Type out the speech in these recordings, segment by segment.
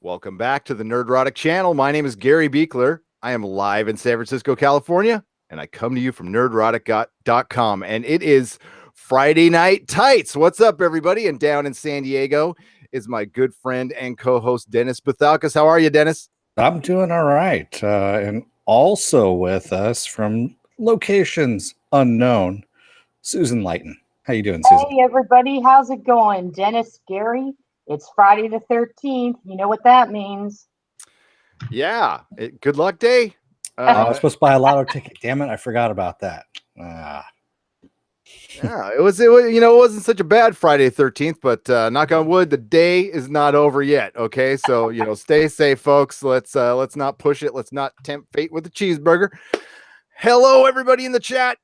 Welcome back to the Nerdrotic channel. My name is Gary Beekler. I am live in San Francisco, California, and I come to you from nerdrotic.com. And it is Friday Night Tights. What's up, everybody? And down in San Diego is my good friend and co-host, Dennis Bathalkas. How are you, Dennis? I'm doing all right. And also with us from locations unknown, Susan Lighton. How you doing, Susan? Hey, everybody. How's it going? Dennis, Gary, it's Friday the 13th. You know what that means. Yeah. Good luck day. I was supposed to buy a lotto ticket. Damn it. I forgot about that. Yeah, it wasn't such a bad Friday the 13th, but knock on wood, the day is not over yet. Okay. So, stay safe, folks. Let's not push it. Let's not tempt fate with a cheeseburger. Hello, everybody in the chat.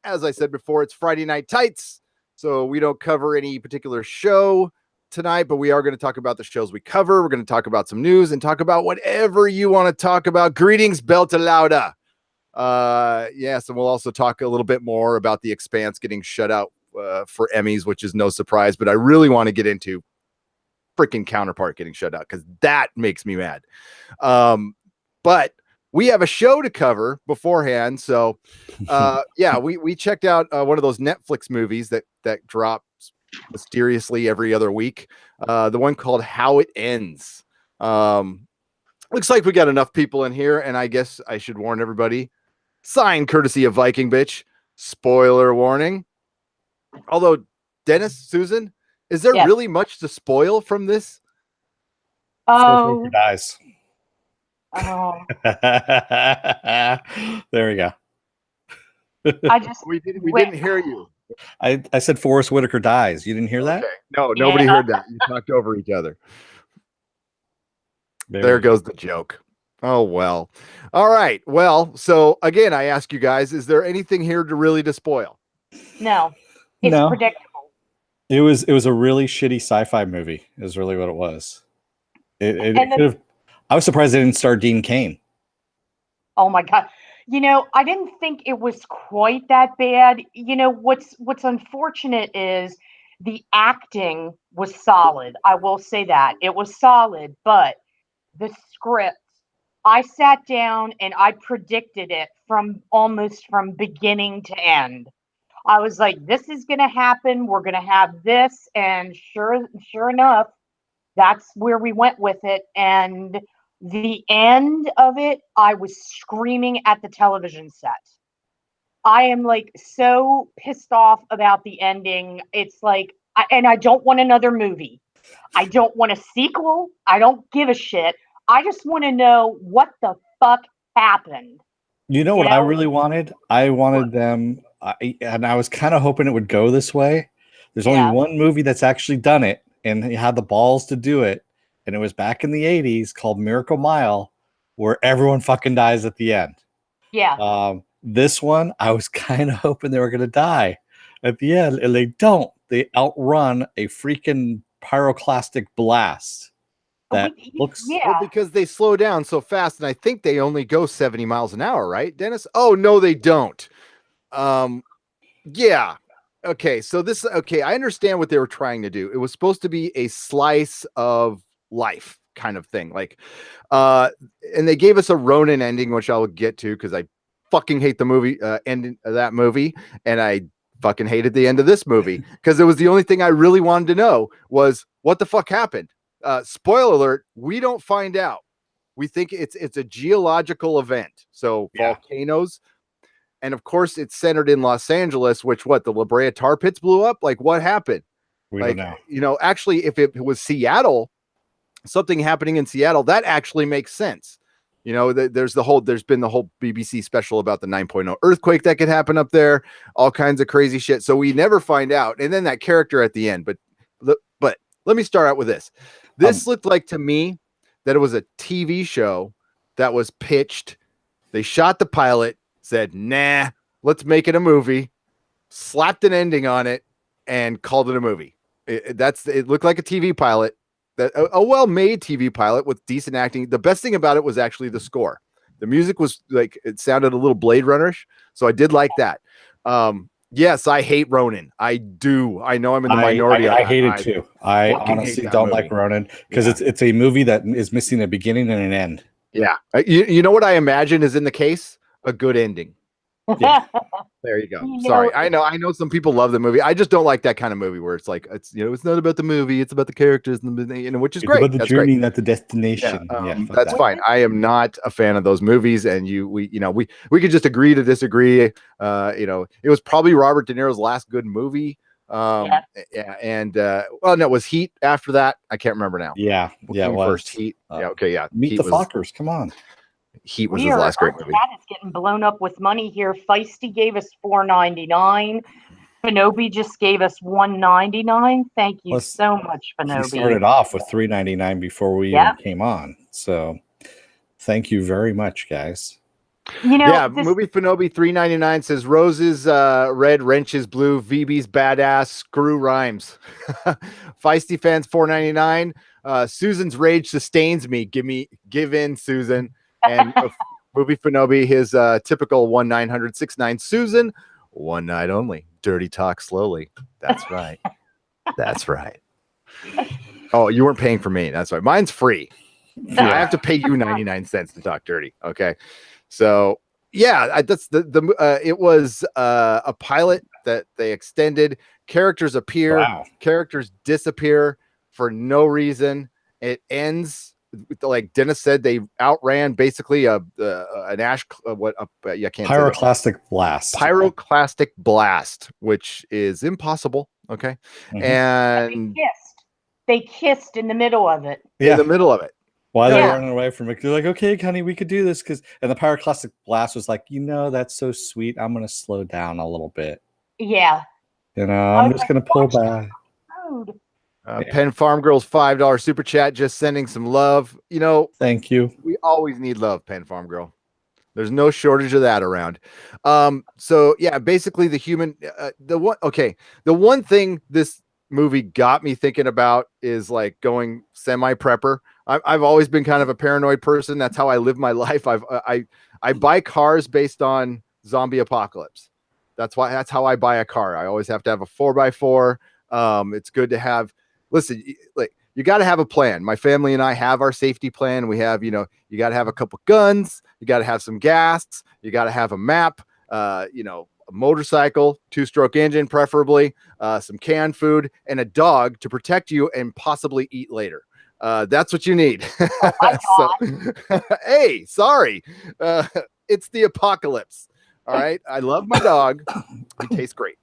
As I said before, it's Friday Night Tights. So we don't cover any particular show tonight, but we are going to talk about the shows we cover. We're going to talk about some news and talk about whatever you want to talk about. Greetings, Belta Lauda. Yes, and we'll also talk a little bit more about the Expanse getting shut out for Emmys, which is no surprise, but I really want to get into freaking Counterpart getting shut out because that makes me mad. But we have a show to cover beforehand, so we checked out one of those Netflix movies that drops mysteriously every other week. The one called How It Ends. Looks like we got enough people in here, and I guess I should warn everybody. Signed courtesy of Viking Bitch. Spoiler warning. Although, Dennis, Susan, is there really much to spoil from this? Oh, dies. Oh. There we go. We didn't hear you. I said Forrest Whitaker dies. You didn't hear that? No, nobody heard that. You talked over each other. There goes the joke. Oh, well. All right. Well, so again, I ask you guys, is there anything here to spoil? No. It's predictable. It was a really shitty sci-fi movie, is really what it was. I was surprised they didn't star Dean Cain. Oh my God. I didn't think it was quite that bad. What's unfortunate is the acting was solid. I will say that. It was solid, but the script, I sat down and I predicted it from beginning to end. I was like, this is going to happen. We're going to have this. And sure enough, that's where we went with it. And the end of it, I was screaming at the television set. I am so pissed off about the ending. It's like, I don't want another movie. I don't want a sequel. I don't give a shit. I just want to know what the fuck happened. You know what I really wanted? I wanted them, and I was kind of hoping it would go this way. There's only one movie that's actually done it, and he had the balls to do it. And it was back in the 80s called Miracle Mile, where everyone fucking dies at the end. Yeah. This one, I was kind of hoping they were going to die at the end, and they don't. They outrun a freaking pyroclastic blast that looks... Well, because they slow down so fast, and I think they only go 70 miles an hour, right, Dennis? Oh, no, they don't. Yeah. Okay, so I understand what they were trying to do. It was supposed to be a slice of life kind of thing, and they gave us a Ronin ending, which I'll get to because I fucking hate the movie ending of that movie, and I fucking hated the end of this movie because it was the only thing I really wanted to know was what the fuck happened. Spoiler alert, we don't find out. We think it's a geological event, so volcanoes, and of course it's centered in Los Angeles, which the La Brea tar pits blew up. What happened? We don't know. Actually, if it was Seattle, something happening in Seattle, that actually makes sense. There's been the whole BBC special about the 9.0 earthquake that could happen up there, all kinds of crazy shit. So we never find out. And then that character at the end, but let me start out with this. This looked like to me that it was a TV show that was pitched. They shot the pilot, said, nah, let's make it a movie, slapped an ending on it, and called it a movie. It looked like a TV pilot. A well-made TV pilot with decent acting. The best thing about it was actually the score. The music was it sounded a little Blade Runner-ish, so I did like that. Yes, I hate Ronan. I do. I know I'm in the minority. I hate it too. I fucking hate honestly that don't movie. like Ronan because Yeah. it's a movie that is missing a beginning and an end. Yeah. You know what I imagine is in the case? A good ending. Yeah. There you go. You Sorry. know, I know some people love the movie. I just don't like that kind of movie where it's like it's it's not about the movie, it's about the characters and which is It's great. about the That's journey, great. not the Yeah, destination. Fuck that's that. fine. I am not a fan of those movies, and we could just agree to disagree. It was probably Robert De Niro's last good movie. Yeah, and well, no, it was Heat after that. I can't remember now. Yeah, What yeah, it came was. first? Heat. Yeah, okay, yeah. Meet Heat the was, Fockers. Come on. Heat was his last great movie. That is getting blown up with money here. Feisty gave us $4.99. Finobi just gave us $1.99. Thank you so much, He Finobi. started off with $3.99 before we even came on. So thank you very much, guys. Movie Finobi $3.99 says Roses red, wrenches blue, VB's badass, screw rhymes. Feisty fans $4.99. Susan's rage sustains me. Give in, Susan. And movie Finobi, his typical 1-900-69 Susan. One night only. Dirty talk slowly. That's right. That's right. Oh, you weren't paying for me. That's right. Mine's free. Yeah. I have to pay you 99 cents to talk dirty. Okay. So yeah, that's it was a pilot that they extended. Characters appear, characters disappear for no reason. It ends like Dennis said. They outran basically an ash. I can't pyroclastic blast. Pyroclastic blast, which is impossible. Okay, and they kissed in the middle of it. In the middle of it. While they're running away from it, they're like, "Okay, honey, we could do this." And the pyroclastic blast was like, that's so sweet. I'm gonna slow down a little bit. Yeah. I'm just gonna pull back. Penn Farm Girls $5 super chat, just sending some love. Thank you. We always need love, Penn Farm Girl. There's no shortage of that around. So yeah, basically the one thing this movie got me thinking about is like going semi-prepper. I've always been kind of a paranoid person. That's how I live my life. I buy cars based on zombie apocalypse. That's how I buy a car. I always have to have a 4x4. It's good to have. Listen, like you got to have a plan. My family and I have our safety plan. We have, you got to have a couple guns. You got to have some gas. You got to have a map. A motorcycle, 2-stroke engine, preferably, some canned food, and a dog to protect you and possibly eat later. That's what you need. Hey, sorry. It's the apocalypse. All right. I love my dog. He tastes great.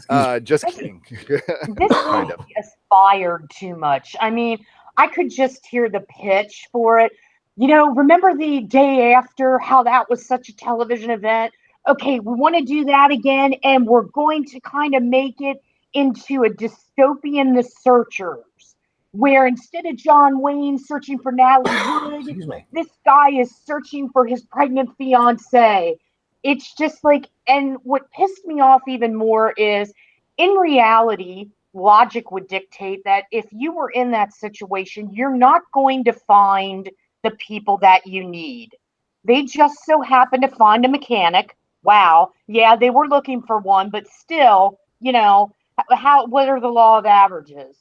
No, just kidding. This movie aspired too much. I mean, I could just hear the pitch for it. Remember the day after, how that was such a television event? Okay, we want to do that again, and we're going to kind of make it into a dystopian The Searchers, where instead of John Wayne searching for Natalie Wood, this guy is searching for his pregnant fiance. It's just like, and what pissed me off even more is, in reality, logic would dictate that if you were in that situation, you're not going to find the people that you need. They just so happen to find a mechanic. Wow. Yeah, they were looking for one, but still, what are the law of averages?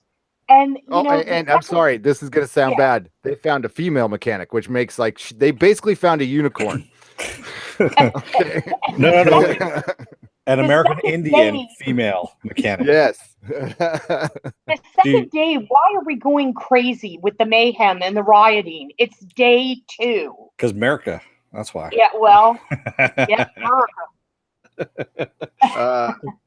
And I'm sorry, this is going to sound bad. They found a female mechanic, which makes they basically found a unicorn. No. An American Indian female mechanic. Yes. The second day, why are we going crazy with the mayhem and the rioting? It's day 2. Because America. That's why. Yeah, well, America.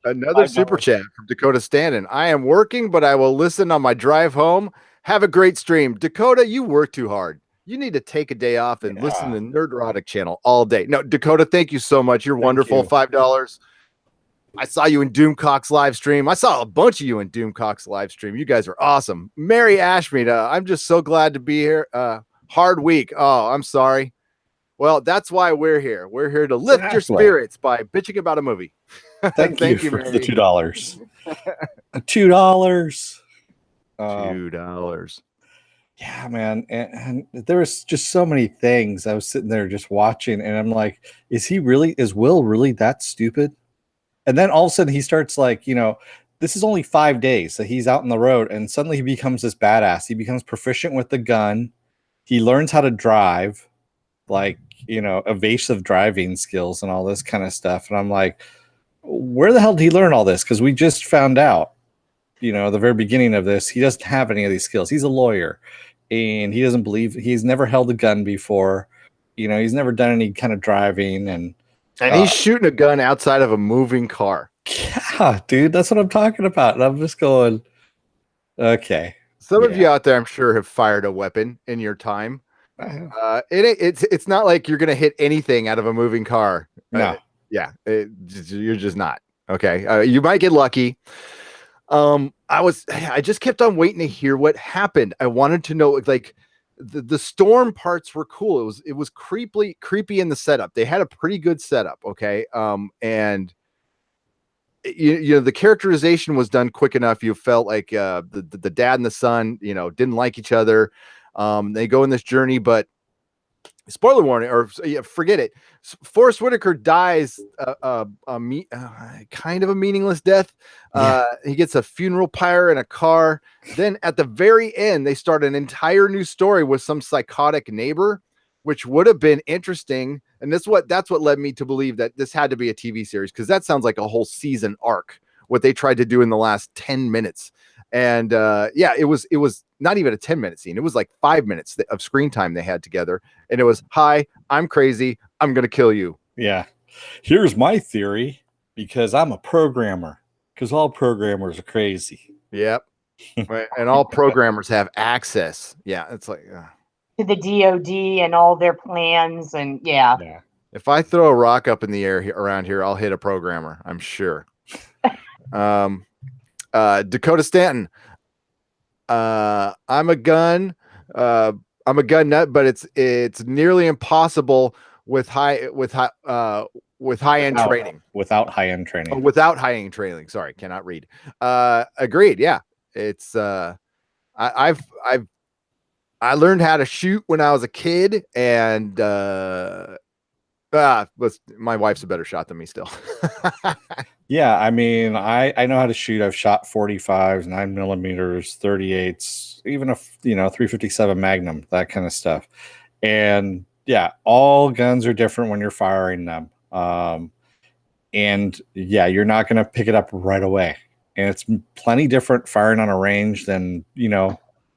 Another super chat from Dakota Stanton. I am working, but I will listen on my drive home. Have a great stream. Dakota, you work too hard. You need to take a day off and listen to Nerdrotic channel all day. No, Dakota, thank you so much. You're wonderful. $5. I saw you in Doomcock's live stream. I saw a bunch of you in Doomcock's live stream. You guys are awesome. Mary Ashmead, I'm just so glad to be here. Hard week. Oh, I'm sorry. Well, that's why we're here. We're here to lift your spirits by bitching about a movie. Thank you for Mary. The $2. $2. $2. Yeah, man. And there was just so many things. I was sitting there just watching, and I'm like, is Will really that stupid? And then all of a sudden he starts like, this is only 5 days that he's out on the road, and suddenly he becomes this badass. He becomes proficient with the gun. He learns how to drive, like, evasive driving skills and all this kind of stuff. And I'm like, where the hell did he learn all this? Because we just found out, the very beginning of this, he doesn't have any of these skills. He's a lawyer, and he doesn't believe, he's never held a gun before. He's never done any kind of driving, and he's shooting a gun outside of a moving car. Yeah, dude, that's what I'm talking about. And I'm just going, okay. Some of you out there, I'm sure, have fired a weapon in your time. It's not like you're gonna hit anything out of a moving car. No. You're just not. Okay. You might get lucky. I just kept on waiting to hear what happened. I wanted to know, like, the storm parts were cool. It was creepy in the setup. They had a pretty good setup. Okay. And the characterization was done quick enough. You felt like the dad and the son, didn't like each other. They go on this journey, but spoiler warning, or forget it. Forrest Whitaker dies kind of a meaningless death. He gets a funeral pyre in a car. Then at the very end, they start an entire new story with some psychotic neighbor, which would have been interesting. And that's what led me to believe that this had to be a TV series, because that sounds like a whole season arc, what they tried to do in the last 10 minutes. And it was not even a 10-minute scene. It was like 5 minutes of screen time they had together. And it was, hi, I'm crazy. I'm going to kill you. Yeah. Here's my theory, because I'm a programmer, because all programmers are crazy. Yep. And all programmers have access. Yeah. It's like, to the DOD and all their plans. And yeah. If I throw a rock up in the air around here, I'll hit a programmer, I'm sure. Dakota Stanton. I'm a gun nut, but it's nearly impossible with high-end training. Without high-end training. Without high-end training. Sorry, cannot read. Agreed. Yeah. It's I learned how to shoot when I was a kid, and my wife's a better shot than me still. Yeah, I mean, I know how to shoot. I've shot 45s, 9mm, 38s, even a 357 Magnum, that kind of stuff. And yeah, all guns are different when you're firing them. And yeah, you're not going to pick it up right away. And it's plenty different firing on a range than,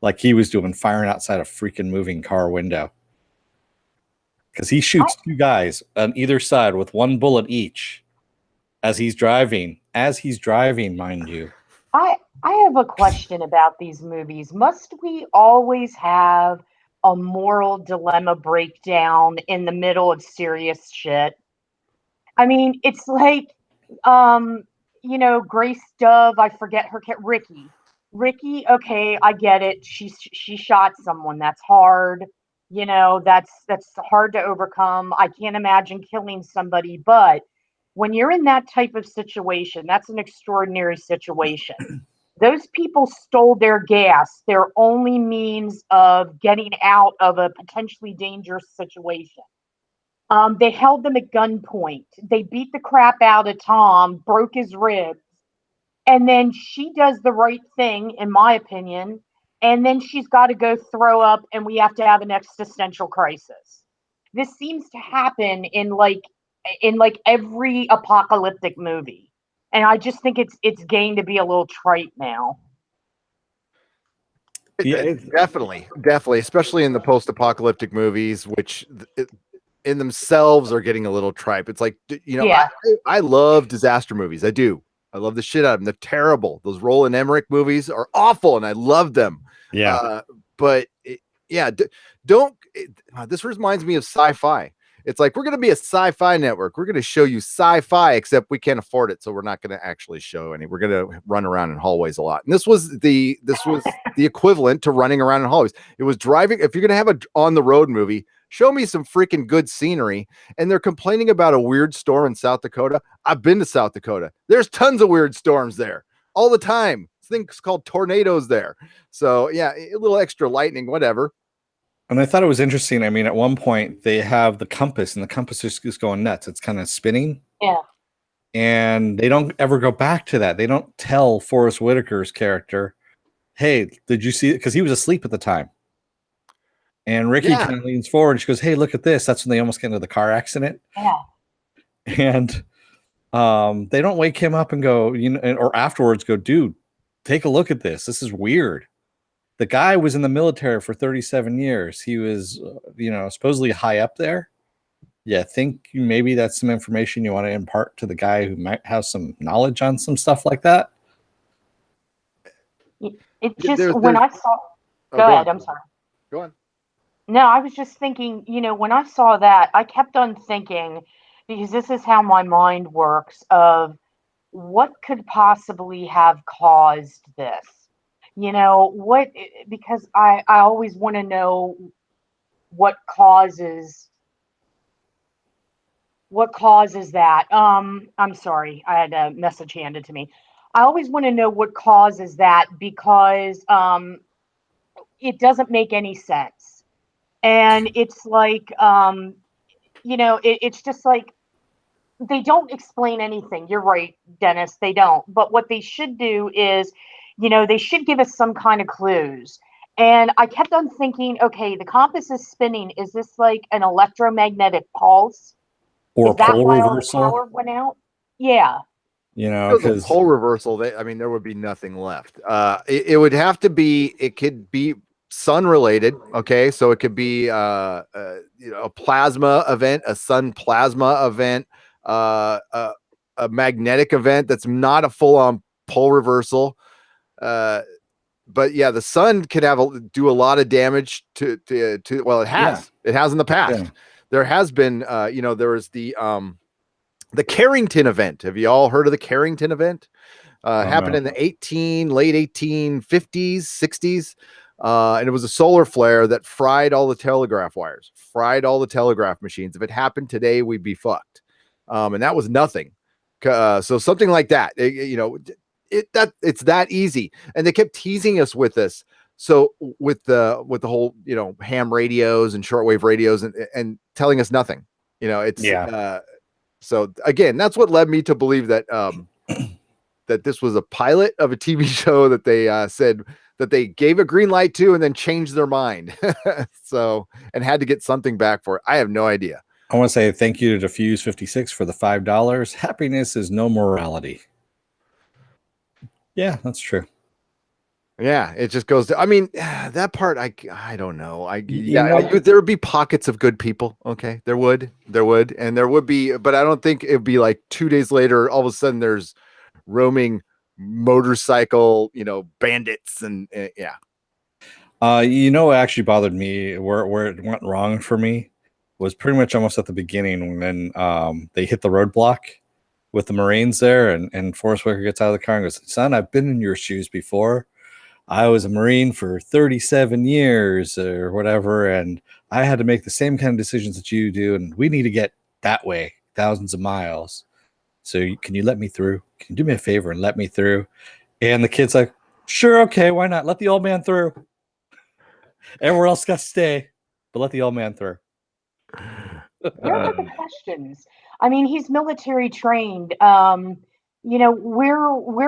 like he was doing, firing outside a freaking moving car window. Because he shoots two guys on either side with one bullet each as he's driving, mind you. I have a question about these movies. Must we always have a moral dilemma breakdown in the middle of serious shit? I mean, it's like, Grace Dove, I forget her cat, Ricky, okay, I get it. She shot someone. That's hard. That's hard to overcome. I can't imagine killing somebody, but when you're in that type of situation, that's an extraordinary situation. Those people stole their gas, their only means of getting out of a potentially dangerous situation. They held them at gunpoint. They beat the crap out of Tom, broke his ribs. And then she does the right thing, in my opinion. And then she's got to go throw up, and we have to have an existential crisis. This seems to happen in every apocalyptic movie. And I just think it's getting to be a little trite now. Yeah, definitely, especially in the post-apocalyptic movies, which in themselves are getting a little trite. It's like, I love disaster movies. I do. I love the shit out of them. They're terrible. Those Roland Emmerich movies are awful, and I love them. Yeah. This reminds me of sci-fi. It's like, we're going to be a sci-fi network. We're going to show you sci-fi, except we can't afford it. So we're not going to actually show any. We're going to run around in hallways a lot. And this was the equivalent to running around in hallways. It was driving. If you're going to have a on the road movie, show me some freaking good scenery. And they're complaining about a weird storm in South Dakota. I've been to South Dakota. There's tons of weird storms there all the time. Things called tornadoes there. So yeah, a little extra lightning, whatever. And I thought it was interesting. I mean, at one point they have the compass, and the compass is just going nuts. It's kind of spinning. Yeah. And they don't ever go back to that. They don't tell Forrest Whitaker's character, hey, did you see it? Because he was asleep at the time. And Ricky kind of leans forward and she goes, hey, look at this. That's when they almost get into the car accident. Yeah. And they don't wake him up and go, or afterwards go, dude, take a look at this. This is weird. The guy was in the military for 37 years. He was, supposedly high up there. Yeah, I think maybe that's some information you want to impart to the guy who might have some knowledge on some stuff like that. It just, when I saw, go ahead, I'm sorry. Go on. No, I was just thinking, when I saw that, I kept on thinking, because this is how my mind works, of what could possibly have caused this? Because I always want to know what causes that. I'm sorry, I had a message handed to me. I always want to know what causes that, because it doesn't make any sense. And it's like, it's just like, they don't explain anything. You're right, Dennis, they don't. But what they should do is, they should give us some kind of clues. And I kept on thinking, okay, the compass is spinning. Is this like an electromagnetic pulse? Or is that pole why reversal? all the power went out? Yeah. Because pole reversal, there would be nothing left. It would have to be, it could be sun related. Okay. So it could be, a plasma event, a sun plasma event, a magnetic event that's not a full on pole reversal. But yeah, the sun could do a lot of damage to well, it has in the past. Yeah. There has been, there was the Carrington event. Have you all heard of the Carrington event? Happened in the late 1850s, 60s. And it was a solar flare that fried all the telegraph wires, fried all the telegraph machines. If it happened today, we'd be fucked. And that was nothing. So something like that, it's that easy. And they kept teasing us with this. So with the whole, ham radios and shortwave radios and telling us nothing, so again, that's what led me to believe that, that this was a pilot of a TV show that they said that they gave a green light to and then changed their mind. And had to get something back for it. I have no idea. I want to say thank you to Diffuse 56 for the $5. Happiness is no morality. Yeah, that's true. Yeah, it just goes to, that part, I don't know. There would be pockets of good people. Okay. There would, and there would be, but I don't think it'd be like 2 days later, all of a sudden there's roaming motorcycle, bandits and yeah. What actually bothered me, where it went wrong for me, was pretty much almost at the beginning when they hit the roadblock with the Marines there, and Forrest Whitaker gets out of the car and goes, son, I've been in your shoes before. I was a Marine for 37 years or whatever, and I had to make the same kind of decisions that you do, and we need to get that way, thousands of miles. So can you let me through? Can you do me a favor and let me through? And the kid's like, sure, okay, why not? Let the old man through. Everywhere else got to stay, but let the old man through. Where were the questions? He's military trained. Where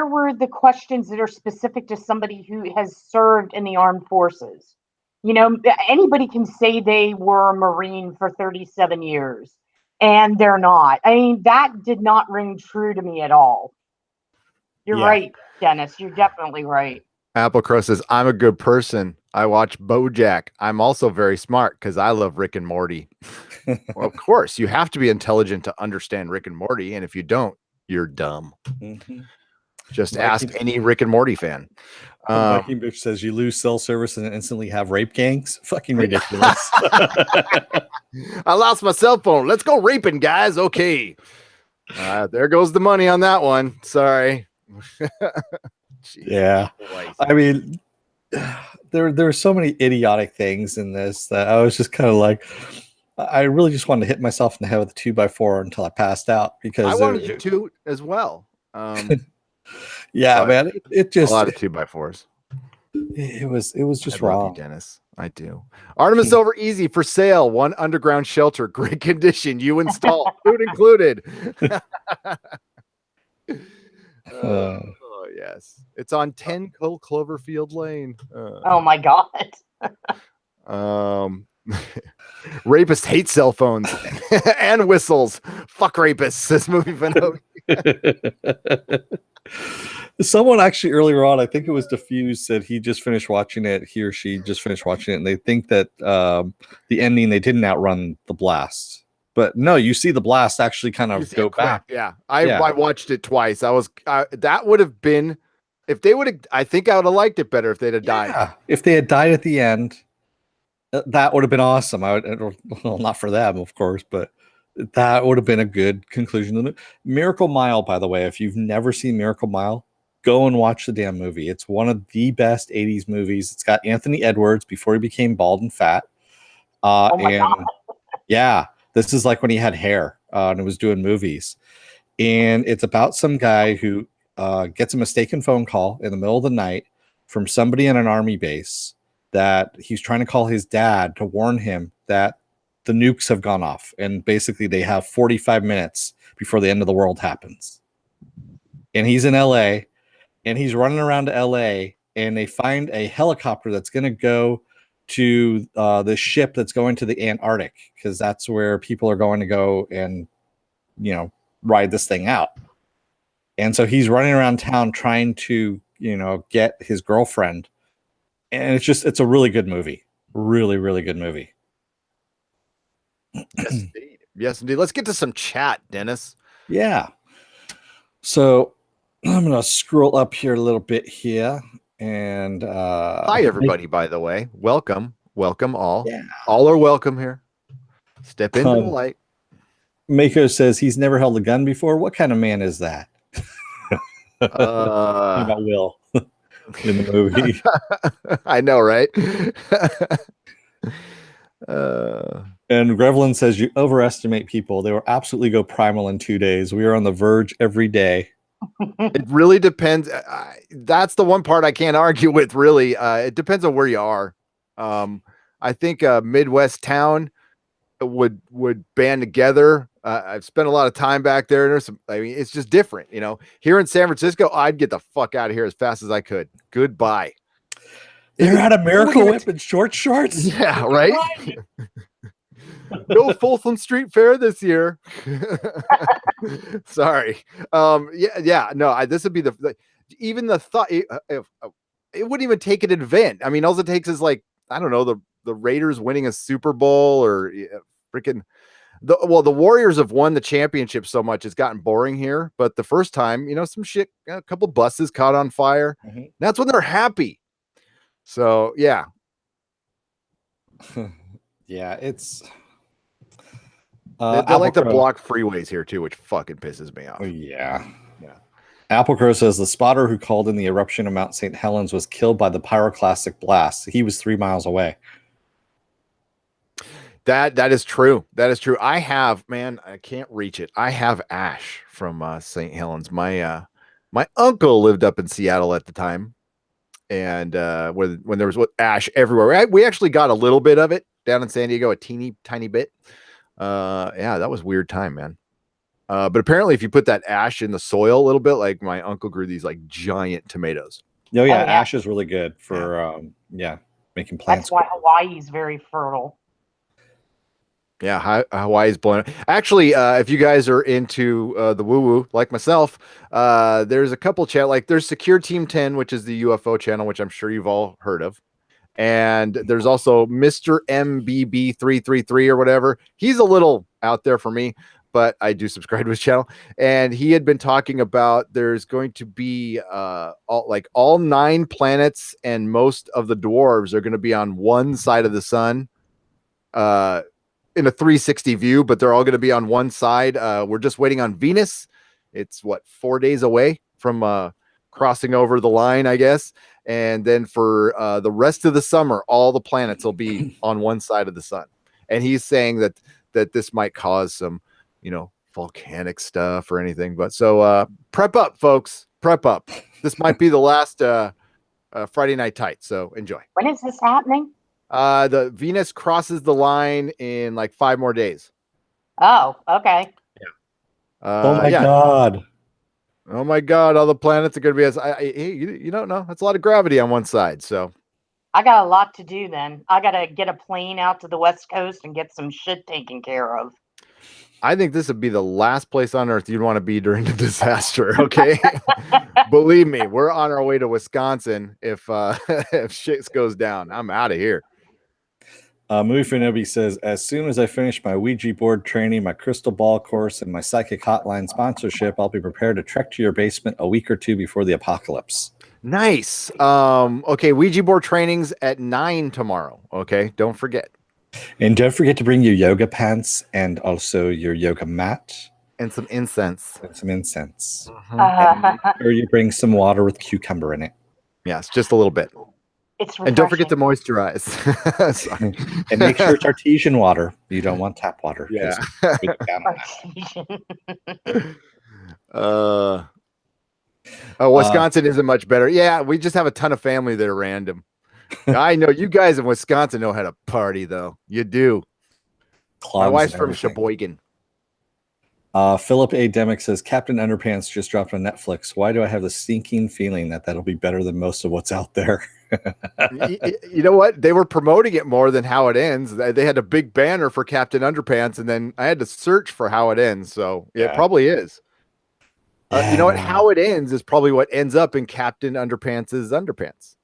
were the questions that are specific to somebody who has served in the armed forces? Anybody can say they were a Marine for 37 years and they're not. That did not ring true to me at all. You're right, Dennis. You're definitely right. Applecrow says, I'm a good person. I watch BoJack. I'm also very smart because I love Rick and Morty. Well, of course, you have to be intelligent to understand Rick and Morty. And if you don't, you're dumb. Mm-hmm. Just ask any Rick and Morty fan. Viking Bitch says you lose cell service and instantly have rape gangs. Fucking ridiculous. I lost my cell phone. Let's go raping, guys. Okay. There goes the money on that one. Sorry. Yeah. There are so many idiotic things in this that I was just kind of like, I really just wanted to hit myself in the head with a 2x4 until I passed out, because I wanted you to as well. Yeah, man, it just a lot of 2x4s. It was just wrong. Love you, Dennis. I do. Artemis over easy for sale. 1 underground shelter, great condition. You install, food included. Oh yes, it's on 10 Cloverfield Lane. Oh my God. Rapists hate cell phones and whistles. Fuck rapists. Says movie Venom. Someone actually earlier on, I think it was Diffuse, said he just finished watching it. He or she just finished watching it, and they think that the ending, they didn't outrun the blast. But no, you see the blast actually kind of go back. Yeah, I watched it twice. That would have been, if they would have. I think I would have liked it better if they'd have died. If they had died at the end, that would have been awesome. Well, not for them, of course, but that would have been a good conclusion to the movie. Miracle Mile, by the way, if you've never seen Miracle Mile, go and watch the damn movie. It's one of the best 80s movies. It's got Anthony Edwards before he became bald and fat. Oh my God. Yeah, this is like when he had hair and was doing movies. And it's about some guy who gets a mistaken phone call in the middle of the night from somebody in an army base that he's trying to call his dad to warn him that the nukes have gone off. And basically they have 45 minutes before the end of the world happens. And he's in LA and he's running around to LA, and they find a helicopter that's going to go to the ship that's going to the Antarctic, because that's where people are going to go and, ride this thing out. And so he's running around town trying to, get his girlfriend. And it's a really good movie. Really, really good movie. Yes, indeed. Yes, indeed. Let's get to some chat, Dennis. Yeah. So I'm going to scroll up here a little bit here. And hi, everybody, by the way. Welcome all. Yeah. All are welcome here. Step into the light. Mako says he's never held a gun before. What kind of man is that? About Will in the movie. I know, right? And Grevlin says you overestimate people. They will absolutely go primal in 2 days. We are on the verge every day. It really depends. That's the one part I can't argue with, really. It depends on where you are. I think a Midwest town would band together. I've spent a lot of time back there. It's just different, Here in San Francisco, I'd get the fuck out of here as fast as I could. Goodbye. They're out of Miracle Whip and short shorts. Yeah, right. No Folsom Street Fair this year. Sorry. Yeah. No, this would be even the thought. It wouldn't even take an event. I mean, all it takes is I don't know, the Raiders winning a Super Bowl or freaking. The Warriors have won the championship so much it's gotten boring here. But the first time, some shit, a couple buses caught on fire. Mm-hmm. That's when they're happy. So yeah. Yeah, it's. They like to block freeways here too, which fucking pisses me off. Yeah. Applecrow says the spotter who called in the eruption of Mount St. Helens was killed by the pyroclastic blast. He was 3 miles away. That is true. That is true. I can't reach it. I have ash from St. Helens. My uncle lived up in Seattle at the time, and when there was ash everywhere. We actually got a little bit of it down in San Diego, a teeny tiny bit. Yeah, that was a weird time, man. But apparently if you put that ash in the soil a little bit, like my uncle grew these giant tomatoes. Oh yeah, ash is really good for making plants. That's why Hawaii is very fertile. Yeah, Hawaii's blowing up. Actually, if you guys are into the woo-woo like myself, there's a couple there's Secure Team 10, which is the UFO channel, which I'm sure you've all heard of. And there's also Mr. MBB333 or whatever. He's a little out there for me, but I do subscribe to his channel. And he had been talking about there's going to be all 9 planets and most of the dwarves are going to be on one side of the sun in a 360 view, but they're all going to be on one side. We're just waiting on Venus. It's 4 days away from crossing over the line, I guess. And then for the rest of the summer, all the planets will be on one side of the sun. And he's saying that this might cause some, volcanic stuff or anything. But so prep up, folks. Prep up. This might be the last Friday Night Tight. So enjoy. When is this happening? The Venus crosses the line in 5 more days. Oh, okay. Yeah. Oh my God. Oh my God, all the planets are going to be as you don't know. That's a lot of gravity on one side. So I got a lot to do then. I got to get a plane out to the West Coast and get some shit taken care of. I think this would be the last place on Earth you'd want to be during a disaster. Okay. Believe me, we're on our way to Wisconsin if if shit goes down. I'm out of here. Movie Finobi says, as soon as I finish my Ouija board training, my crystal ball course, and my psychic hotline sponsorship, I'll be prepared to trek to your basement a week or two before the apocalypse. Nice. Okay, Ouija board trainings at 9 tomorrow. Okay, don't forget. And don't forget to bring your yoga pants and also your yoga mat. And some incense. And some incense. Uh, Or you bring some water with cucumber in it. Yes, just a little bit. it's refreshing. And don't forget to moisturize. Sorry. And make sure it's artesian water. You don't want tap water. Yeah. We get down on that. Wisconsin isn't much better. Yeah, we just have a ton of family that are random. I know you guys in Wisconsin know how to party, though. You do. My wife's from Sheboygan. Philip A. Demick says, Captain Underpants just dropped on Netflix. Why do I have the stinking feeling that that'll be better than most of what's out there? You know what? They were promoting it more than How It Ends. They had a big banner for Captain Underpants, and then I had to search for How It Ends. So it probably is. You know what? How It Ends is probably what ends up in Captain Underpants' underpants.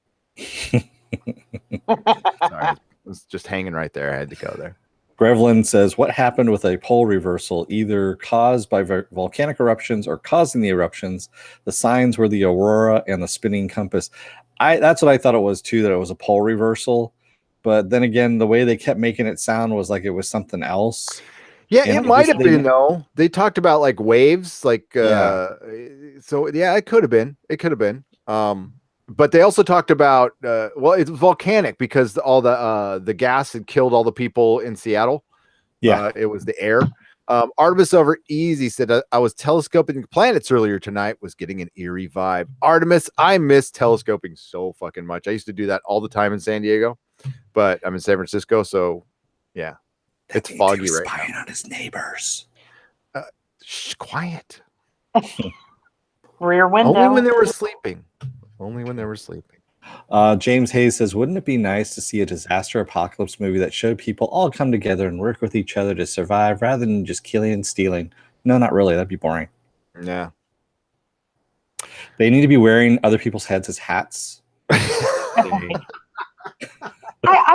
Sorry, it was just hanging right there. I had to go there. Grevlin says, what happened with a pole reversal, either caused by volcanic eruptions or causing the eruptions? The signs were the aurora and the spinning compass. That's what I thought it was too, that it was a pole reversal. But then again, the way they kept making it sound was like it was something else. Yeah, it might have been though. They talked about like waves, like so yeah, it could have been. It could have been. But they also talked about well, it's volcanic because all the gas had killed all the people in Seattle. Yeah, it was the air. Artemis Over Easy said, I was telescoping planets earlier tonight, was getting an eerie vibe. Artemis, I miss telescoping so fucking much. I used to do that all the time in San Diego, but I'm in San Francisco, so yeah, it's foggy right now. Spying on his neighbors. Shh, quiet. Rear Window. Only when they were sleeping. Only when they were sleeping. James Hayes says, wouldn't it be nice to see a disaster apocalypse movie that showed people all come together and work with each other to survive rather than just killing and stealing? No, not really. That'd be boring. Yeah. They need to be wearing other people's heads as hats. I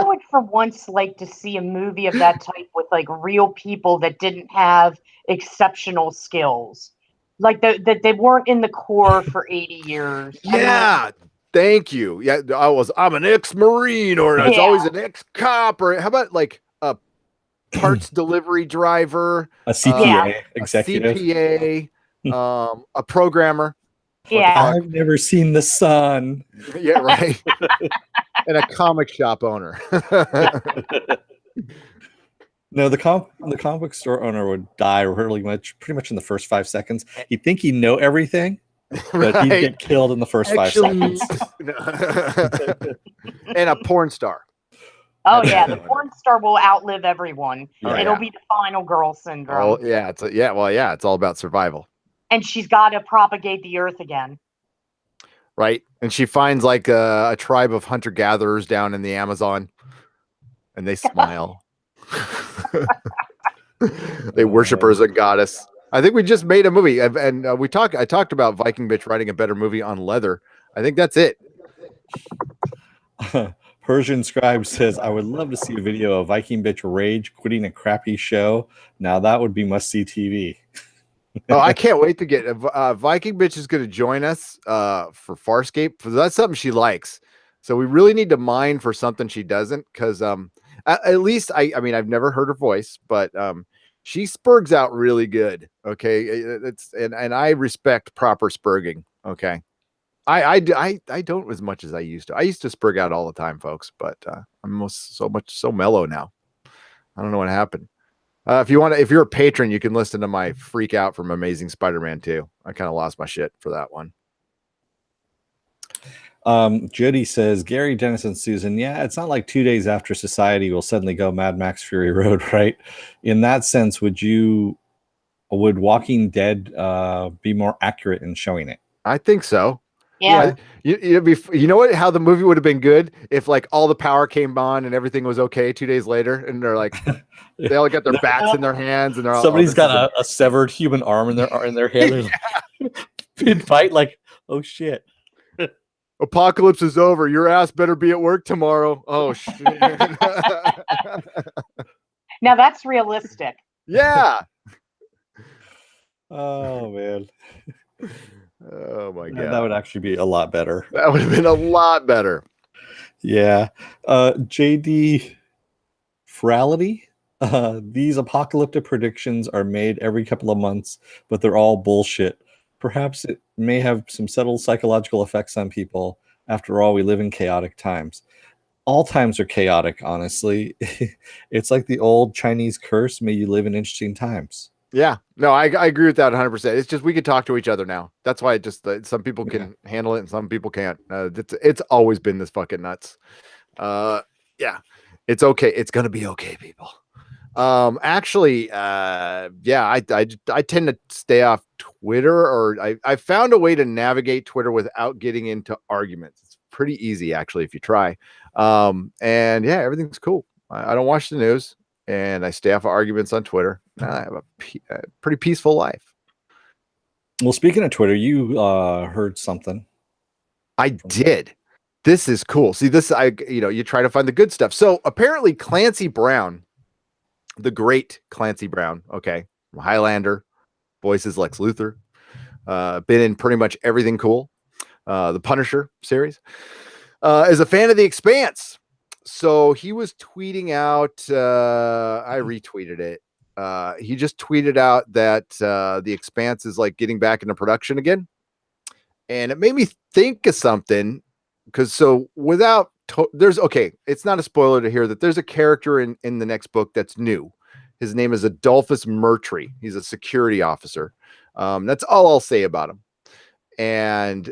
would for once like to see a movie of that type with like real people that didn't have exceptional skills. Like that they weren't in the Corps for 80 years. Yeah. Thank you. Yeah, I'm an ex-Marine, or it's always an ex-cop, or how about like a parts delivery driver, a CPA executive, a CPA, a programmer. Yeah. I've never seen the sun. Yeah, right. And a comic shop owner. No, the comic book store owner would die pretty much in the first 5 seconds. He'd think he'd know everything, but he'd get killed in the first 5 seconds. And a porn star. Oh yeah, the porn star will outlive everyone. It'll be the final girl syndrome. Oh yeah, it's all about survival. And she's got to propagate the earth again. Right, and she finds like a tribe of hunter-gatherers down in the Amazon, and they smile. They worship her as a goddess. I think we just made a movie, and I talked about Viking Bitch writing a better movie on leather. I think that's it. Persian Scribe says, I would love to see a video of Viking Bitch rage quitting a crappy show. Now that would be must-see TV. Oh, I can't wait to get Viking Bitch is going to join us for Farscape. That's something she likes. So we really need to mine for something she doesn't, because at least I mean, I've never heard her voice, but she spurgs out really good. Okay, and I respect proper spurging. Okay, I don't as much as I used to. I used to spurg out all the time, folks, but I'm so mellow now. I don't know what happened. If you're a patron, you can listen to my freak out from Amazing Spider-Man 2. I kind of lost my shit for that one. Jody says, Gary, Dennis, and Susan, yeah, it's not like 2 days after society will suddenly go Mad Max Fury Road, right? In that sense, would you would Walking Dead be more accurate in showing it? I think so. Yeah. You know what? How the movie would have been good if like all the power came on and everything was okay 2 days later, and they're like, they all got their bats in their hands, and they're all, somebody's got a severed human arm in their hand. Mid fight, like, oh shit. Apocalypse is over. Your ass better be at work tomorrow. Oh shit. Now that's realistic. Yeah. Oh man. Oh my god. That would actually be a lot better. That would have been a lot better. Yeah. JD Frality. These apocalyptic predictions are made every couple of months, but they're all bullshit. Perhaps it may have some subtle psychological effects on people. After all, we live in chaotic times. All times are chaotic, honestly. It's like the old Chinese curse, may you live in interesting times. Yeah. No, I agree with that 100%. It's just we can talk to each other now. That's why it just some people can handle it and some people can't. It's always been this fucking nuts. Yeah. It's okay. It's going to be okay, people. Actually, I tend to stay off Twitter, or I found a way to navigate Twitter without getting into arguments. It's pretty easy actually if you try. And yeah, everything's cool. I don't watch the news, and I stay off of arguments on Twitter. I have a pretty peaceful life. Well, speaking of Twitter, you heard something. I did. This is cool. See, you try to find the good stuff. So apparently Clancy Brown, the great Clancy Brown, okay, Highlander, voices Lex Luthor, been in pretty much everything cool. The Punisher series, is a fan of The Expanse. So he was tweeting out, I retweeted it. He just tweeted out that The Expanse is like getting back into production again. And it made me think of something, because it's not a spoiler to hear that there's a character in the next book that's new. His name is Adolphus Murtry. He's a security officer. That's all I'll say about him. And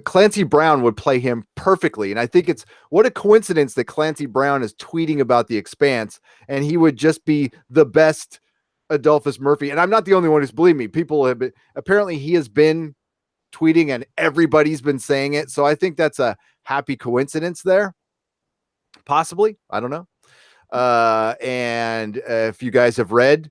Clancy Brown would play him perfectly. And I think it's what a coincidence that Clancy Brown is tweeting about The Expanse, and he would just be the best Adolphus Murphy. And I'm not the only one who's, believe me, people have been, apparently he has been tweeting and everybody's been saying it. So I think that's a happy coincidence there. Possibly. I don't know. And if you guys have read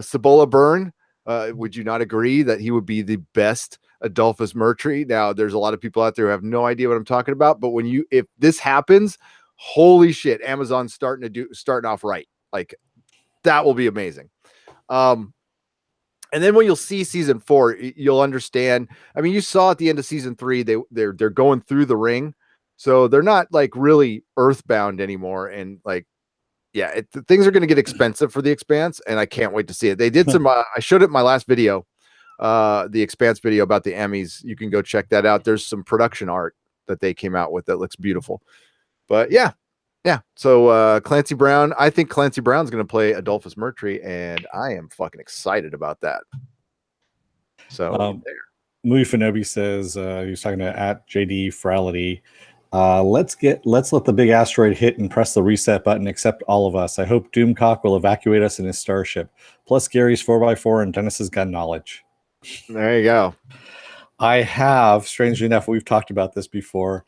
Cibola Byrne, would you not agree that he would be the best Adolphus Murtry? Now, there's a lot of people out there who have no idea what I'm talking about, but if this happens, holy shit, Amazon's starting off right. Like, that will be amazing. And then when you'll see season 4, you'll understand. I mean, you saw at the end of season 3, they're going through the ring, so they're not like really earthbound anymore. And like, yeah, things are going to get expensive for The Expanse, and I can't wait to see it. They did some. I showed it in my last video, the Expanse video about the Emmys. You can go check that out. There's some production art that they came out with that looks beautiful. But yeah. So Clancy Brown, I think Clancy Brown's going to play Adolphus Murtry, and I am fucking excited about that. So Movie Finobi says he was talking to @JD Frality. Let's let the big asteroid hit and press the reset button, except all of us. I hope Doomcock will evacuate us in his starship. Plus Gary's 4x4 and Dennis's gun knowledge. There you go. I have, strangely enough, we've talked about this before.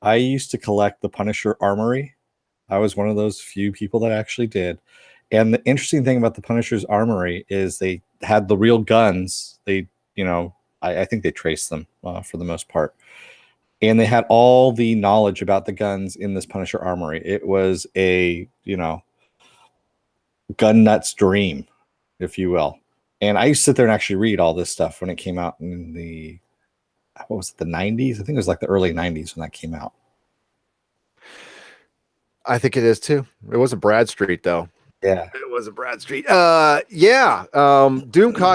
I used to collect the Punisher Armory. I was one of those few people that actually did. And the interesting thing about the Punisher's Armory is they had the real guns. They, I think they traced them for the most part. And they had all the knowledge about the guns in this Punisher Armory. It was a, gun nut's dream, if you will. And I used to sit there and actually read all this stuff when it came out in the 90s? I think it was like the early 90s when that came out. I think it is too. It wasn't Bradstreet though. Yeah, it wasn't Bradstreet. Doomcock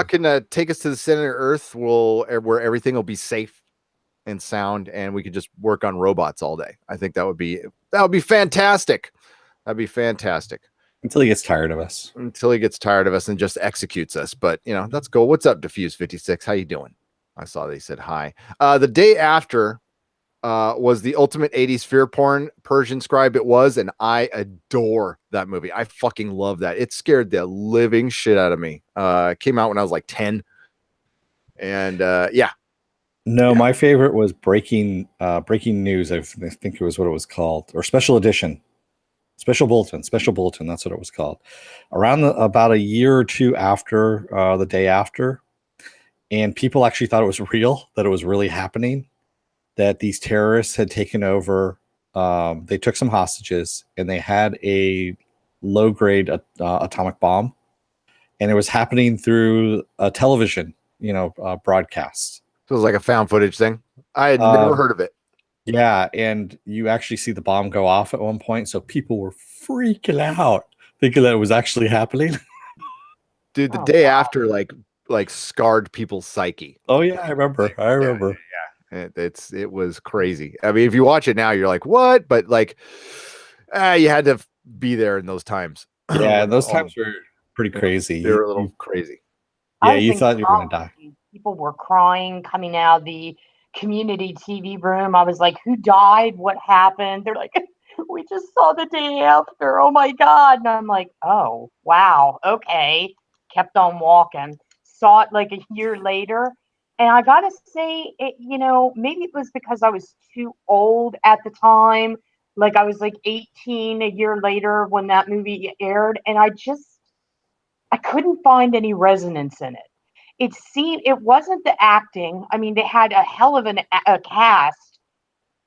can take us to the center of Earth, where everything will be safe and sound, and we could just work on robots all day. I think that would be fantastic. That'd be fantastic. Until he gets tired of us. Until he gets tired of us and just executes us. But that's cool. What's up, Diffuse 56? How you doing? I saw they said hi. The day after was the ultimate 80s fear porn. Persian Scribe it was, and I adore that movie. I fucking love that. It scared the living shit out of me. It came out when I was like 10. And yeah. No, my favorite was Breaking News. I think it was what it was called, or Special Edition, Special Bulletin. That's what it was called. Around about a year or two after the day after, and people actually thought it was real, that it was really happening, that these terrorists had taken over. They took some hostages, and they had a low-grade atomic bomb, and it was happening through a television, broadcast. So it was like a found footage thing. I had never heard of it. Yeah, and you actually see the bomb go off at one point, so people were freaking out, thinking that it was actually happening. Dude, the day after, like scarred people's psyche. Oh yeah, I remember. Yeah. It was crazy. I mean, if you watch it now, you're like, what? But like, you had to be there in those times. Yeah, those times were pretty crazy. They were a little crazy. Yeah, you thought you were gonna die. People were crying coming out of the community TV room. I was like, who died? What happened? They're like, we just saw the day after. Oh my God. And I'm like, oh, wow. Okay. Kept on walking. Saw it like a year later. And I got to say, maybe it was because I was too old at the time. Like I was like 18 a year later when that movie aired. And I couldn't find any resonance in it. It wasn't the acting. I mean, they had a hell of a cast.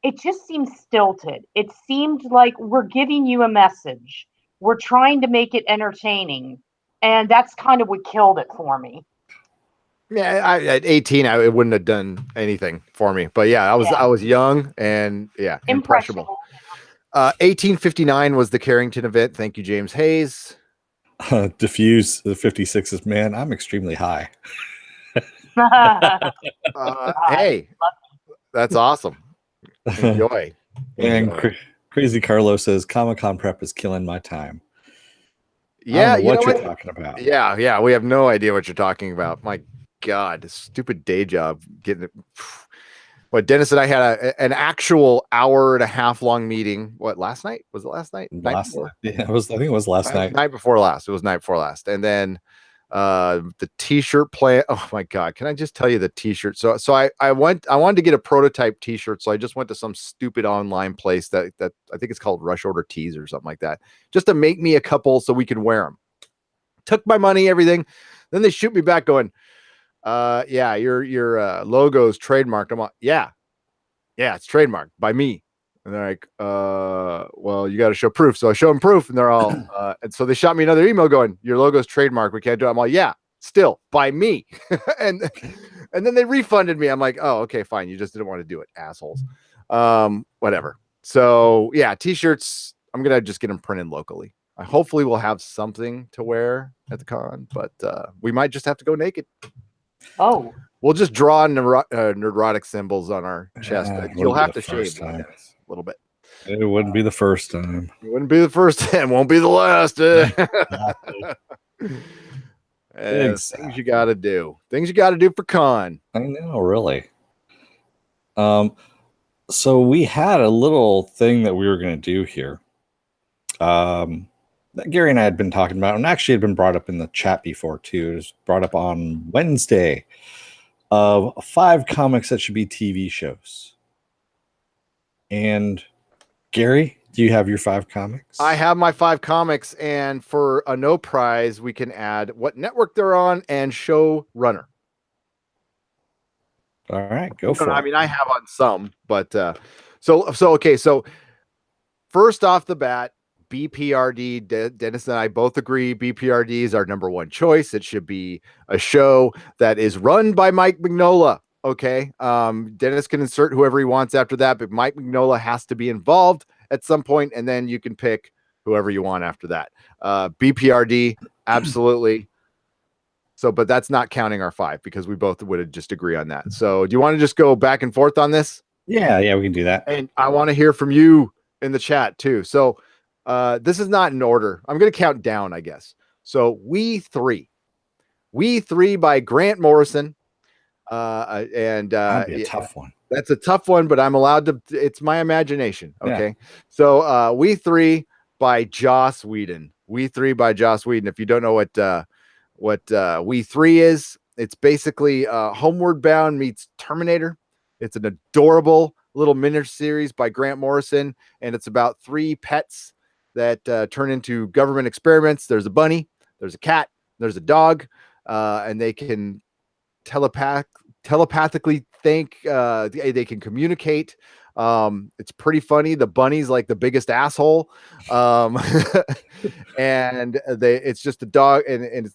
It just seemed stilted. It seemed like we're giving you a message. We're trying to make it entertaining. And that's kind of what killed it for me. Yeah, at 18, it wouldn't have done anything for me. But yeah, I was young and impressionable. 1859 was the Carrington event. Thank you, James Hayes. Diffuse the 56s, man. I'm extremely high. Hey, that's awesome. Enjoy. And Crazy Carlos says Comic-Con prep is killing my time. Yeah, what you're talking about. Yeah, we have no idea what you're talking about. My God, this stupid day job getting it. What Dennis and I had an actual hour and a half long meeting. What, last night? Was it last night? Yeah, I think it was last night. Night before last. It was night before last. And then the t-shirt plan. Oh my God. Can I just tell you the t-shirt? So I wanted to get a prototype t-shirt. So I just went to some stupid online place that I think it's called Rush Order Tees or something like that, just to make me a couple so we could wear them. Took my money, everything. Then they shoot me back going, yeah, your logo's trademarked. I'm like, yeah, it's trademarked by me. And they're like, well, you got to show proof. So I show them proof, and they're all, and so they shot me another email going, your logo's trademarked. We can't do it. I'm like, yeah, still by me. and then they refunded me. I'm like, oh, okay, fine. You just didn't want to do it, assholes. Whatever. So yeah, t-shirts, I'm going to just get them printed locally. Hopefully we'll have something to wear at the con, but we might just have to go naked. Oh, we'll just draw Nerdrotic symbols on our chest. You'll have to shave a little bit. It wouldn't be the first time. It wouldn't be the first time. Won't be the last. Exactly. Things you got to do. Things you got to do for con. I know, really. So we had a little thing that we were going to do here. That Gary and I had been talking about, and actually had been brought up in the chat before too. It was brought up on Wednesday of 5 comics that should be TV shows. And Gary, do you have your 5 comics? I have my 5 comics, and for a no prize, we can add what network they're on and show runner. All right, go for it. I mean, I have on some, but okay. So first off the bat, BPRD, Dennis and I both agree BPRD is our number one choice. It should be a show that is run by Mike Mignola. Okay. Dennis can insert whoever he wants after that, but Mike Mignola has to be involved at some point, and then you can pick whoever you want after that. BPRD, absolutely. So, but that's not counting our 5 because we both would just agree on that. So do you want to just go back and forth on this? Yeah, we can do that. And I want to hear from you in the chat too. So this is not in order. I'm going to count down, I guess. So We Three by Grant Morrison. That'd be a tough one. That's a tough one, but I'm allowed to. It's my imagination. Okay. Yeah. So We Three by Joss Whedon. We Three by Joss Whedon. If you don't know what We Three is, it's basically Homeward Bound meets Terminator. It's an adorable little mini series by Grant Morrison, and it's about three pets that turn into government experiments. There's a bunny, there's a cat, there's a dog, and they can telepathically think. They can communicate. It's pretty funny. The bunny's like the biggest asshole, and it's just a dog, and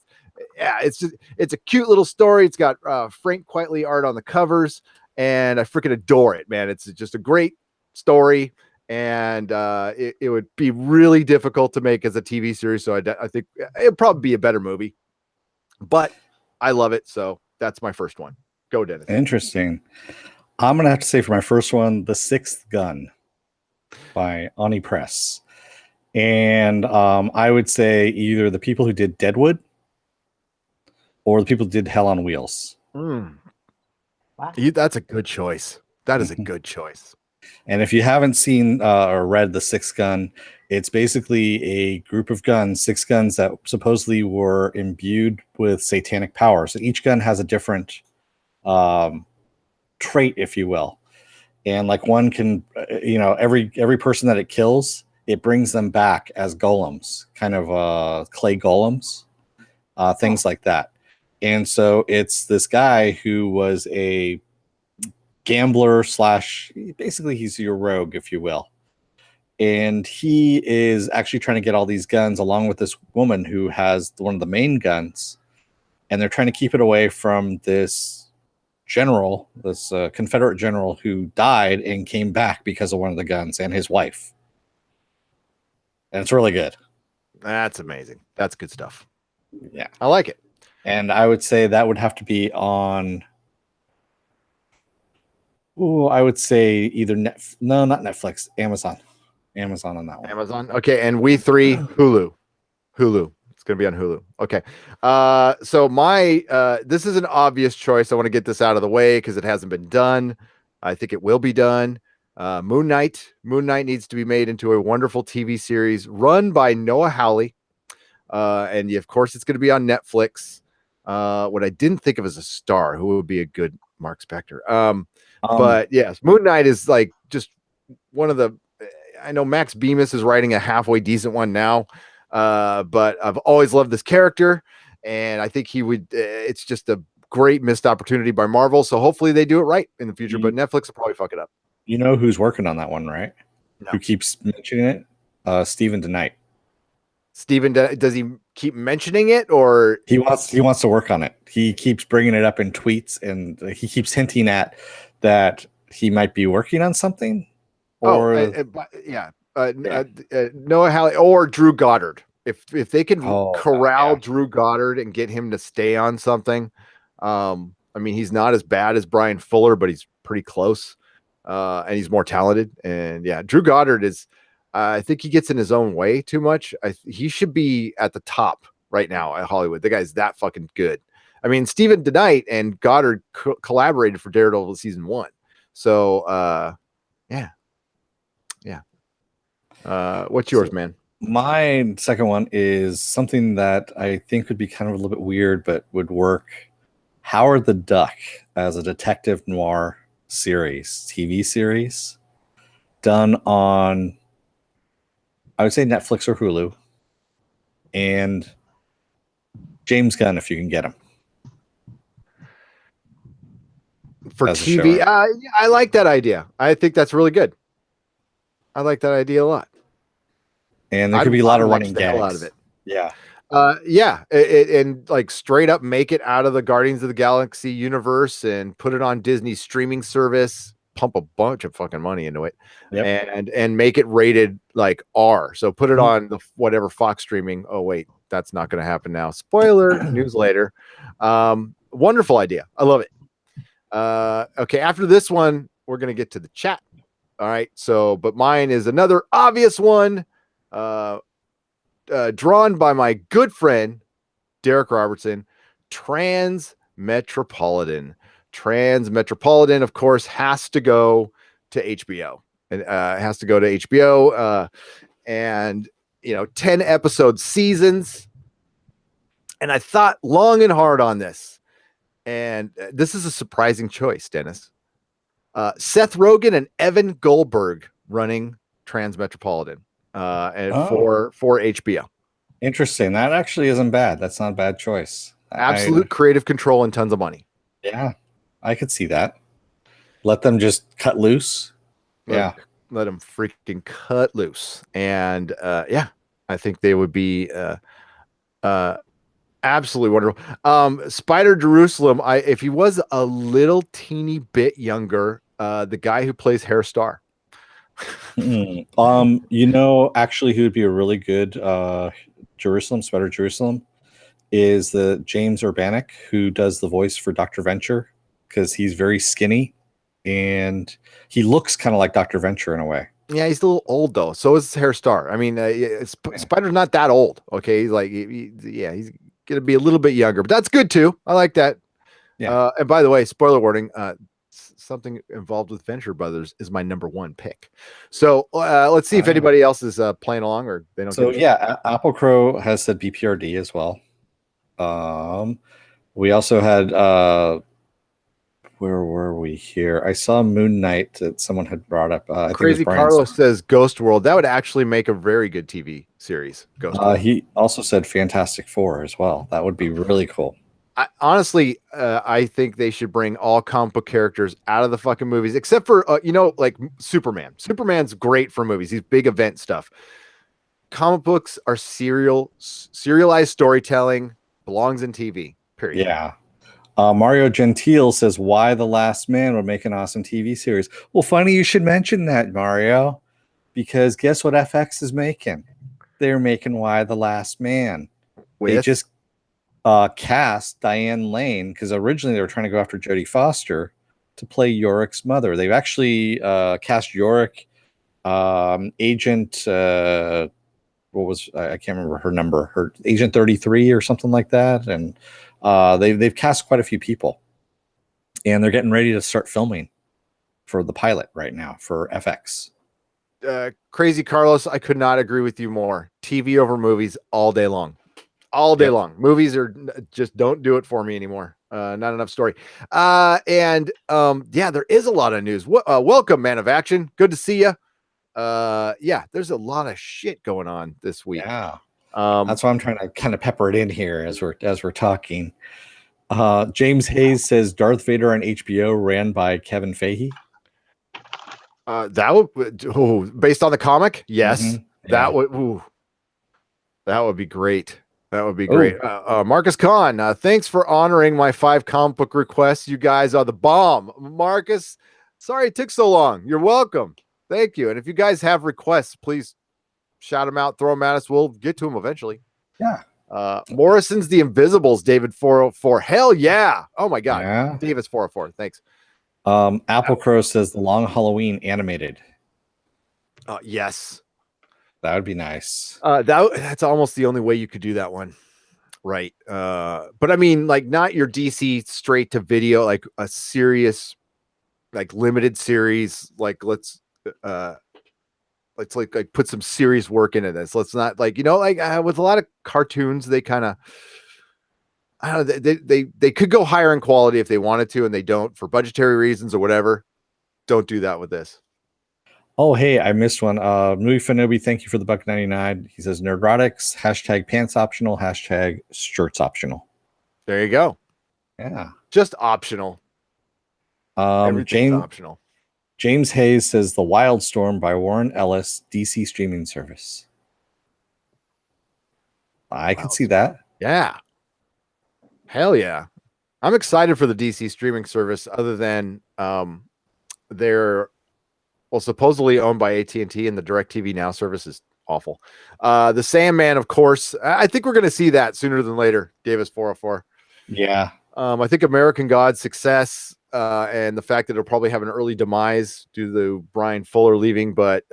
it's a cute little story. It's got Frank Quitely art on the covers, and I freaking adore it, man. It's just a great story, and it would be really difficult to make as a TV series. So I think it'd probably be a better movie, but I love it. So that's my first one. Go, Dennis. Interesting. I'm going to have to say for my first one, The Sixth Gun by Ani Press. And I would say either the people who did Deadwood or the people who did Hell on Wheels. Wow. That's a good choice. That is a good choice. And if you haven't seen or read The Sixth Gun, it's basically a group of guns, 6 guns that supposedly were imbued with satanic powers. So each gun has a different trait, if you will. And like one can, every person that it kills, it brings them back as golems, kind of clay golems, things like that. And so it's this guy who was a gambler / basically he's your rogue, if you will. And he is actually trying to get all these guns along with this woman who has one of the main guns. And they're trying to keep it away from this general, this Confederate general who died and came back because of one of the guns, and his wife. And it's really good. That's amazing. That's good stuff. Yeah. I like it. And I would say that would have to be on... I would say either no, not Netflix, Amazon on that one. Amazon. Okay. And We Three, Hulu. It's going to be on Hulu. Okay. So this is an obvious choice. I want to get this out of the way because it hasn't been done. I think it will be done. Moon Knight needs to be made into a wonderful TV series run by Noah Hawley. And of course it's going to be on Netflix. What I didn't think of as a star, who would be a good Mark Spector. But yes, Moon Knight is like just one of the, I know Max Bemis is writing a halfway decent one now. But I've always loved this character, and I think he would, it's just a great missed opportunity by Marvel. So hopefully they do it right in the future, but Netflix will probably fuck it up. You know who's working on that one, right? No. Who keeps mentioning it? Stephen DeKnight. Steven, does he keep mentioning it, or he wants to work on it? He keeps bringing it up in tweets, and he keeps hinting at that he might be working on something. Or Noah Hawley or Drew Goddard. If they can corral yeah. Drew Goddard and get him to stay on something, I mean, he's not as bad as Brian Fuller, but he's pretty close, and he's more talented. And yeah, Drew Goddard is. I think he gets in his own way too much. He should be at the top right now at Hollywood. The guy's that fucking good. I mean, Stephen DeKnight and Goddard collaborated for Daredevil season 1. So, yeah. What's yours, man? My second one is something that I think would be kind of a little bit weird, but would work. Howard the Duck as a detective noir TV series, done on, I would say, Netflix or Hulu, and James Gunn, if you can get him. For TV, I like that idea. I think that's really good. I like that idea a lot. And there could be a lot of running gags out of it. Yeah. And like straight up make it out of the Guardians of the Galaxy universe and put it on Disney's streaming service, pump a bunch of fucking money into it, and make it rated like R. So put it on the whatever Fox streaming. Oh wait, that's not going to happen now. Spoiler news later. Wonderful idea. I love it. Okay, after this one, we're going to get to the chat. All right. So, but mine is another obvious one. Drawn by my good friend Derek Robertson, Transmetropolitan. Trans Metropolitan, of course, has to go to HBO. And has to go to HBO. And 10 episode seasons. And I thought long and hard on this. And this is a surprising choice, Dennis. Seth Rogen and Evan Goldberg running Trans Metropolitan for HBO. Interesting. That actually isn't bad. That's not a bad choice. Absolute creative control and tons of money. Yeah, I could see that. Let them just cut loose. Let them freaking cut loose. And I think they would be absolutely wonderful. Spider Jerusalem, if he was a little teeny bit younger, the guy who plays Hair Star. Actually, who would be a really good Spider Jerusalem is the James Urbanic, who does the voice for Dr. Venture, because he's very skinny and he looks kind of like Dr. Venture in a way. Yeah, he's a little old though. So is Hair Star. I mean, Spider's not that old. Okay, he's like, he's gonna be a little bit younger, but that's good too. I like that. Yeah. And by the way, spoiler warning: something involved with Venture Brothers is my number one pick. So let's see if anybody else is playing along or they don't. So Apple Crow has said BPRD as well. We also had where were we here? I saw Moon Knight that someone had brought up. Crazy Carlos says Ghost World. That would actually make a very good TV series. Ghost World. He also said Fantastic Four as well. That would be really cool. Honestly, I think they should bring all comic book characters out of the fucking movies, except for like Superman. Superman's great for movies. These big event stuff. Comic books are serialized storytelling. Belongs in TV. Period. Yeah. Mario Gentile says, "Why the Last Man would make an awesome TV series." Well, funny you should mention that, Mario, because guess what FX is making? They're making Why the Last Man. They just cast Diane Lane, because originally they were trying to go after Jodie Foster to play Yorick's mother. They've actually cast Yorick, Agent. I can't remember her number. Her Agent 33 or something like that, and they've cast quite a few people, and they're getting ready to start filming for the pilot right now for FX. Crazy Carlos, I could not agree with you more. TV over movies all day long. All day long. Movies are just don't do it for me anymore. Not enough story. There is a lot of news. Welcome, Man of Action. Good to see you. There's a lot of shit going on this week. Yeah. That's why I'm trying to kind of pepper it in here as we're talking. James Hayes says Darth Vader on HBO ran by Kevin Feige. That would based on the comic. Yes, that would be great. That would be great. Marcus Kahn, thanks for honoring my 5 comic book requests. You guys are the bomb. Marcus, sorry it took so long. You're welcome. Thank you. And if you guys have requests, please shout them out, throw them at us. We'll get to them eventually. Yeah. Morrison's The Invisibles, David 404. Hell yeah. Oh my God. Yeah. David's 404. Thanks. Apple Crow says The Long Halloween animated. Yes. That would be nice. That's almost the only way you could do that one. Right. But I mean, like, not your DC straight to video, like a serious, like limited series. Like let's like put some serious work into this. Let's not like, with a lot of cartoons, they kind of, I don't know, they could go higher in quality if they wanted to, and they don't for budgetary reasons or whatever. Don't do that with this. Oh, hey, I missed one. Movie Fanobi, thank you for the $1.99. He says Nerdrotics, #pants optional, #shirts optional. There you go. Yeah. Just optional. Everything's optional. James Hayes says The Wildstorm by Warren Ellis, DC streaming service. I can see that. Yeah. Hell yeah. I'm excited for the DC streaming service, other than they're supposedly owned by AT&T, and the DirecTV Now service is awful. The Sandman, of course. I think we're going to see that sooner than later. Davis 404. Yeah. I think American God's success and the fact that it'll probably have an early demise due to Brian Fuller leaving, but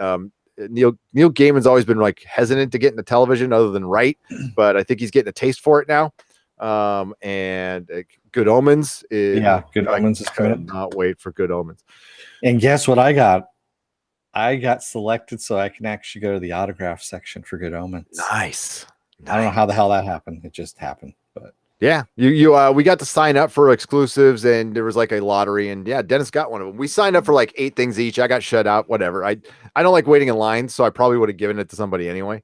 Neil Gaiman's always been like hesitant to get into television other than write, but I think he's getting a taste for it now. And Good Omens is Good Omens is coming up. Not wait for Good Omens. And guess what I got? I got selected so I can actually go to the autograph section for Good Omens. Nice. I don't know how the hell that happened. It just happened. But yeah, we got to sign up for exclusives, and there was like a lottery, and yeah, Dennis got one of them. We signed up for like 8 things each. I got shut out. Whatever. I don't like waiting in line, so I probably would have given it to somebody anyway.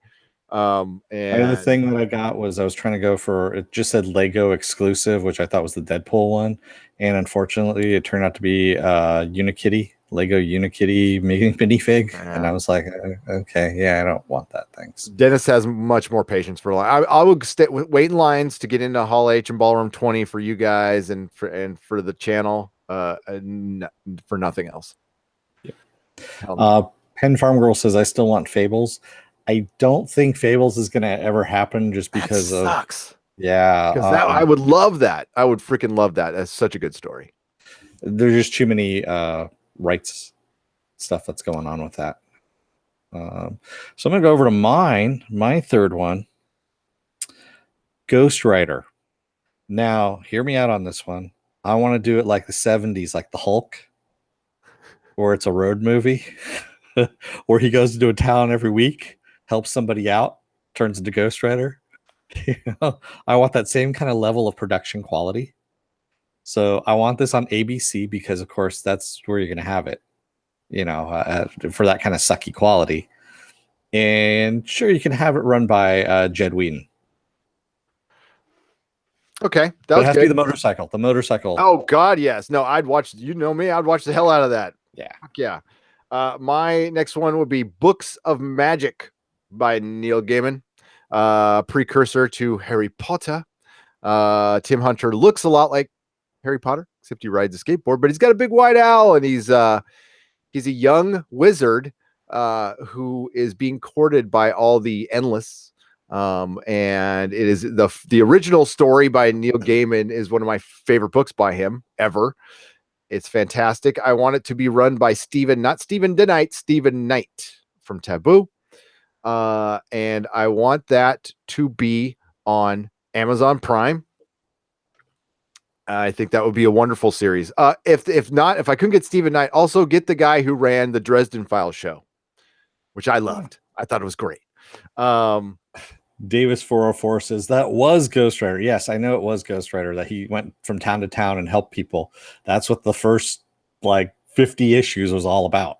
And the other thing that I got was I was trying to go for, it just said Lego exclusive, which I thought was the Deadpool one, and unfortunately, it turned out to be Unikitty. Lego Unikitty minifig, and I was like, okay, yeah, I don't want that. Thanks. Dennis has much more patience for line. I would wait in lines to get into Hall H and Ballroom 20 for you guys and for the channel, for nothing else. Yeah. Pen Farm Girl says I still want Fables. I don't think Fables is going to ever happen just because that sucks. Yeah, because I would love that. I would freaking love that. That's such a good story. There's just too many rights stuff that's going on with that. So I'm gonna go over to my third one, Ghost Rider. Now hear me out on this one. I want to do it like the 70s, like the Hulk, or it's a road movie where he goes into a town every week, helps somebody out, turns into Ghost Rider. I want that same kind of level of production quality. So I want this on ABC because, of course, that's where you're going to have it, for that kind of sucky quality. And sure, you can have it run by Jed Whedon. Okay, that has to be the motorcycle. The motorcycle. Oh God, yes. No, I'd watch. You know me, I'd watch the hell out of that. Yeah, yeah. My next one would be Books of Magic by Neil Gaiman, precursor to Harry Potter. Tim Hunter looks a lot like Harry Potter, except he rides a skateboard, but he's got a big white owl, and he's a young wizard who is being courted by all the endless. And it is the original story by Neil Gaiman is one of my favorite books by him ever. It's fantastic. I want it to be run by not Stephen DeKnight, Stephen Knight from Taboo. And I want that to be on Amazon Prime. I think that would be a wonderful series. If not, if I couldn't get Stephen Knight, also get the guy who ran the Dresden Files show, which I loved. I thought it was great. Davis 404 says that was Ghost Rider. Yes, I know it was Ghost Rider, that he went from town to town and helped people. That's what the first 50 issues was all about.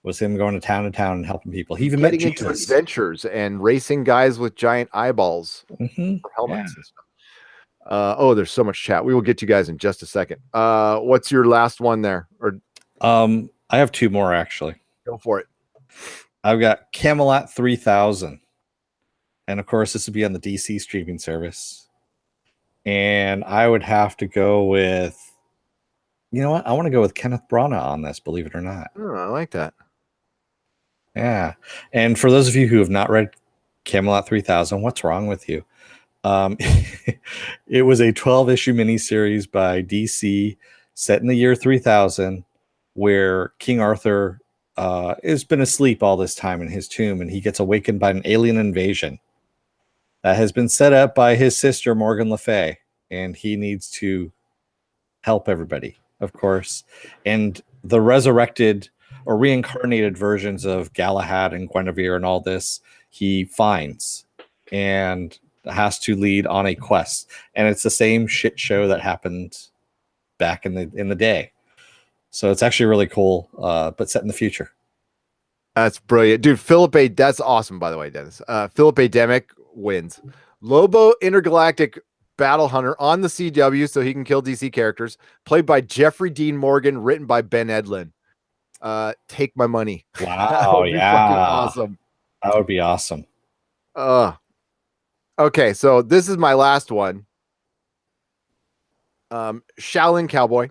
Was him going to town and helping people. He even met Jesus. Into adventures and racing guys with giant eyeballs for helmets and stuff. There's so much chat. We will get you guys in just a second. What's your last one there? Or I have 2 more actually. Go for it. I've got Camelot 3000. And of course, this would be on the DC streaming service. And I would have to go with, you know what? I want to go with Kenneth Branagh on this, believe it or not. Oh, I like that. Yeah. And for those of you who have not read Camelot 3000, what's wrong with you? It was a 12-issue miniseries by DC set in the year 3000, where King Arthur has been asleep all this time in his tomb, and he gets awakened by an alien invasion that has been set up by his sister Morgan Le Fay, and he needs to help everybody, of course. And the resurrected or reincarnated versions of Galahad and Guinevere and all this he finds and has to lead on a quest. And it's the same shit show that happened back in the day. So it's actually really cool, but set in the future. That's brilliant, dude. That's awesome, by the way, Dennis. Philip A. Demick wins. Lobo Intergalactic Battle Hunter on the CW, so he can kill DC characters. Played by Jeffrey Dean Morgan, written by Ben Edlund. Take my money. Wow, yeah, awesome. That would be awesome. Okay, so this is my last one. Shaolin Cowboy.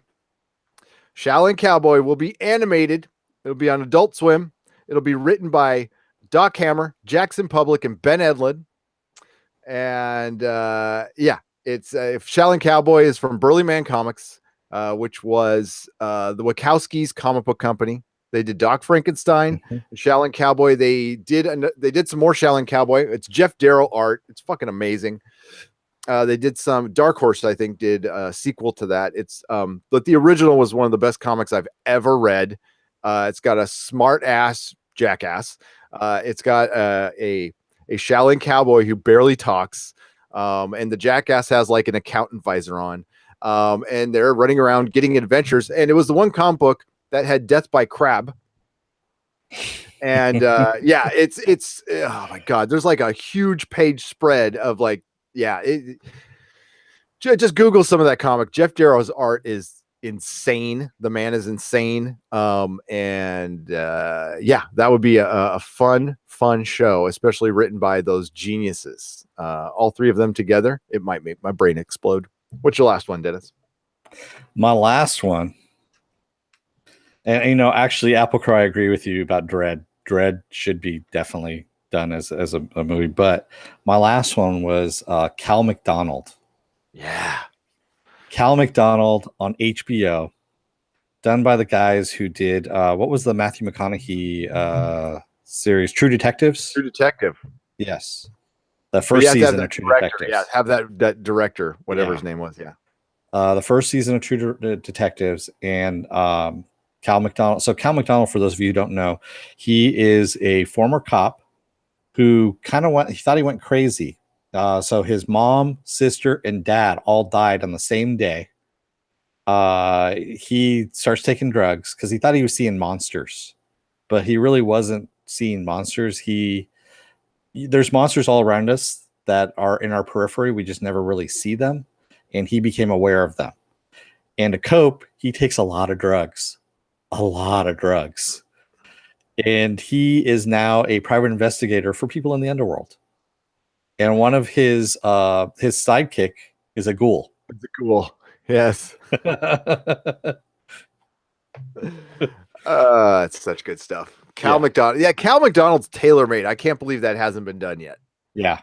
Shaolin Cowboy will be animated. It'll be on Adult Swim. It'll be written by Doc Hammer, Jackson Public, and Ben Edlund. And it's Shaolin Cowboy is from Burly Man Comics, which was the Wachowskis comic book company. They did Doc Frankenstein, Shaolin Cowboy. They did some more Shaolin Cowboy. It's Jeff Darrow art. It's fucking amazing. They did some Dark Horse, I think, did a sequel to that. It's but the original was one of the best comics I've ever read. It's got a smart ass jackass. It's got a Shaolin cowboy who barely talks. And the jackass has like an accountant visor on. And they're running around getting adventures. And it was the one comic book that had Death by Crab. And yeah, it's oh my god, there's like a huge page spread of like, yeah, just Google some of that comic. Jeff Darrow's art is insane. The man is insane. And yeah, that would be a fun show, especially written by those geniuses. All three of them together, it might make my brain explode. What's your last one, Dennis? My last one, and you know, actually, Applecrow, I agree with you about Dread. Dread should be definitely done as a movie. But my last one was Cal McDonald. Yeah. Cal McDonald on HBO, done by the guys who did what was the Matthew McConaughey series, True Detectives? True Detective. Yes. The first season of True Detectives. Yeah, have that director, whatever his name was. Yeah. The first season of True Detectives and Cal McDonald. So Cal McDonald, for those of you who don't know, he is a former cop who kind of he thought he went crazy. So his mom, sister, and dad all died on the same day. He starts taking drugs because he thought he was seeing monsters, but he really wasn't seeing monsters. There's monsters all around us that are in our periphery. We just never really see them. And he became aware of them. And to cope, he takes a lot of drugs. And he is now a private investigator for people in the underworld. And one of his sidekick is a ghoul. It's a ghoul. Yes. It's such good stuff. Cal McDonald. Yeah, Cal McDonald's tailor-made. I can't believe that hasn't been done yet. Yeah.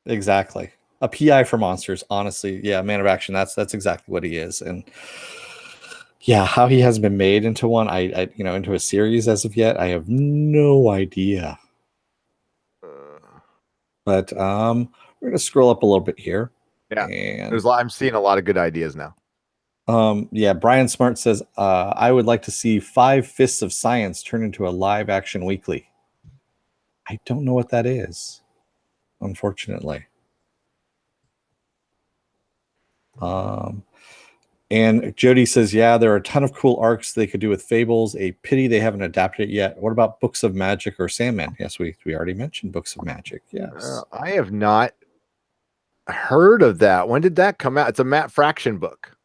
Exactly. A PI for monsters, honestly. Yeah, man of action. That's exactly what he is. And yeah, how he hasn't been made into one, I into a series as of yet, I have no idea. But we're gonna scroll up a little bit here. Yeah, and I'm seeing a lot of good ideas now. Yeah, Brian Smart says, I would like to see 5 Fists of Science turn into a live action weekly. I don't know what that is, unfortunately. And Jody says, yeah, there are a ton of cool arcs they could do with Fables. A pity they haven't adapted it yet. What about Books of Magic or Sandman? Yes, we already mentioned Books of Magic. Yes. I have not heard of that. When did that come out? It's a Matt Fraction book.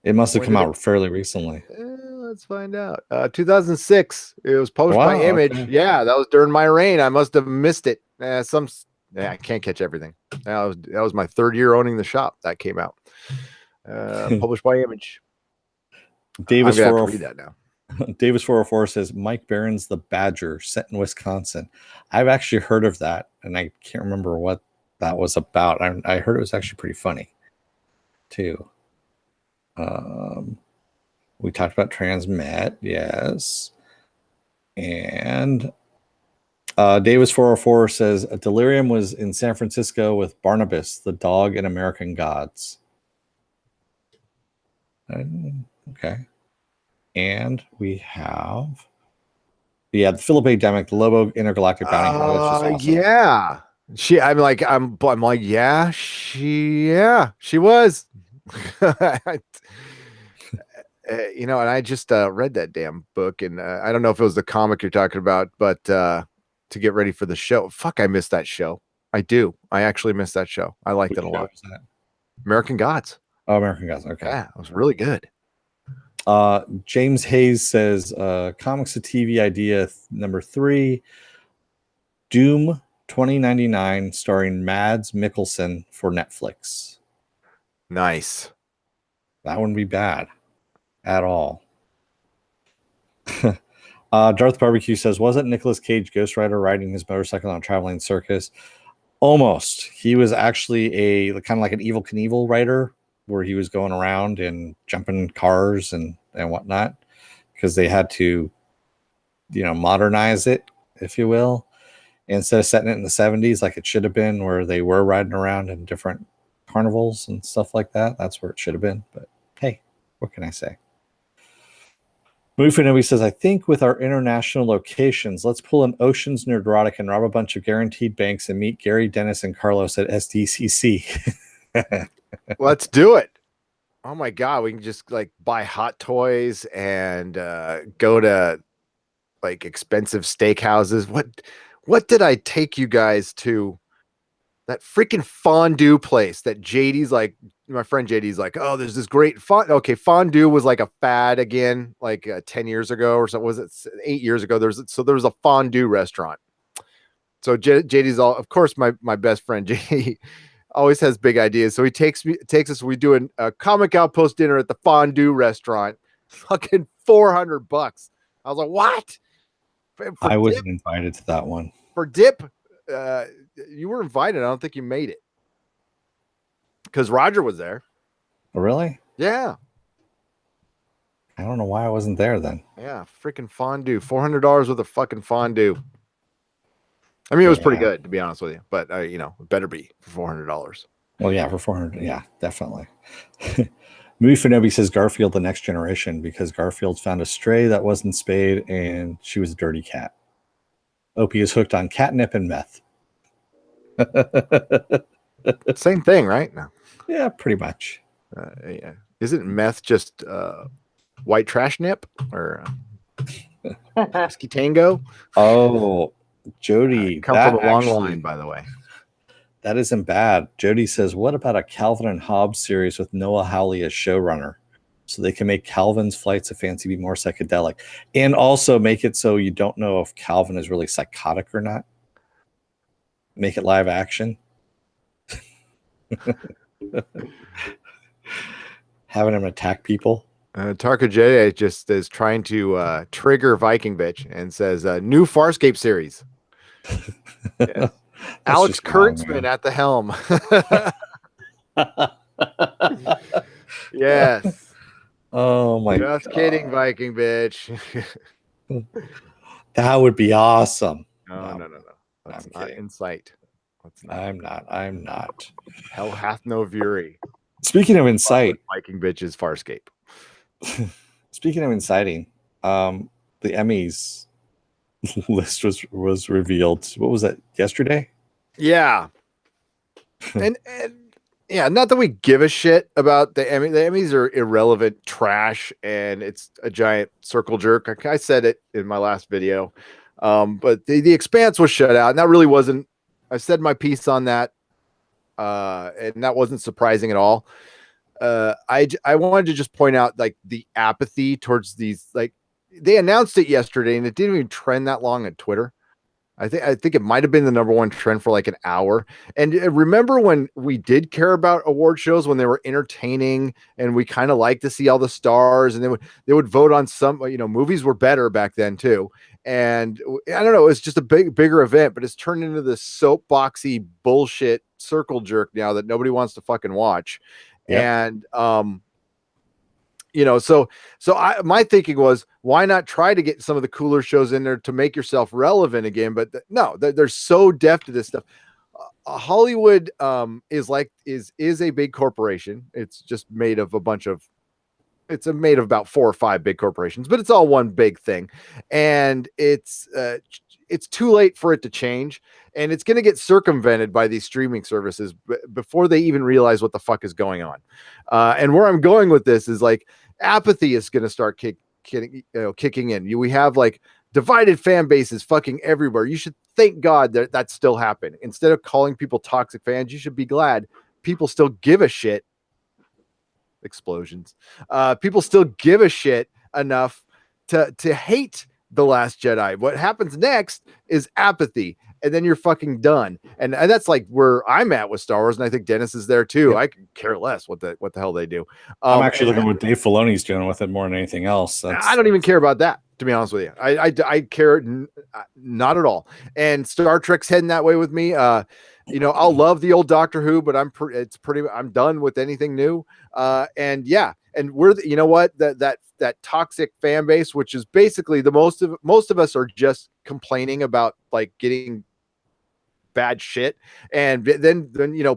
It must have come out fairly recently. Let's find out. 2006. It was published by Image. Okay. Yeah, that was during my reign. I must have missed it. I can't catch everything. That was my 3rd year owning the shop. That came out. Published by Image. Davis I'm gonna have to read that now. Davis 404 says Mike Barron's The Badger, set in Wisconsin. I've actually heard of that, and I can't remember what that was about. I heard it was actually pretty funny, too. We talked about Transmet, yes. And Davis 404 says Delirium was in San Francisco with Barnabas, the dog in American Gods. Okay. And we have the Philip A. Demick, the Lobo Intergalactic Bounty Hunter. Awesome. Yeah. She was. And I just read that damn book, and I don't know if it was the comic you're talking about, but to get ready for the show. Fuck, I missed that show. I do. I actually missed that show. I liked it a lot. American Gods. Oh, American Gods. Okay. Yeah, it was really good. James Hayes says comics to TV idea number 3, Doom 2099, starring Mads Mikkelsen for Netflix. Nice. That wouldn't be bad at all. Darth Barbecue says, wasn't Nicolas Cage Ghost Rider riding his motorcycle on a traveling circus? Almost. He was actually a kind of like an Evel Knievel rider, where he was going around and jumping cars and whatnot, because they had to, modernize it, if you will. instead of setting it in the 70s like it should have been, where they were riding around in different carnivals and stuff like that. That's where it should have been. But hey, what can I say? Movie says, I think with our international locations, let's pull an Ocean's Nerdrotic and rob a bunch of guaranteed banks and meet Gary, Dennis, and Carlos at SDCC. Let's do it. Oh my God. We can just like buy hot toys and go to like expensive steakhouses. What did I take you guys to? That freaking fondue place that JD's like, my friend JD's like, oh, there's this great okay, fondue was like a fad again, like 10 years ago or so. Was it 8 years ago? There was a fondue restaurant. So JD's all, of course, my best friend JD always has big ideas. So he takes us. We do a Comic Outpost dinner at the fondue restaurant. Fucking $400. I was like, what? I wasn't invited to that one. For dip, you were invited. I don't think you made it because Roger was there. Oh, really? Yeah. I don't know why I wasn't there then. Yeah, freaking fondue. $400 worth of fucking fondue. I mean, it was pretty good, to be honest with you, but it better be for $400. Well, yeah, for 400. Yeah, definitely. Movie for Nobby says Garfield: The Next Generation, because Garfield found a stray that wasn't spayed and she was a dirty cat. Opie is hooked on catnip and meth. Same thing, right? No. Yeah, pretty much. Yeah. Isn't meth just white trash nip or whiskey tango? Oh, Jodie. Come from a long line, by the way. That isn't bad. Jodie says, what about a Calvin and Hobbes series with Noah Hawley as showrunner? So they can make Calvin's flights of fancy be more psychedelic. And also make it so you don't know if Calvin is really psychotic or not. Make it live action. Having him attack people. Tarka J just is trying to trigger Viking Bitch and says, new Farscape series. Yeah. Alex Kurtzman at the helm. Yes. Oh my God. Just kidding, Viking Bitch. That would be awesome. No. That's not kidding. In sight. I'm not. Hell hath no fury. Speaking of incite, Viking Bitch's Farscape. Speaking of inciting, the Emmys list was revealed. What was that, yesterday? Yeah. and yeah, not that we give a shit about the Emmys. The Emmys are irrelevant trash, and it's a giant circle jerk. I said it in my last video. But the Expanse was shut out, and that really wasn't. I said my piece on that, and that wasn't surprising at all. I wanted to just point out like the apathy towards these. Like they announced it yesterday, and it didn't even trend that long on Twitter. I think it might have been the #1 trend for like an hour. And remember when we did care about award shows, when they were entertaining and we kind of liked to see all the stars, and they would vote on some, movies were better back then too. And I don't know, it's just a bigger event, but it's turned into this soapboxy bullshit circle jerk now that nobody wants to fucking watch. Yep. And so my thinking was, why not try to get some of the cooler shows in there to make yourself relevant again? But no, they're so deaf to this stuff. Hollywood is a big corporation. It's just made of made of about 4 or 5 big corporations, but it's all one big thing. And it's too late for it to change. And it's going to get circumvented by these streaming services before they even realize what the fuck is going on. And where I'm going with this is like apathy is going to start kicking in. We have like divided fan bases fucking everywhere. You should thank God that that's still happening. Instead of calling people toxic fans, you should be glad people still give a shit. Explosions. People still give a shit enough to hate The Last Jedi. What happens next is apathy, and then you're fucking done. And that's like where I'm at with Star Wars, and I think Dennis is there too. I could care less what the hell they do. I'm actually looking at what Dave Filoni's doing with it more than anything else. I don't even care about that, to be honest with you. I care not at all. And Star Trek's heading that way with me. I'll love the old Doctor Who, but I'm done with anything new. And we're that toxic fan base, which is basically most of us are just complaining about like getting bad shit. And then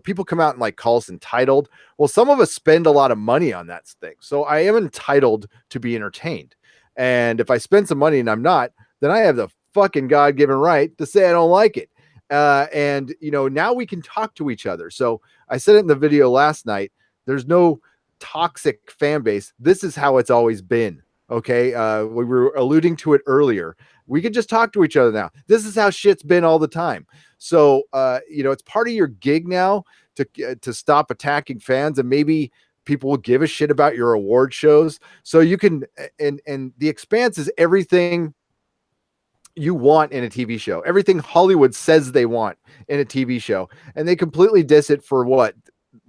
people come out and like call us entitled. Well, some of us spend a lot of money on that thing. So I am entitled to be entertained. And if I spend some money and I'm not, then I have the fucking God-given right to say I don't like it. And now we can talk to each other. So I said it in the video last night. There's no toxic fan base. This is how it's always been. Okay. We were alluding to it earlier. We could just talk to each other now. This is how shit's been all the time. So, it's part of your gig now to stop attacking fans, and maybe people will give a shit about your award shows. So you can, and The Expanse is everything you want in a TV show, everything Hollywood says they want in a TV show. And they completely diss it for what?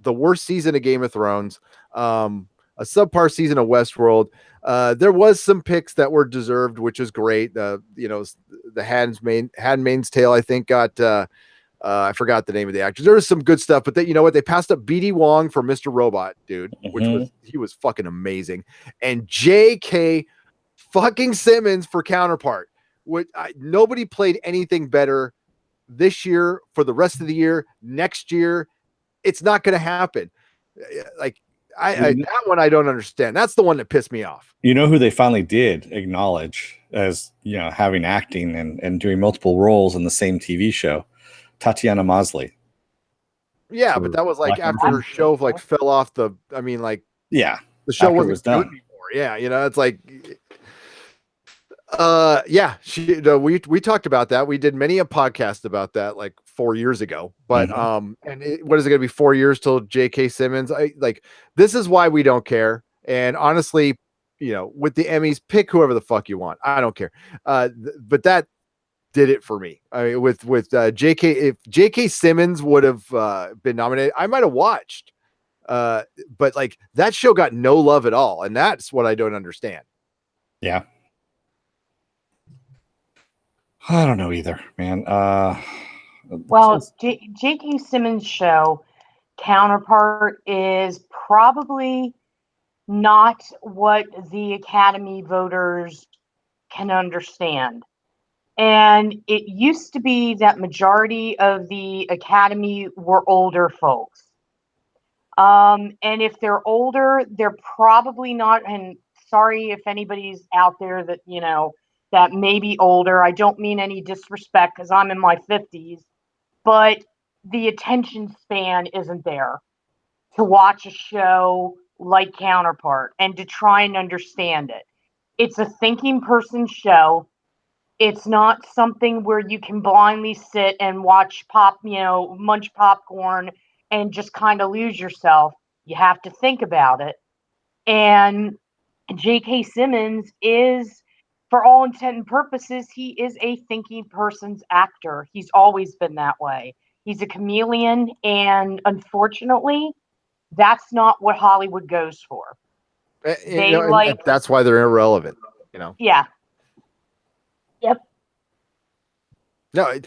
The worst season of Game of Thrones, a subpar season of Westworld. There was some picks that were deserved, which is great. The Handmaid's Tale, I think, got I forgot the name of the actors. There was some good stuff, but they passed up BD Wong for Mr. Robot, dude, which was fucking amazing, and J.K. fucking Simmons for Counterpart. Nobody played anything better this year, for the rest of the year, next year. It's not going to happen. Like that one, I don't understand. That's the one that pissed me off. You know who they finally did acknowledge as, having acting and doing multiple roles in the same TV show? Tatiana Maslany. Yeah, but that was like after her show like fell off the. I mean, like, yeah, the show wasn't was good done anymore. Yeah, it's like. We talked about that. We did many a podcast about that like 4 years ago. But what is it going to be 4 years till J.K. Simmons? This is why we don't care. And honestly, with the Emmys, pick whoever the fuck you want. I don't care. But that did it for me. I mean, with J.K. If J.K. Simmons would have been nominated, I might have watched. But like that show got no love at all, and that's what I don't understand. Yeah. I don't know either, man. Well, J.K. Simmons' show, Counterpart, is probably not what the Academy voters can understand. And it used to be that majority of the Academy were older folks. And if they're older, they're probably not, and sorry if anybody's out there that, that may be older. I don't mean any disrespect because I'm in my 50s, but the attention span isn't there to watch a show like Counterpart and to try and understand it. It's a thinking person show. It's not something where you can blindly sit and watch munch popcorn and just kind of lose yourself. You have to think about it. And J.K. Simmons is, for all intent and purposes, he is a thinking person's actor. He's always been that way. He's a chameleon, and unfortunately, that's not what Hollywood goes for. That's why they're irrelevant. Yeah. Yep. No,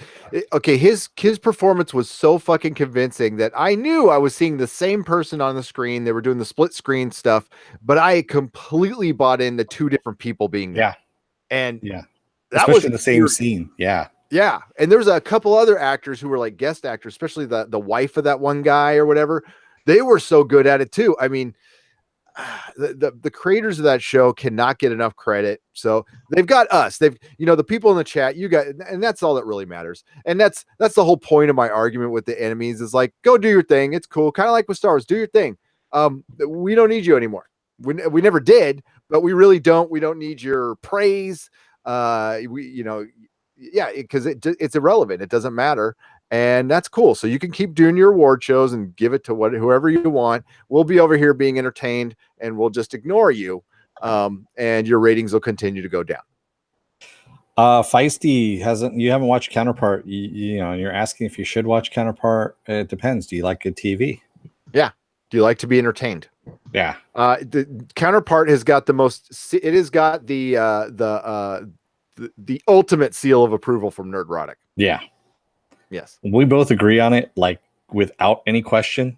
okay. His performance was so fucking convincing that I knew I was seeing the same person on the screen. They were doing the split screen stuff, but I completely bought into two different people being there. Yeah. And that especially was in the same scene. Yeah. Yeah. And there's a couple other actors who were like guest actors, especially the wife of that one guy or whatever. They were so good at it too. I mean, the creators of that show cannot get enough credit. So they've got us. They've, the people in the chat, you got, and that's all that really matters. And that's the whole point of my argument with the enemies is like, go do your thing. It's cool. Kind of like with Star Wars, do your thing. We don't need you anymore. We never did, but we really don't. We don't need your praise. Because it's irrelevant. It doesn't matter. And that's cool. So you can keep doing your award shows and give it to whoever you want. We'll be over here being entertained and we'll just ignore you. And your ratings will continue to go down. Feisty you haven't watched Counterpart. You're asking if you should watch Counterpart. It depends. Do you like good TV? Yeah. Do you like to be entertained? Yeah. The Counterpart has got the ultimate seal of approval from Nerdrotic. Yeah. Yes. We both agree on it, like without any question.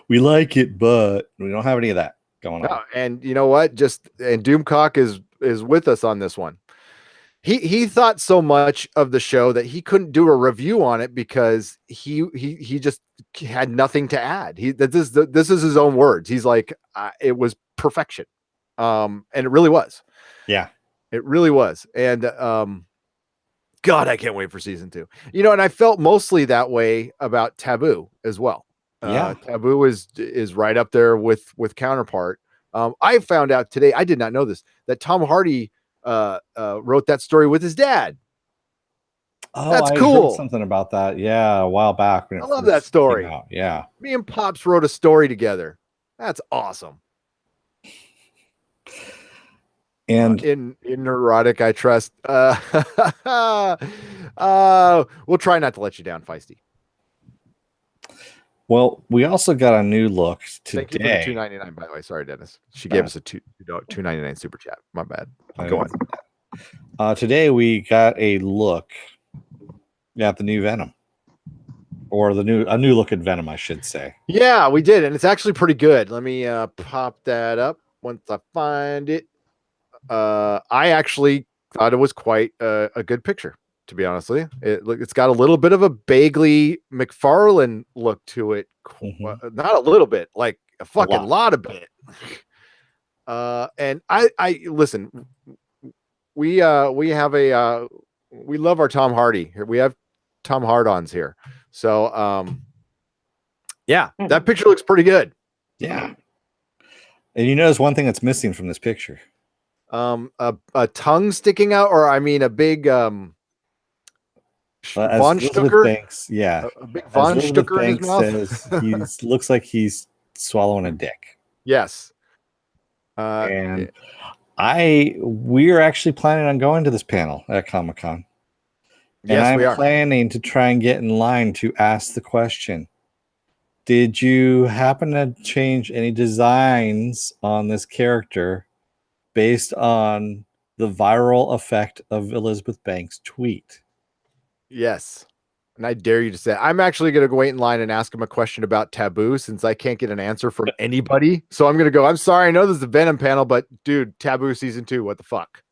We like it, but we don't have any of that going on. And you know what? And Doomcock is with us on this one. He thought so much of the show that he couldn't do a review on it because he just had nothing to add. This is his own words. He's like, it was perfection, and it really was. Yeah, it really was. And God, I can't wait for season 2. You know, and I felt mostly that way about Taboo as well. Yeah. Taboo is right up there with Counterpart. I found out today, I did not know this, that Tom Hardy wrote that story with his dad. Oh, That's I cool. heard something about that. Yeah, a while back. When I love that story. Yeah. Me and Pops wrote a story together. That's awesome. And in Nerdrotic, I trust. We'll try not to let you down, Feisty. Well, we also got a new look today. Thank you for the $2.99, by the way. Sorry, Dennis. She gave us a $2.99 super chat. My bad. Go on. Today we got a look at the new Venom, or a new look at Venom, I should say. Yeah, we did, and it's actually pretty good. Let me pop that up once I find it. I actually thought it was quite a good picture, to be honest with you. It's got a little bit of a Bagley McFarlane look to it. Not a little bit, like a fucking lot of it. And I listen, we have we love our Tom Hardy here. We have Tom Hard-ons here. So yeah, that picture looks pretty good. Yeah. And you notice one thing that's missing from this picture. A tongue sticking out, or I mean a big Von Stucker. Banks, yeah, a big Von Stucker in his mouth. Says he looks like he's swallowing a dick. Yes. And we're actually planning on going to this panel at Comic-Con. Yes, and we are planning to try and get in line to ask the question: did you happen to change any designs on this character based on the viral effect of Elizabeth Banks' tweet? Yes. And I dare you to say, I'm actually going to go wait in line and ask him a question about Taboo, since I can't get an answer from anybody. So I'm going to go, I'm sorry, I know this is a Venom panel, but dude, Taboo season 2, what the fuck?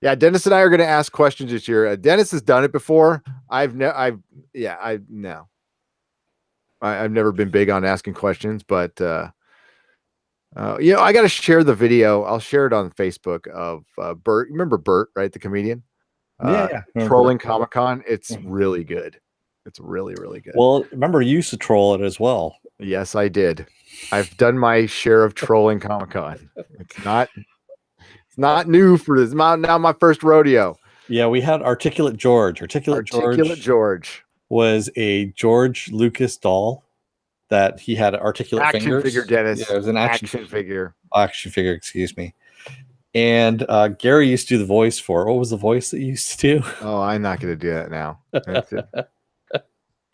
Yeah, Dennis and I are going to ask questions this year. Dennis has done it before. I've never been big on asking questions, but you know, I got to share the video. I'll share it on Facebook of Bert. Remember Bert, right? The comedian. Yeah. Trolling Comic-Con. It's really good. It's really, really good. Well, remember, you used to troll it as well. Yes, I did. I've done my share of trolling Comic-Con. It's not new for this. Now my first rodeo. Yeah, we had Articulate George. Articulate George was a George Lucas doll that he had articulate action fingers. Figure, Dennis. Yeah, it was an action figure. Action figure, excuse me. And Gary used to do the voice for. What was the voice that you used to do? Oh, I'm not going to do that now.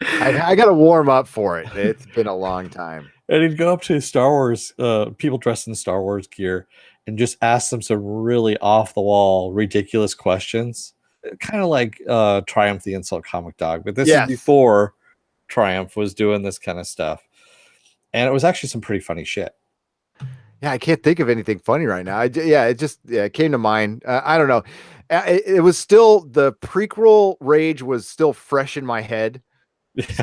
I got to warm up for it. It's been a long time. And he'd go up to Star Wars, people dressed in Star Wars gear, and just ask them some really off-the-wall, ridiculous questions. Kind of like Triumph the Insult Comic Dog. But this is before Triumph was doing this kind of stuff. And it was actually some pretty funny shit. Yeah, I can't think of anything funny right now. It came to mind. I don't know. It was still, the prequel rage was still fresh in my head.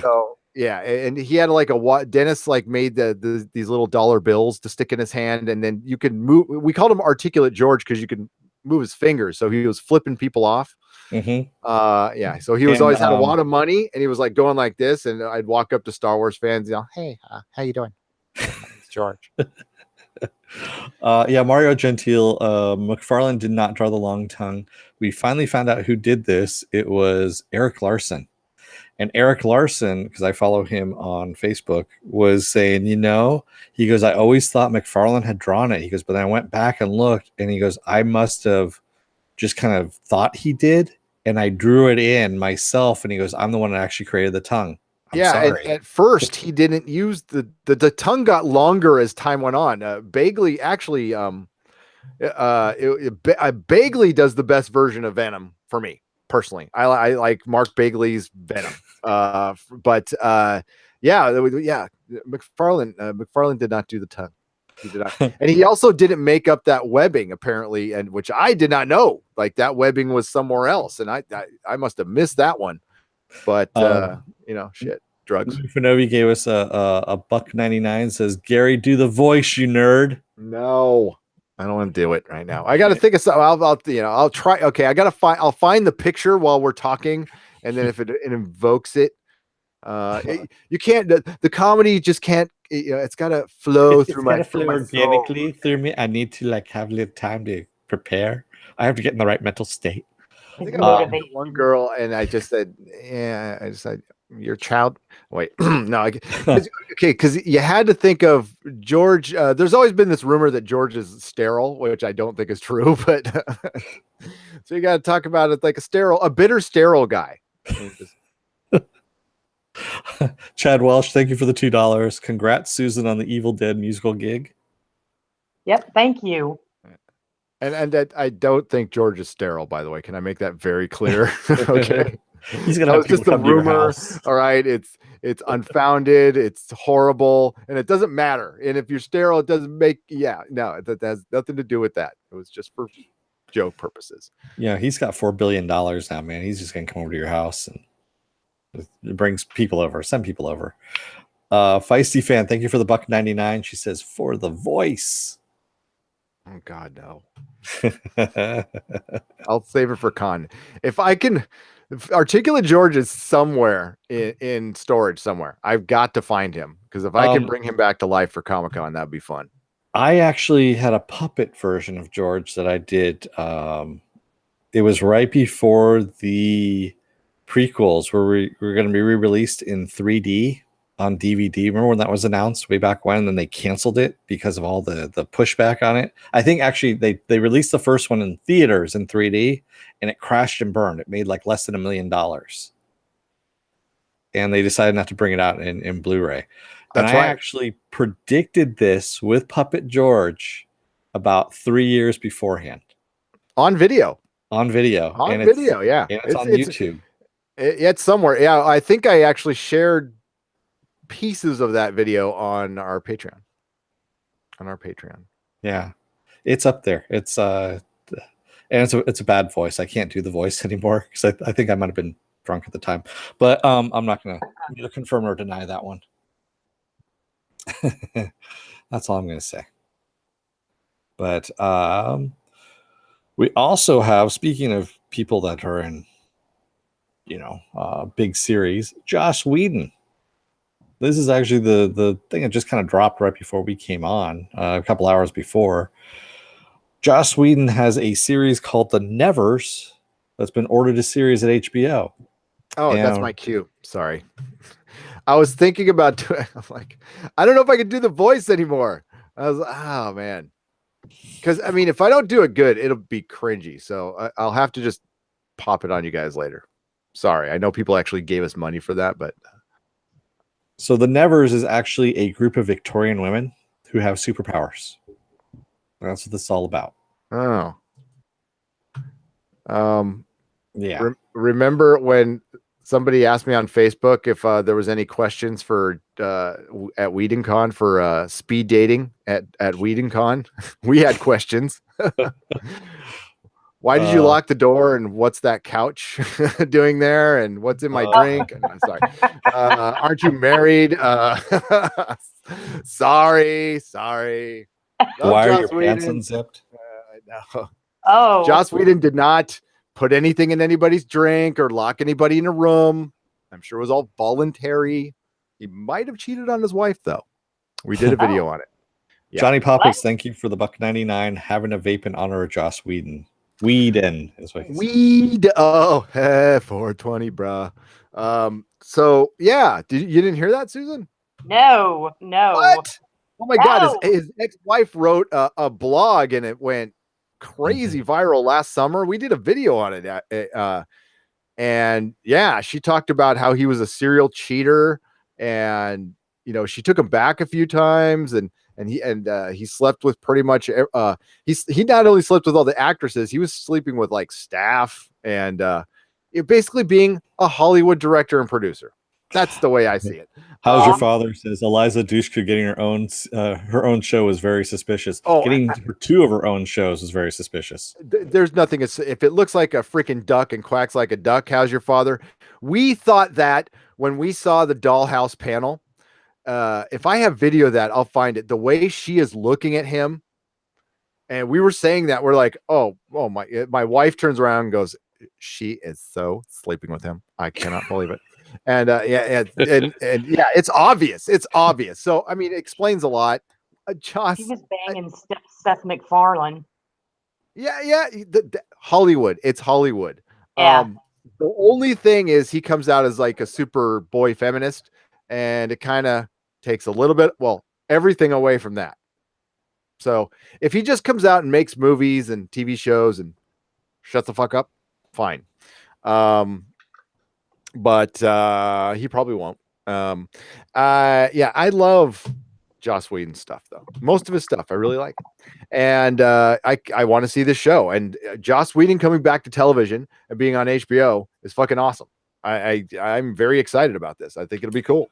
So yeah, and he had like Dennis like made these little dollar bills to stick in his hand, and then you could move. We called him Articulate George because you could move his fingers, so he was flipping people off. Yeah, so he was always had a lot of money, and he was like going like this, and I'd walk up to Star Wars fans, you know, hey, how you doing? It's George. Yeah, Mario Gentile. McFarlane did not draw the long tongue. We finally found out who did this. It was Eric Larson. And Eric Larson, because I follow him on Facebook, was saying, you know, he goes, I always thought McFarlane had drawn it. He goes, but I went back and looked, and he goes, I must have just kind of thought he did, and I drew it in myself. And he goes, I'm the one that actually created the tongue. And at first he didn't use the tongue got longer as time went on. Bagley actually, Bagley does the best version of Venom for me personally. I like Mark Bagley's Venom. McFarlane did not do the tongue. He did not. And he also didn't make up that webbing apparently, and which I did not know. Like that webbing was somewhere else, and I must have missed that one. But shit, drugs. Finovi gave us a $1.99. Says, Gary, do the voice, you nerd. No, I don't want to do it right now. I got to think of something. I'll try. Okay, I'll find the picture while we're talking, and then if it invokes it, you can't. The comedy just can't. It's got to flow through my. It's got to flow organically through me. I need to have a little time to prepare. I have to get in the right mental state. I think I met one girl, and I just said, "Yeah." I just said, "Your child." Wait, no. Okay, because you had to think of George. There's always been this rumor that George is sterile, which I don't think is true. But so you got to talk about it like a bitter sterile guy. Chad Welsh, thank you for the $2. Congrats, Susan, on the Evil Dead musical gig. Yep, thank you. And I don't think George is sterile, by the way. Can I make that very clear? Okay. He's gonna have just a rumor. All right. It's unfounded, it's horrible, and it doesn't matter. And if you're sterile, it doesn't make that has nothing to do with that. It was just for joke purposes. Yeah, he's got $4 billion now, man. He's just gonna come over to your house and it brings people over, send people over. Feisty fan, thank you for the $1.99. She says, for the voice. Oh God, no. I'll save it for con. If Articulate George is somewhere in storage somewhere. I've got to find him, because if I can bring him back to life for Comic-Con, that'd be fun. I actually had a puppet version of George that I did. It was right before the prequels were going to be re-released in 3D on DVD. Remember when that was announced way back when, and then they canceled it because of all the pushback on it? I think actually they released the first one in theaters in 3D, and it crashed and burned. It made like less than $1 million. And they decided not to bring it out in Blu-ray. That's and I right. actually predicted this with Puppet George about 3 years beforehand. On video. Yeah. And it's on YouTube. It's somewhere. Yeah, I think I actually shared pieces of that video on our Patreon. Yeah, it's up there. It's and it's a bad voice. I can't do the voice anymore because I think I might have been drunk at the time. But I'm not gonna either confirm or deny that one. That's all I'm gonna say. But we also have, speaking of people that are in big series, Joss Whedon. This is actually the thing that just kind of dropped right before we came on, a couple hours before. Joss Whedon has a series called The Nevers that's been ordered a series at HBO. Oh, that's my cue. Sorry. I was thinking about I'm like, I don't know if I can do the voice anymore. I was like, oh man. Because I mean, if I don't do it good, it'll be cringy. So I'll have to just pop it on you guys later. Sorry. I know people actually gave us money for that, but so The Nevers is actually a group of Victorian women who have superpowers. That's what this is all about. Oh. Yeah. Remember when somebody asked me on Facebook if there was any questions for at WhedonCon for speed dating at WhedonCon? We had questions. Why did you lock the door? And what's that couch doing there? And what's in my drink? And, I'm sorry. Aren't you married? Sorry. Why are your pants unzipped? No. Oh, Joss Whedon did not put anything in anybody's drink or lock anybody in a room. I'm sure it was all voluntary. He might have cheated on his wife, though. We did a video on it. Yeah. Johnny Poppins, thank you for the $1.99. Having a vape in honor of Joss Whedon. Whedon is what he said. Weed. Oh, 420, bruh. So yeah, you didn't hear that, Susan? no. What? Oh my God! No. His ex-wife wrote a blog, and it went crazy viral last summer. We did a video on it, and yeah, she talked about how he was a serial cheater, and she took him back a few times, and he slept with pretty much he not only slept with all the actresses, he was sleeping with like staff, and basically being a Hollywood director and producer. That's the way I see it. How's your father? Says Eliza Dushku getting her own show is very suspicious. Getting two of her own shows is very suspicious. There's nothing. If it looks like a freaking duck and quacks like a duck, how's your father? We thought that when we saw the Dollhouse panel. If I have video of that, I'll find it. The way she is looking at him, and we were saying that, we're like, oh my wife turns around and goes, she is so sleeping with him. I cannot believe it. And yeah, it's obvious. It's obvious. So I mean, it explains a lot. Joss, he was banging Seth MacFarlane. Yeah. Hollywood. It's Hollywood. Yeah. The only thing is he comes out as like a super boy feminist, and it kind of takes a little bit, everything away from that. So if he just comes out and makes movies and TV shows and shuts the fuck up, fine. But he probably won't. I love Joss Whedon stuff though. Most of his stuff I really like. And I want to see this show. And Joss Whedon coming back to television and being on HBO is fucking awesome. I'm very excited about this. I think it'll be cool.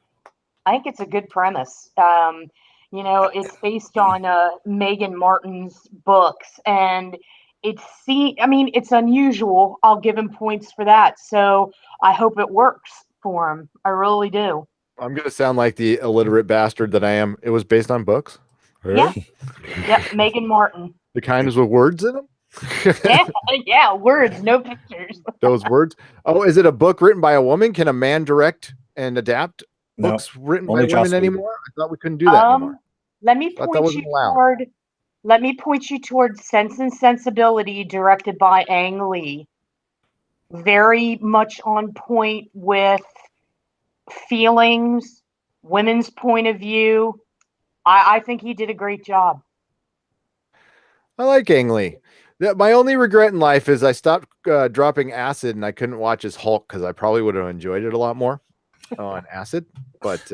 I think it's a good premise. It's based on Megan Martin's books, and it's unusual. I'll give him points for that. So I hope it works for him. I really do. I'm going to sound like the illiterate bastard that I am. It was based on books. Yeah. Yep. Megan Martin. The kind with words in them. yeah, words, no pictures. Those words. Oh, is it a book written by a woman? Can a man direct and adapt books written by women anymore? I thought we couldn't do that anymore. Let me point you toward Sense and Sensibility, directed by Ang Lee. Very much on point with feelings, women's point of view. I think he did a great job. I like Ang Lee. My only regret in life is I stopped dropping acid and I couldn't watch his Hulk because I probably would have enjoyed it a lot more on acid. But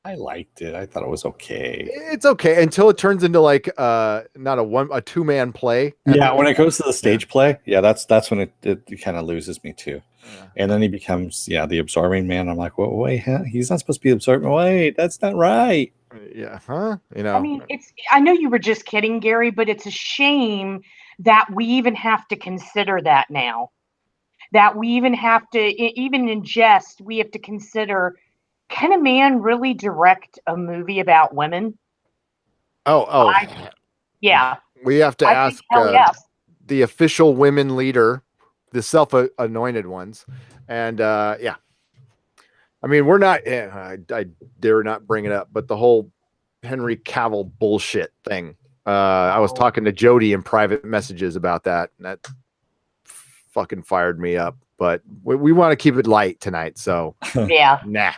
I liked it. I thought it was okay. It's okay until it turns into like not a two-man play. Yeah, when it goes to the stage play, that's when it kind of loses me too. Yeah. And then he becomes the absorbing man. I'm like, well, wait, he's not supposed to be absorbing. Wait, that's not right. Yeah, huh? I mean, I know you were just kidding, Gary, but it's a shame that we even have to consider that now. That we even have to, even in jest, we have to consider, can a man really direct a movie about women? Yeah. We have to ask the official women leader, the self-anointed ones. And I mean, we're not, I dare not bring it up, but the whole Henry Cavill bullshit thing. I was talking to Jodie in private messages about that, and that fucking fired me up. But we want to keep it light tonight, so yeah, nah.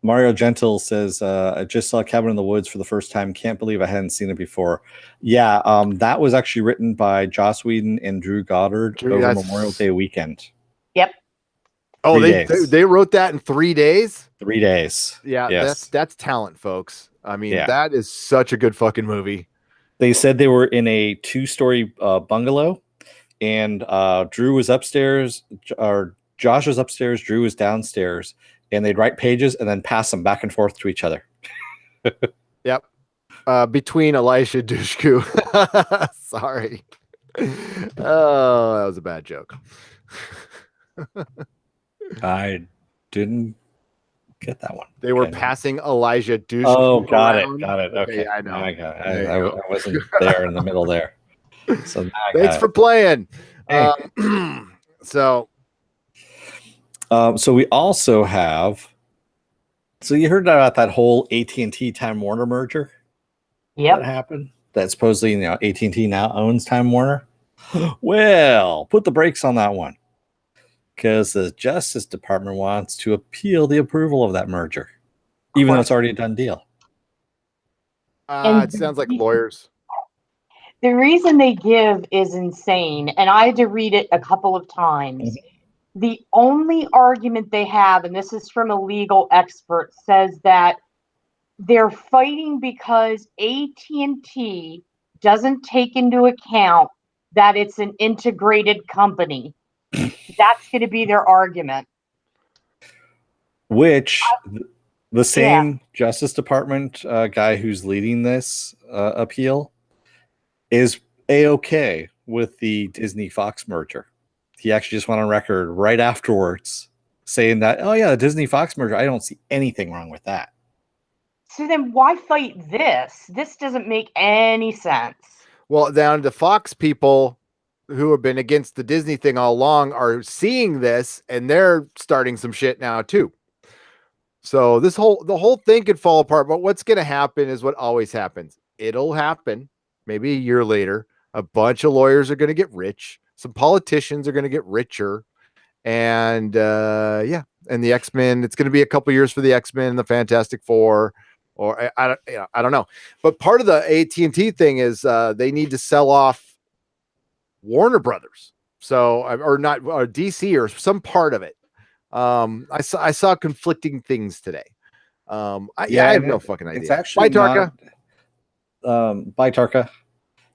Mario Gentle says, I just saw Cabin in the Woods for the first time. Can't believe I hadn't seen it before. Yeah, that was actually written by Joss Whedon and Drew Goddard over Memorial Day weekend. Yep. Oh, they wrote that in 3 days? 3 days. Yeah, yes. That's talent, folks. I mean, that is such a good fucking movie. They said they were in a 2-story bungalow, and Drew was upstairs, or Josh was upstairs, Drew was downstairs, and they'd write pages and then pass them back and forth to each other. Yep. Between Elisha Dushku. Sorry. Oh, that was a bad joke. I didn't get that one. They were passing Elijah Dushku. Oh, got it. Okay, I know. I got it. I wasn't there in the middle there. So thanks for playing. Hey. So we also have. So you heard about that whole AT&T Time Warner merger? Yep. That happened. That supposedly AT&T now owns Time Warner. Well, put the brakes on that one, because the Justice Department wants to appeal the approval of that merger, even though it's already a done deal. It sounds like lawyers. The reason they give is insane, and I had to read it a couple of times. Mm-hmm. The only argument they have, and this is from a legal expert, says that they're fighting because AT&T doesn't take into account that it's an integrated company. That's going to be their argument. Which the same Justice Department guy who's leading this appeal is A-OK with the Disney Fox merger. He actually just went on record right afterwards saying that, oh yeah, the Disney Fox merger, I don't see anything wrong with that. So then why fight this? This doesn't make any sense. Well, down the Fox people who have been against the Disney thing all along are seeing this, and they're starting some shit now too. So the whole thing could fall apart. But what's going to happen is what always happens. It'll happen maybe a year later. A bunch of lawyers are going to get rich. Some politicians are going to get richer. And and the X-Men, it's going to be a couple years for the X-Men and the Fantastic Four. Or I don't know. But part of the AT&T thing is they need to sell off Warner Brothers. So, or not, or DC or some part of it. I saw conflicting things today. I have no fucking idea. It's actually Bye, Tarka. Bye, Tarka.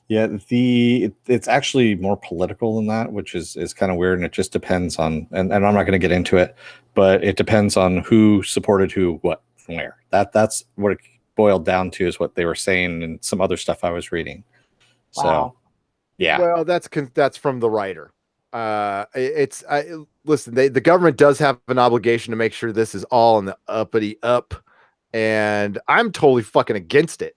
Yeah, it's actually more political than that, which is kind of weird, and it just depends on, and I'm not going to get into it, but it depends on who supported who, what, from where. That's what it boiled down to, is what they were saying and some other stuff I was reading. Wow. So, yeah. Well, that's from the writer. Listen, the government does have an obligation to make sure this is all in the uppity up, and I'm totally fucking against it.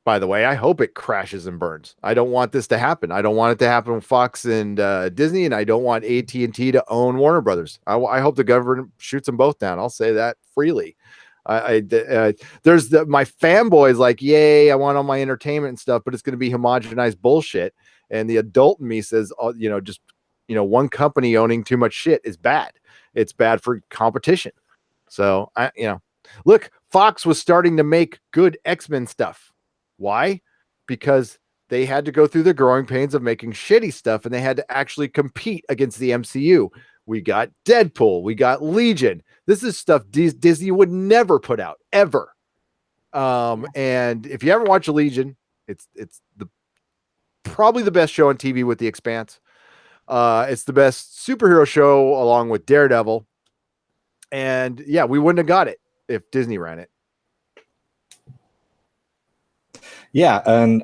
By the way, I hope it crashes and burns. I don't want this to happen. I don't want it to happen with Fox and Disney, and I don't want AT&T to own Warner Brothers. I hope the government shoots them both down. I'll say that freely. There's my fanboys like, yay, I want all my entertainment and stuff, but it's going to be homogenized bullshit. And the adult in me says, one company owning too much shit is bad. It's bad for competition. So look, Fox was starting to make good X-Men stuff. Why? Because they had to go through the growing pains of making shitty stuff, and they had to actually compete against the MCU. We got Deadpool. We got Legion. This is stuff Disney would never put out, ever. And if you haven't watched Legion, it's probably the best show on TV with The Expanse. It's the best superhero show along with Daredevil. And yeah, we wouldn't have got it if Disney ran it. Yeah, and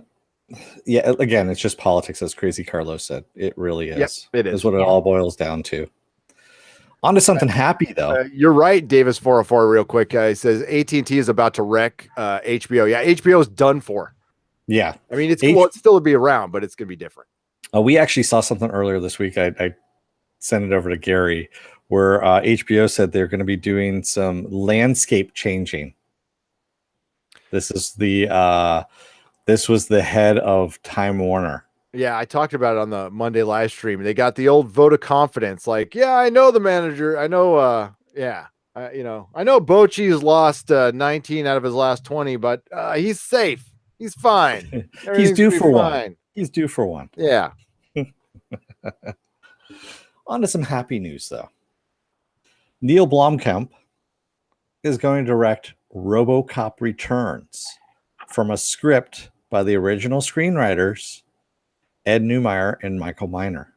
again, it's just politics, as Crazy Carlos said. It really is. Yep, it is. That's what it all boils down to. On to something happy, though. You're right, Davis 404, real quick. He says AT&T is about to wreck HBO. Yeah, HBO is done for. Yeah. I mean, it's still be around, but it's going to be different. We actually saw something earlier this week. I sent it over to Gary, where HBO said they're going to be doing some landscape changing. This was the head of Time Warner. Yeah, I talked about it on the Monday live stream. They got the old vote of confidence. Like, yeah, I know the manager. I know, I know Bochy's lost 19 out of his last 20, but he's safe. He's fine. He's due for one. He's due for one. Yeah. On to some happy news, though. Neill Blomkamp is going to direct RoboCop Returns from a script by the original screenwriters, Ed Neumier and Michael Miner.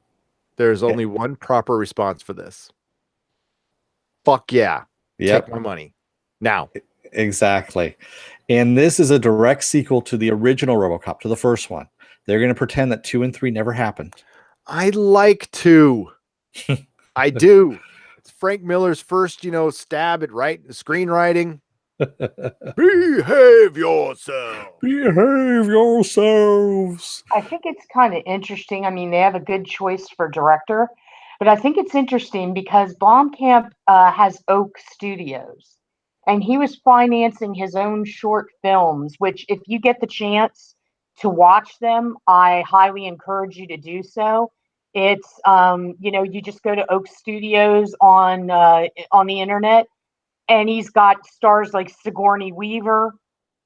There's only one proper response for this. Fuck yeah. Yep. Take my money. Now. Exactly. And this is a direct sequel to the original RoboCop, to the first one. They're going to pretend that 2 and 3 never happened. I like to. I do. It's Frank Miller's first, stab at screenwriting. Behave yourself. Behave yourselves. I think it's kind of interesting. I mean, they have a good choice for director, but I think it's interesting because Blomkamp has Oak Studios, and he was financing his own short films, which if you get the chance to watch them, I highly encourage you to do so. It's, you just go to Oak Studios on the internet, and he's got stars like Sigourney Weaver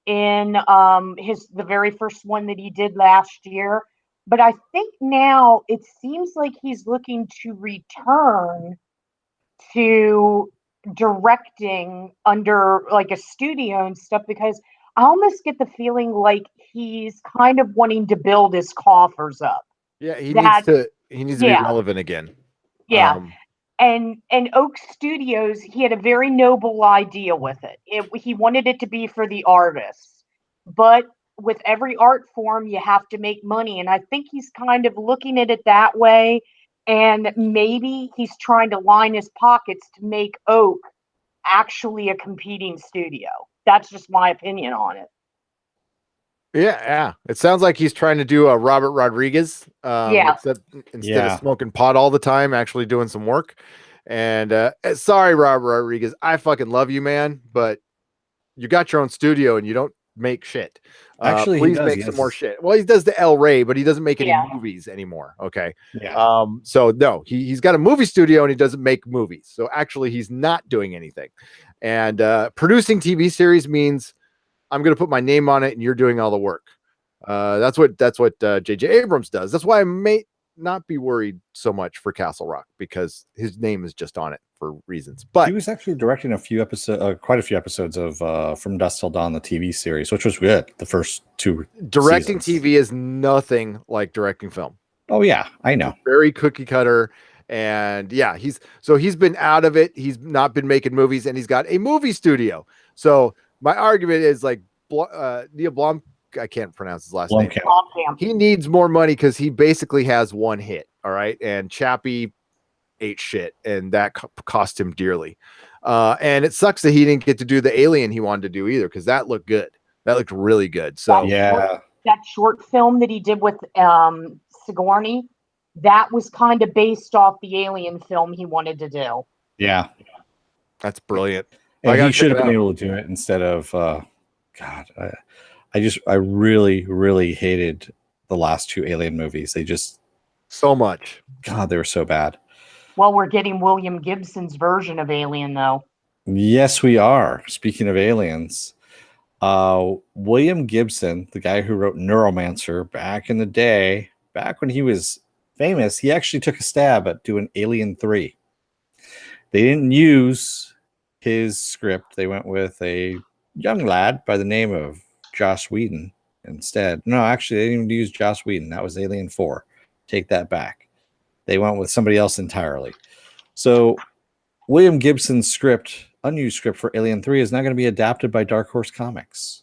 in the very first one that he did last year. But I think now it seems like he's looking to return to directing under like a studio and stuff, because I almost get the feeling like he's kind of wanting to build his coffers up. Yeah, he needs to be relevant again. Yeah. And Oak Studios, he had a very noble idea with it. He wanted it to be for the artists, but with every art form, you have to make money, and I think he's kind of looking at it that way. And maybe he's trying to line his pockets to make Oak actually a competing studio. That's just my opinion on it. Yeah. It sounds like he's trying to do a Robert Rodriguez, Yeah. instead of smoking pot all the time, actually doing some work. And sorry, Robert Rodriguez, I fucking love you, man, but you got your own studio and you don't make shit. Actually, please make some more shit. Well, he does the El Rey, but he doesn't make any movies anymore. Okay. Yeah. So no, he's got a movie studio and he doesn't make movies. So actually, he's not doing anything. And producing TV series means I'm going to put my name on it and you're doing all the work. That's what J.J. Abrams does. That's why I may not be worried so much for Castle Rock, because his name is just on it for reasons. But he was actually directing quite a few episodes of From Dusk Till Dawn, the TV series, which was good. The first 2 directing seasons. TV is nothing like directing film. Oh yeah, I know. It's very cookie cutter. And yeah, he's been out of it. He's not been making movies, and he's got a movie studio. So my argument is like Neill Blomkamp, I can't pronounce his last name. He needs more money because he basically has one hit. All right. And Chappie ate shit, and that cost him dearly. And it sucks that he didn't get to do the Alien he wanted to do either, because that looked good. That looked really good. So that short film that he did with Sigourney, that was kind of based off the Alien film he wanted to do. Yeah. That's brilliant. And he should have been able to do it instead of I really, really hated the last 2 Alien movies. They just so much. God, they were so bad. Well, we're getting William Gibson's version of Alien, though. Yes, we are. Speaking of aliens, William Gibson, the guy who wrote Neuromancer back in the day, back when he was famous, he actually took a stab at doing Alien 3. They didn't use his script. They went with a young lad by the name of Joss Whedon instead. No, actually, they didn't even use Joss Whedon. That was Alien 4. Take that back. They went with somebody else entirely. So William Gibson's script, unused script for Alien 3, is now going to be adapted by Dark Horse Comics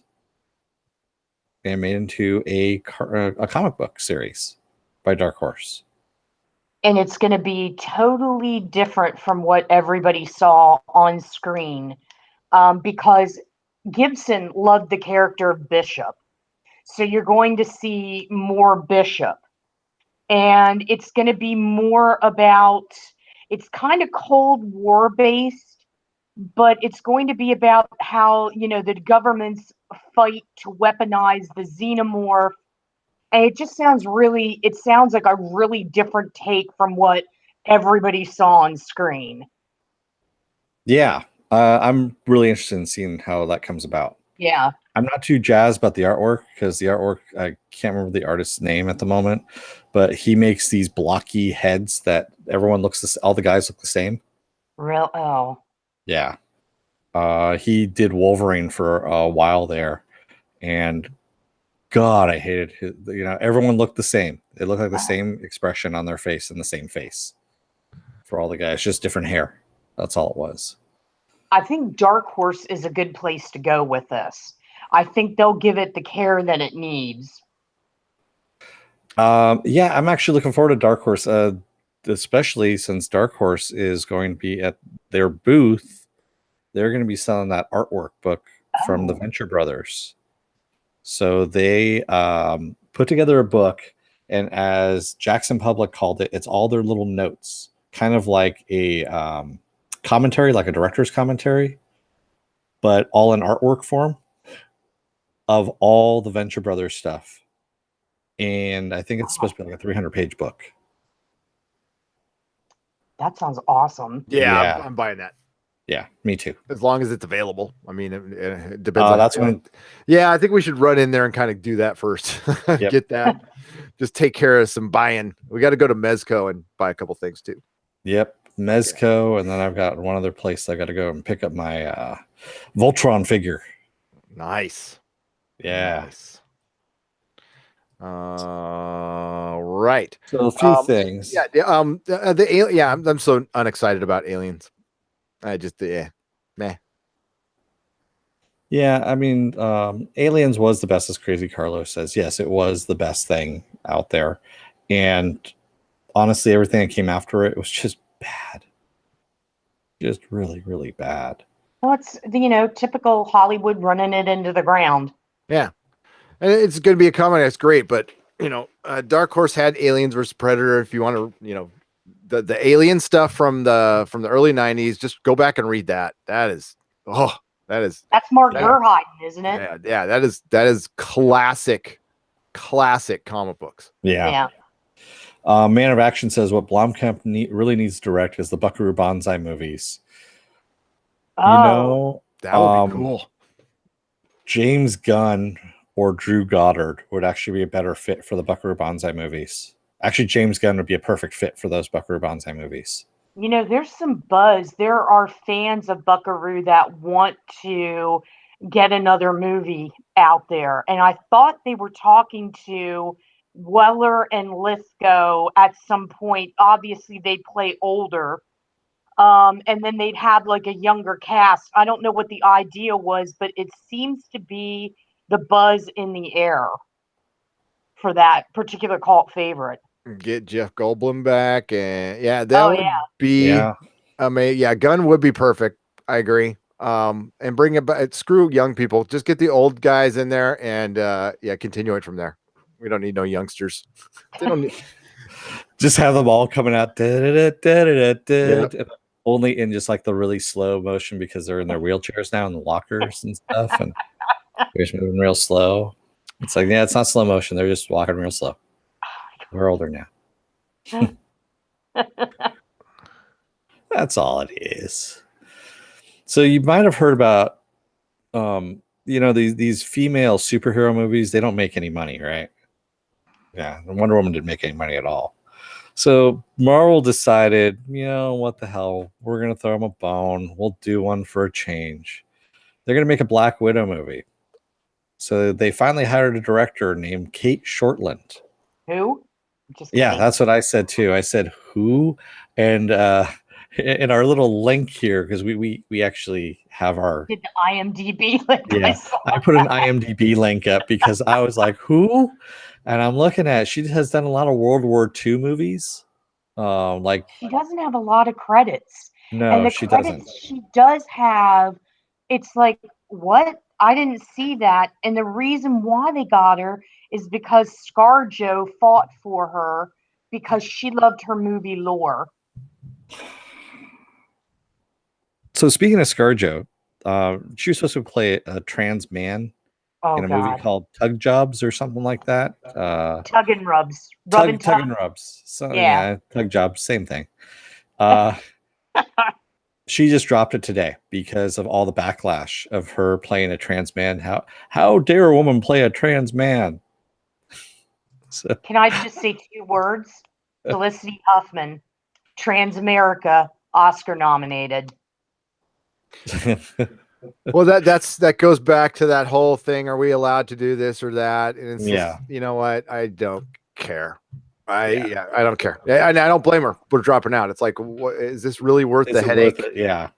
and made into a comic book series by Dark Horse. And it's going to be totally different from what everybody saw on screen, because Gibson loved the character of Bishop. So you're going to see more Bishop. And it's going to be more about, it's kind of Cold War based, but it's going to be about how, the governments fight to weaponize the xenomorph. And it sounds like a really different take from what everybody saw on screen. Yeah. I'm really interested in seeing how that comes about. Yeah. I'm not too jazzed about the artwork, because the artwork, I can't remember the artist's name at the moment, but he makes these blocky heads that everyone all the guys look the same. Real? Oh. Yeah. He did Wolverine for a while there, and God, I hated his, everyone looked the same. They looked like the same expression on their face and the same face for all the guys, just different hair. That's all it was. I think Dark Horse is a good place to go with this. I think they'll give it the care that it needs. Yeah, I'm actually looking forward to Dark Horse, especially since Dark Horse is going to be at their booth. They're going to be selling that artwork book from the Venture Brothers. So they put together a book, and as Jackson Public called it, it's all their little notes, kind of like a commentary, like a director's commentary, but all in artwork form of all the Venture Brothers stuff. And I think it's supposed to be like a 300-page book. That sounds awesome. Yeah. I'm buying that. Yeah, me too. As long as it's available. I mean, it depends. That's when. Yeah, I think we should run in there and kind of do that first. Yep. Get that. Just take care of some buying. We got to go to Mezco and buy a couple things too. Yep, Mezco, and then I've got one other place I got to go and pick up my Voltron figure. Nice. Yeah. Nice. Right. So a few things. I'm so unexcited about Aliens. I just meh. Yeah, I mean, Aliens was the best, as Crazy Carlos says. Yes, it was the best thing out there, and honestly, everything that came after it was just bad, just really, really bad. Well, it's typical Hollywood running it into the ground. Yeah, and it's going to be a comedy. That's great, but Dark Horse had Aliens versus Predator. If you want to, the alien stuff from the early '90s, just go back and read that. That's Mark Verheiden, isn't it? Yeah, that is classic comic books. Yeah. Man of Action says what Blomkamp really needs to direct is the Buckaroo Banzai movies. Oh, that would be cool. James Gunn or Drew Goddard would actually be a better fit for the Buckaroo Banzai movies. Actually, James Gunn would be a perfect fit for those Buckaroo Banzai movies. There's some buzz. There are fans of Buckaroo that want to get another movie out there. And I thought they were talking to Weller and Lithgow at some point. Obviously, they play older. And then they'd have like a younger cast. I don't know what the idea was, but it seems to be the buzz in the air for that particular cult favorite. Get Jeff Goldblum back, and be amazing. Yeah, Gunn would be perfect. I agree. And bring it back. Screw young people. Just get the old guys in there, and continue it from there. We don't need no youngsters. They don't need. Just have them all coming out only in just like the really slow motion because they're in their wheelchairs now in the lockers and stuff, and they're just moving real slow. It's like, it's not slow motion. They're just walking real slow. We're older now. That's all it is. So you might have heard about, these female superhero movies. They don't make any money, right? Yeah, Wonder Woman didn't make any money at all. So Marvel decided, what the hell? We're going to throw them a bone. We'll do one for a change. They're going to make a Black Widow movie. So they finally hired a director named Cate Shortland. Who? Yeah, that's what I said too. I said who, and in our little link here, because we actually have our IMDb link. Yeah, I put an IMDb link up because I was like, who? And I'm looking at, she has done a lot of World War II movies. She doesn't have a lot of credits. No, and the she credits doesn't. She does have. It's like, what? I didn't see that. And the reason why they got her is because ScarJo fought for her because she loved her movie lore. So speaking of ScarJo, she was supposed to play a trans man in a movie called Tug Jobs or something like that. Tug and Rubs. Tug and Rubs. So yeah, Tug Jobs, same thing. She just dropped it today because of all the backlash of her playing a trans man. How dare a woman play a trans man? So. Can I just say 2 words? Felicity Huffman, Trans America, Oscar nominated. Well, that goes back to that whole thing. Are we allowed to do this or that? And it's just, you know what? I don't care. I don't care. I don't blame her for dropping out. It's like, what, is this really worth the headache? Yeah.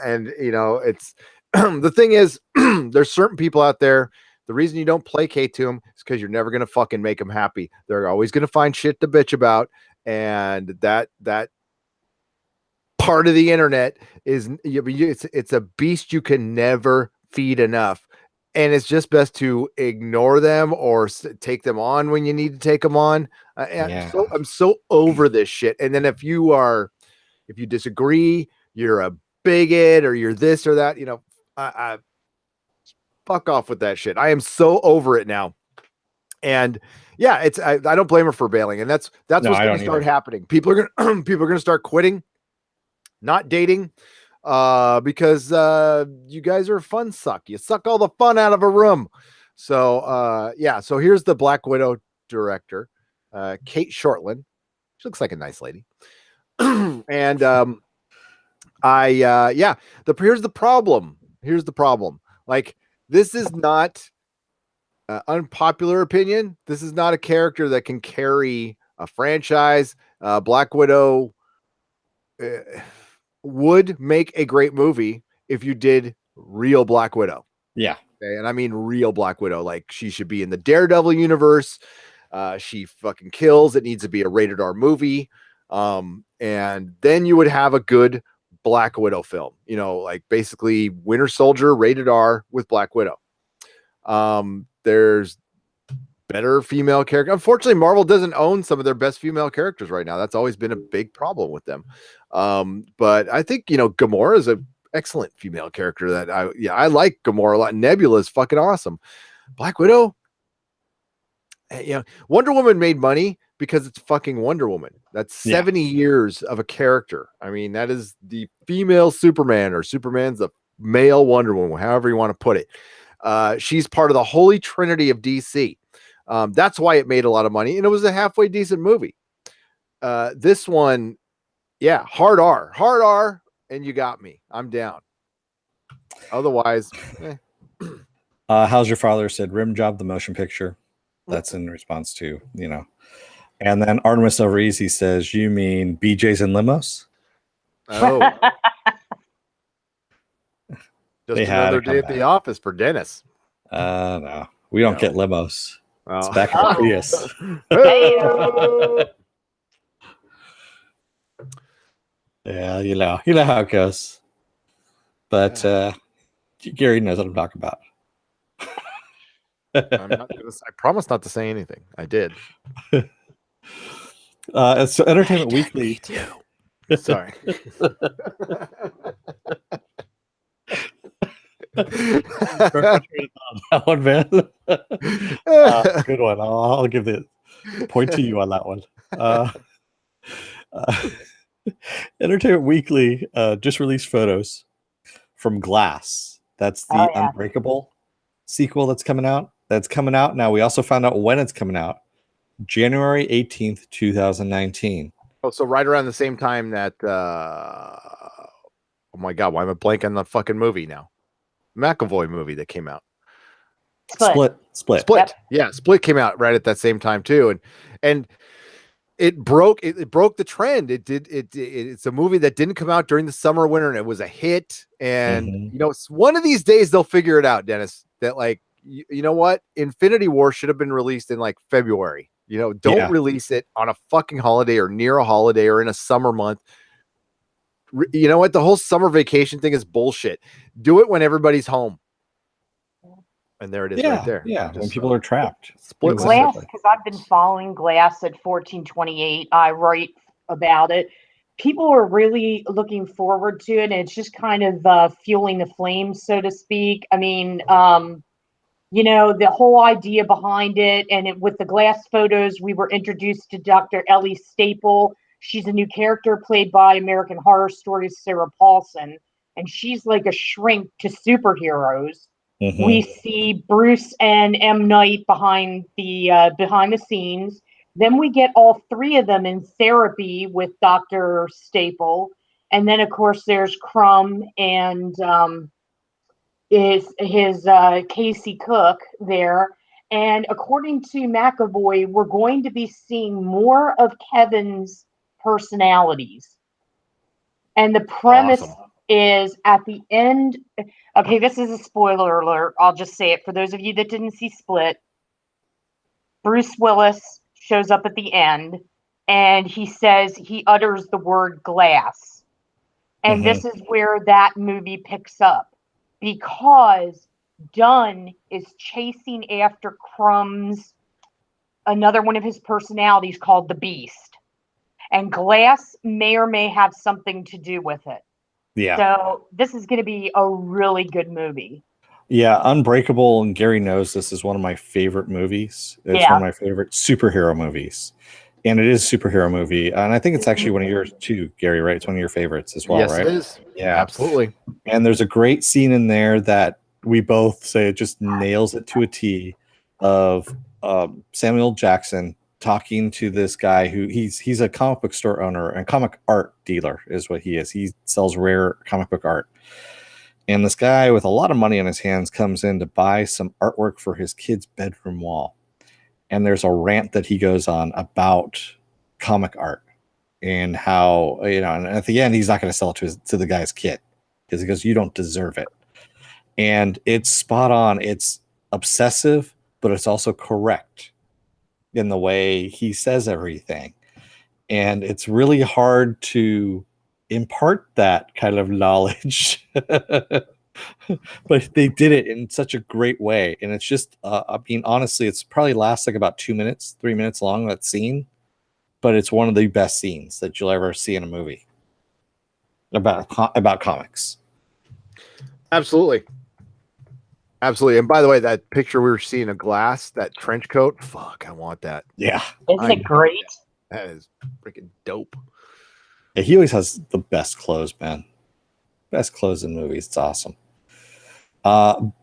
And it's the thing is, there's certain people out there. The reason you don't placate to them is because you're never gonna fucking make them happy. They're always gonna find shit to bitch about, and that part of the internet is it's a beast you can never feed enough. And it's just best to ignore them or take them on when you need to take them on. I'm so over this shit. And then if you disagree, you're a bigot or you're this or that, I fuck off with that shit. I am so over it now. And I don't blame her for bailing. And that's what's going to start happening. People are going to start quitting, not dating. Because you guys are fun suck. You suck all the fun out of a room. So so here's the Black Widow director, Cate Shortland. She looks like a nice lady. And here's the problem. Like, this is not unpopular opinion, this is not a character that can carry a franchise. Black Widow would make a great movie if you did real Black Widow. Yeah. Okay? And I mean real Black Widow. Like, she should be in the Daredevil universe. She fucking kills. It needs to be a rated R movie. And then you would have a good Black Widow film, like basically Winter Soldier rated R with Black Widow. There's better female character. Unfortunately, Marvel doesn't own some of their best female characters right now. That's always been a big problem with them. But I think, Gamora is an excellent female character that I like Gamora a lot. Nebula is fucking awesome. Black Widow, Wonder Woman made money because it's fucking Wonder Woman. That's 70 years of a character. I mean, that is the female Superman, or Superman's the male Wonder Woman, however you want to put it. She's part of the holy trinity of DC. That's why it made a lot of money, and it was a halfway decent movie. This one, hard R, and you got me. I'm down. Otherwise, How's Your Father said Rim Job the motion picture. That's in response to, And then Artemis Over Easy says, you mean BJ's and limos? Oh. Just They had another to day come at the back. office for Dennis. No, we don't get limos. Well, It's back in the Prius. Yeah, you know how it goes. But Gary knows what I'm talking about. I promise not to say anything. I did. So Entertainment Weekly. Sorry. That one, man. Good one. I'll give the point to you on that one. Entertainment Weekly just released photos from Glass. That's the Unbreakable sequel that's coming out. Now. We also found out when it's coming out. January 18th, 2019. Oh, so right around the same time that oh my god, why am I blanking on the fucking movie now? McAvoy movie that came out. Split. Yep. Yeah, Split came out right at that same time too, and it broke the trend. It's a movie that didn't come out during the summer or winter, and it was a hit. And one of these days they'll figure it out, Dennis. That like you know what, Infinity War should have been released in like February. Don't release it on a fucking holiday or near a holiday or in a summer month. You know what? The whole summer vacation thing is bullshit. Do it when everybody's home. And there it is right there. Yeah, when people are trapped. Split Glass, because I've been following Glass at 1428. I write about it. People are really looking forward to it, and it's just kind of fueling the flames, so to speak. I mean, the whole idea behind it, and with the Glass photos, we were introduced to Dr. Ellie Staple. She's a new character played by American Horror Stories' Sarah Paulson, and she's like a shrink to superheroes. Mm-hmm. We see Bruce and M. Night behind the scenes. Then we get all three of them in therapy with Dr. Staple, and then of course there's Crumb and his Casey Cook there. And according to McAvoy, we're going to be seeing more of Kevin's personalities. And the premise is at the end. Okay, this is a spoiler alert. I'll just say it for those of you that didn't see Split. Bruce Willis shows up at the end, and he utters the word glass. And this is where that movie picks up, because Dunn is chasing after Crumb's, another one of his personalities called the Beast. And Glass may or may have something to do with it. Yeah. So this is going to be a really good movie. Yeah, Unbreakable, and Gary knows this is one of my favorite movies. It's one of my favorite superhero movies. And it is a superhero movie. And I think it's actually one of yours too, Gary, right? It's one of your favorites as well, right? Yes, it is. Yeah, absolutely. And there's a great scene in there that we both say it just nails it to a T of Samuel Jackson talking to this guy who he's a comic book store owner and comic art dealer is what he is. He sells rare comic book art. And this guy with a lot of money on his hands comes in to buy some artwork for his kid's bedroom wall. And there's a rant that he goes on about comic art and how, and at the end, he's not going to sell it to the guy's kid because he goes, you don't deserve it. And it's spot on. It's obsessive, but it's also correct in the way he says everything. And it's really hard to impart that kind of knowledge. But they did it in such a great way. And it's just, honestly, it's probably lasts like about 3 minutes long, that scene. But it's one of the best scenes that you'll ever see in a movie about comics. Absolutely. And by the way, that picture we were seeing of Glass, that trench coat, fuck, I want that. Yeah. Isn't it great? That is freaking dope. Yeah, he always has the best clothes, man. Best clothes in movies. It's awesome.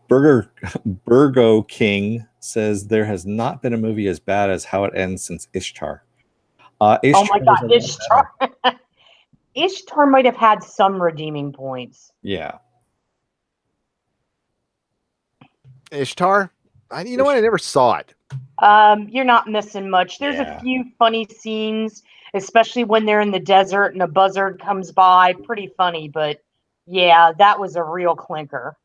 Burgo King says there has not been a movie as bad as How It Ends since Ishtar. Oh my God, Ishtar. Ishtar might have had some redeeming points. Yeah. Ishtar? You know what? I never saw it. You're not missing much. There's a few funny scenes, especially when they're in the desert and a buzzard comes by. Pretty funny, but yeah, that was a real clinker.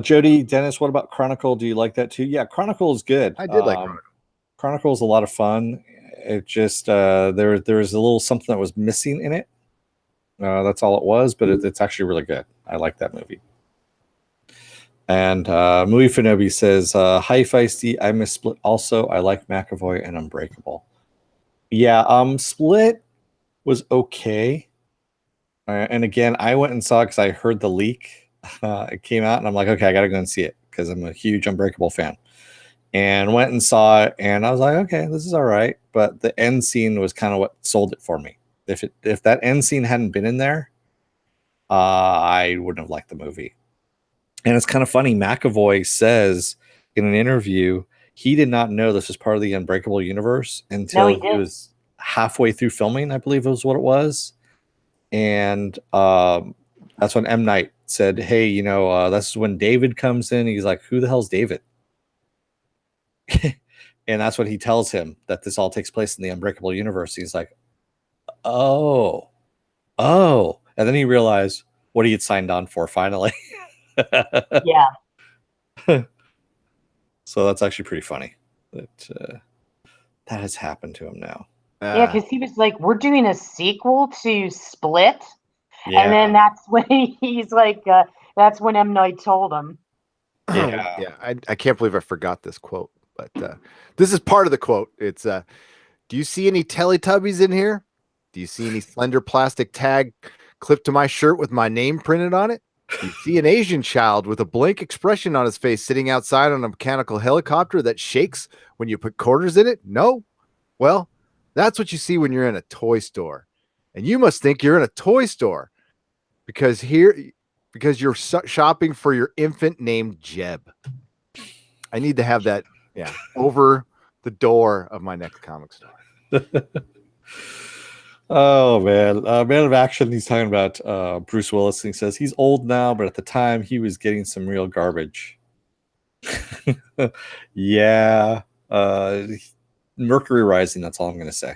Jody, Dennis, what about Chronicle? Do you like that too? Yeah, Chronicle is good. I did like Chronicle. Chronicle is a lot of fun. It just there was a little something that was missing in it. That's all it was, but it's actually really good. I like that movie. And Movie Finobi says, hi Feisty, I miss Split also. I like McAvoy and Unbreakable. Yeah, Split was okay. And again, I went and saw it because I heard the leak. It came out and I'm like, okay, I gotta go and see it because I'm a huge Unbreakable fan. And went and saw it and I was like, okay, this is all right. But the end scene was kind of what sold it for me. If that end scene hadn't been in there, I wouldn't have liked the movie. And it's kind of funny. McAvoy says in an interview he did not know this was part of the Unbreakable universe until he was halfway through filming, I believe was what it was. And that's when M. Night said, hey, that's when David comes in. He's like, who the hell's David? And that's when he tells him that this all takes place in the Unbreakable universe. He's like, oh. And then he realized what he had signed on for finally. Yeah. So that's actually pretty funny that has happened to him now. Yeah, because he was like, we're doing a sequel to Split. Yeah. And then that's when he's like, that's when M. Night told him. Yeah. I can't believe I forgot this quote, but this is part of the quote. It's, do you see any Teletubbies in here? Do you see any slender plastic tag clipped to my shirt with my name printed on it? Do you see an Asian child with a blank expression on his face sitting outside on a mechanical helicopter that shakes when you put quarters in it? No? Well, that's what you see when you're in a toy store. And you must think you're in a toy store because you're shopping for your infant named Jeb. I need to have that over the door of my next comic store. Oh man, Man of Action. He's talking about Bruce Willis. And he says he's old now, but at the time he was getting some real garbage. Yeah, Mercury Rising. That's all I'm gonna say.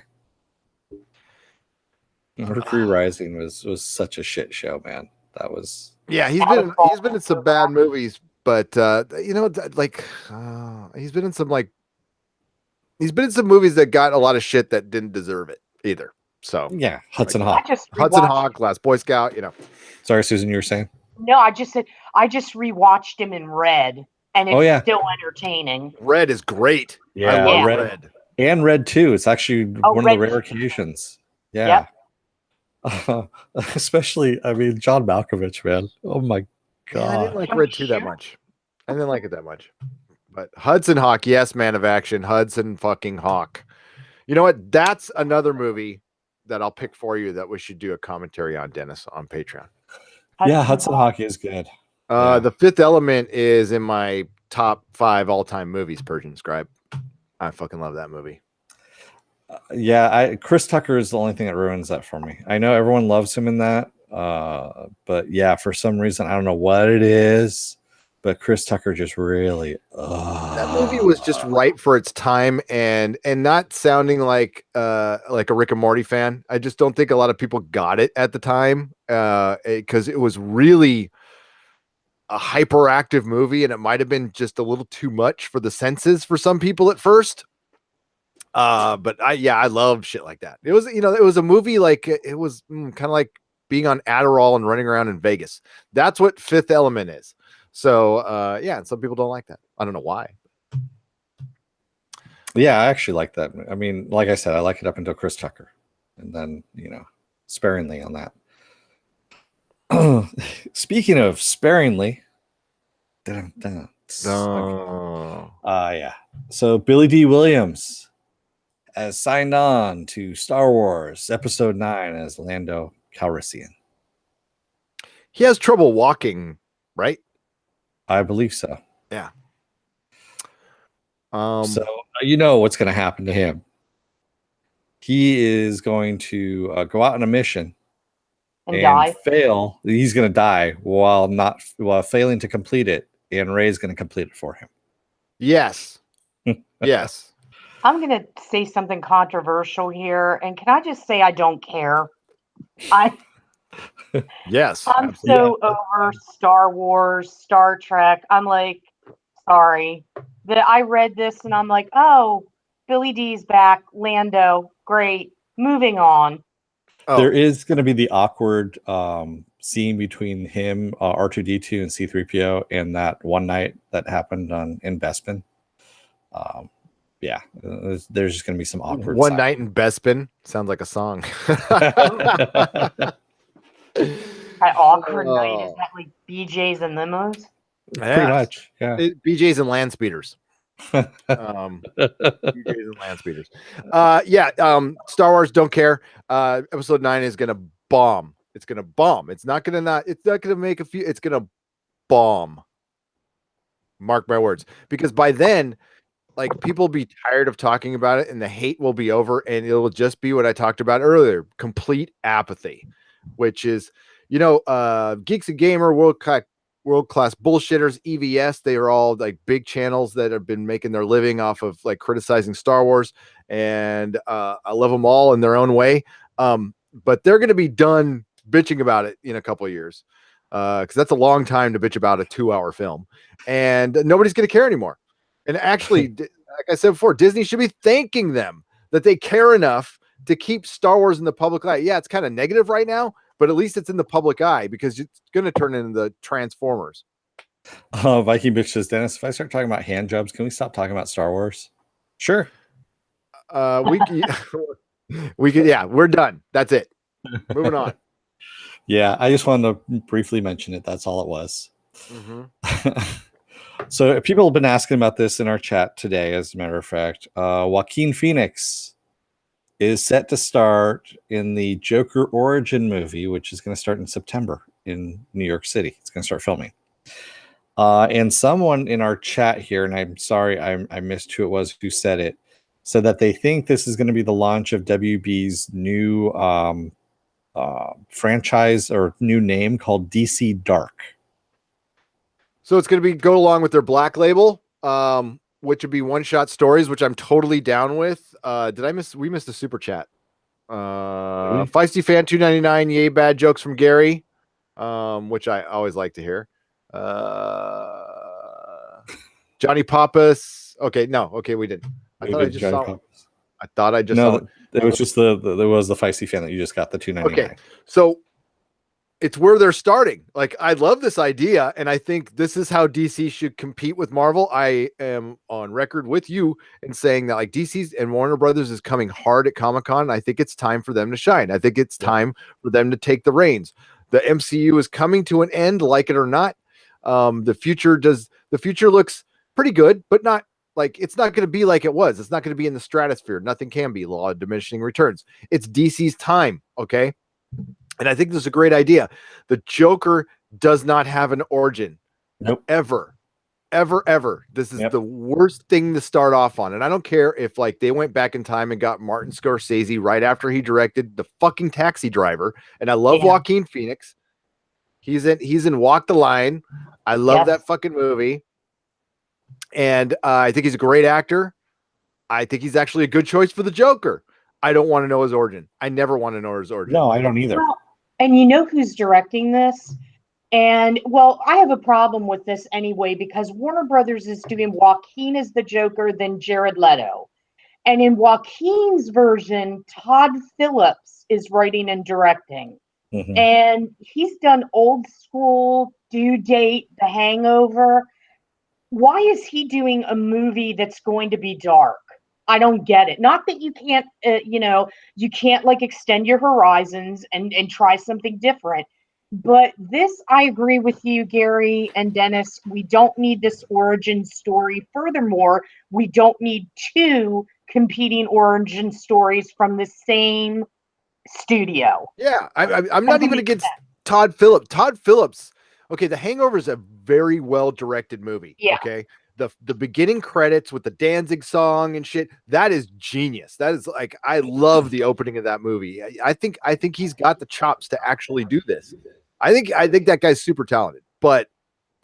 Mercury Rising was such a shit show, man. That was he's been in some bad movies, but he's been in some movies that got a lot of shit that didn't deserve it either. So yeah, Hudson Hawk, Last Boy Scout. Sorry, Susan, you were saying? No, I just rewatched him in Red, and it's still entertaining. Red is great. Yeah, I love Red. And Red too. It's actually one of the rare occasions. Yeah. Yep. Especially, John Malkovich, man. Oh my god. I didn't like Red 2 that much. I didn't like it that much. But Hudson Hawk, yes, Man of Action, Hudson fucking Hawk. You know what? That's another movie that I'll pick for you that we should do a commentary on, Dennis, on Patreon. Hudson Hawk is good. The Fifth Element is in my top 5 all-time movies, Persian Scribe. I fucking love that movie. Chris Tucker is the only thing that ruins that for me. I know everyone loves him in that. But yeah, for some reason, I don't know what it is, but Chris Tucker just really that movie was just right for its time, and not sounding like a Rick and Morty fan. I just don't think a lot of people got it at the time, because it was really a hyperactive movie, and it might have been just a little too much for the senses for some people at first. But I love shit like that. It was, it was a movie like it was kind of like being on Adderall and running around in Vegas. That's what Fifth Element is. So yeah, and some people don't like that. I don't know why. Yeah, I actually like that. I mean, like I said, I like it up until Chris Tucker, and then sparingly on that. Speaking of sparingly, yeah. So Billy D. Williams has signed on to Star Wars Episode 9 as Lando Calrissian. He has trouble walking, right? I believe so. Yeah. So you know what's going to happen to him. He is going to go out on a mission and die. Fail. He's going to die while failing to complete it, and Rey's going to complete it for him. Yes. Yes. I'm going to say something controversial here, and can I just say I don't care? Yes. I'm absolutely. so over Star Wars, Star Trek. I'm like, sorry. That I read this and I'm like, oh, Billy D's back, Lando, great. Moving on. Oh. There is going to be the awkward scene between him, R2D2, and C3PO, and that one night that happened in Bespin. Yeah, there's just going to be some awkward. One night in Bespin sounds like a song. That awkward night, is that like BJ's and limos? Yes. Pretty much, yeah. BJ's and land speeders. BJ's and land speeders. Star Wars, don't care. Episode 9 is gonna bomb. It's gonna bomb. It's not gonna make a few. It's gonna bomb. Mark my words. Because by then, like, people will be tired of talking about it, and the hate will be over, and it will just be what I talked about earlier: complete apathy, which is, Geeks and Gamer, world class bullshitters, EVS. They are all like big channels that have been making their living off of like criticizing Star Wars, and I love them all in their own way. But they're going to be done bitching about it in a couple of years, because that's a long time to bitch about a 2-hour film, and nobody's going to care anymore. And actually, like I said before, Disney should be thanking them that they care enough to keep Star Wars in the public eye. Yeah, it's kind of negative right now, but at least it's in the public eye, because it's going to turn into the Transformers. Viking Bitch says, Dennis, if I start talking about hand jobs, can we stop talking about Star Wars? Sure. We could. Yeah, we're done. That's it. Moving on. Yeah, I just wanted to briefly mention it. That's all it was. Mm-hmm. So people have been asking about this in our chat today, as a matter of fact. Joaquin Phoenix is set to start in the Joker origin movie, which is going to start in September in New York City. It's going to start filming. And someone in our chat here, and I'm sorry I missed who it was who said it, said that they think this is going to be the launch of WB's new franchise or new name called DC Dark. So it's going to go along with their Black Label, which would be one-shot stories, which I'm totally down with. We missed a super chat. Feisty Fan 299, yay, bad jokes from Gary, which I always like to hear. Johnny Pappas. Okay, we didn't. I thought I just saw it. It was just there was the Feisty Fan that you just got, the 299. Okay, so it's where they're starting. Like, I love this idea, and I think this is how DC should compete with Marvel. I am on record with you in saying that, like, DC's and Warner Brothers is coming hard at Comic-Con. I think it's time for them to shine. I think it's time for them to take the reins. The MCU is coming to an end, like it or not. The future looks pretty good, but not like, it's not going to be like it was. It's not going to be in the stratosphere. Nothing can be. Law of diminishing returns. It's DC's time. Okay. And I think this is a great idea. The Joker does not have an origin. Nope. Ever. ever. This is the worst thing to start off on. And I don't care if like they went back in time and got Martin Scorsese right after he directed the fucking Taxi Driver. And I love Joaquin Phoenix. He's in Walk the Line. I love that fucking movie. And I think he's a great actor. I think he's actually a good choice for the Joker. I don't want to know his origin. I never want to know his origin. No, I don't either. Well, and you know who's directing this? And, well, I have a problem with this anyway, because Warner Brothers is doing Joaquin as the Joker, then Jared Leto. And in Joaquin's version, Todd Phillips is writing and directing. Mm-hmm. And he's done Old School, Due Date, The Hangover. Why is he doing a movie that's going to be dark? I don't get it. Not that you can't, you can't like extend your horizons and try something different. But this, I agree with you, Gary and Dennis. We don't need this origin story. Furthermore, we don't need two competing origin stories from the same studio. Yeah, I'm not even against Todd Phillips. Todd Phillips. Okay, The Hangover is a very well-directed movie. Yeah. Okay. The beginning credits with the Danzig song and shit, that is genius. That is like, I love the opening of that movie. I think he's got the chops to actually do this. I think that guy's super talented, but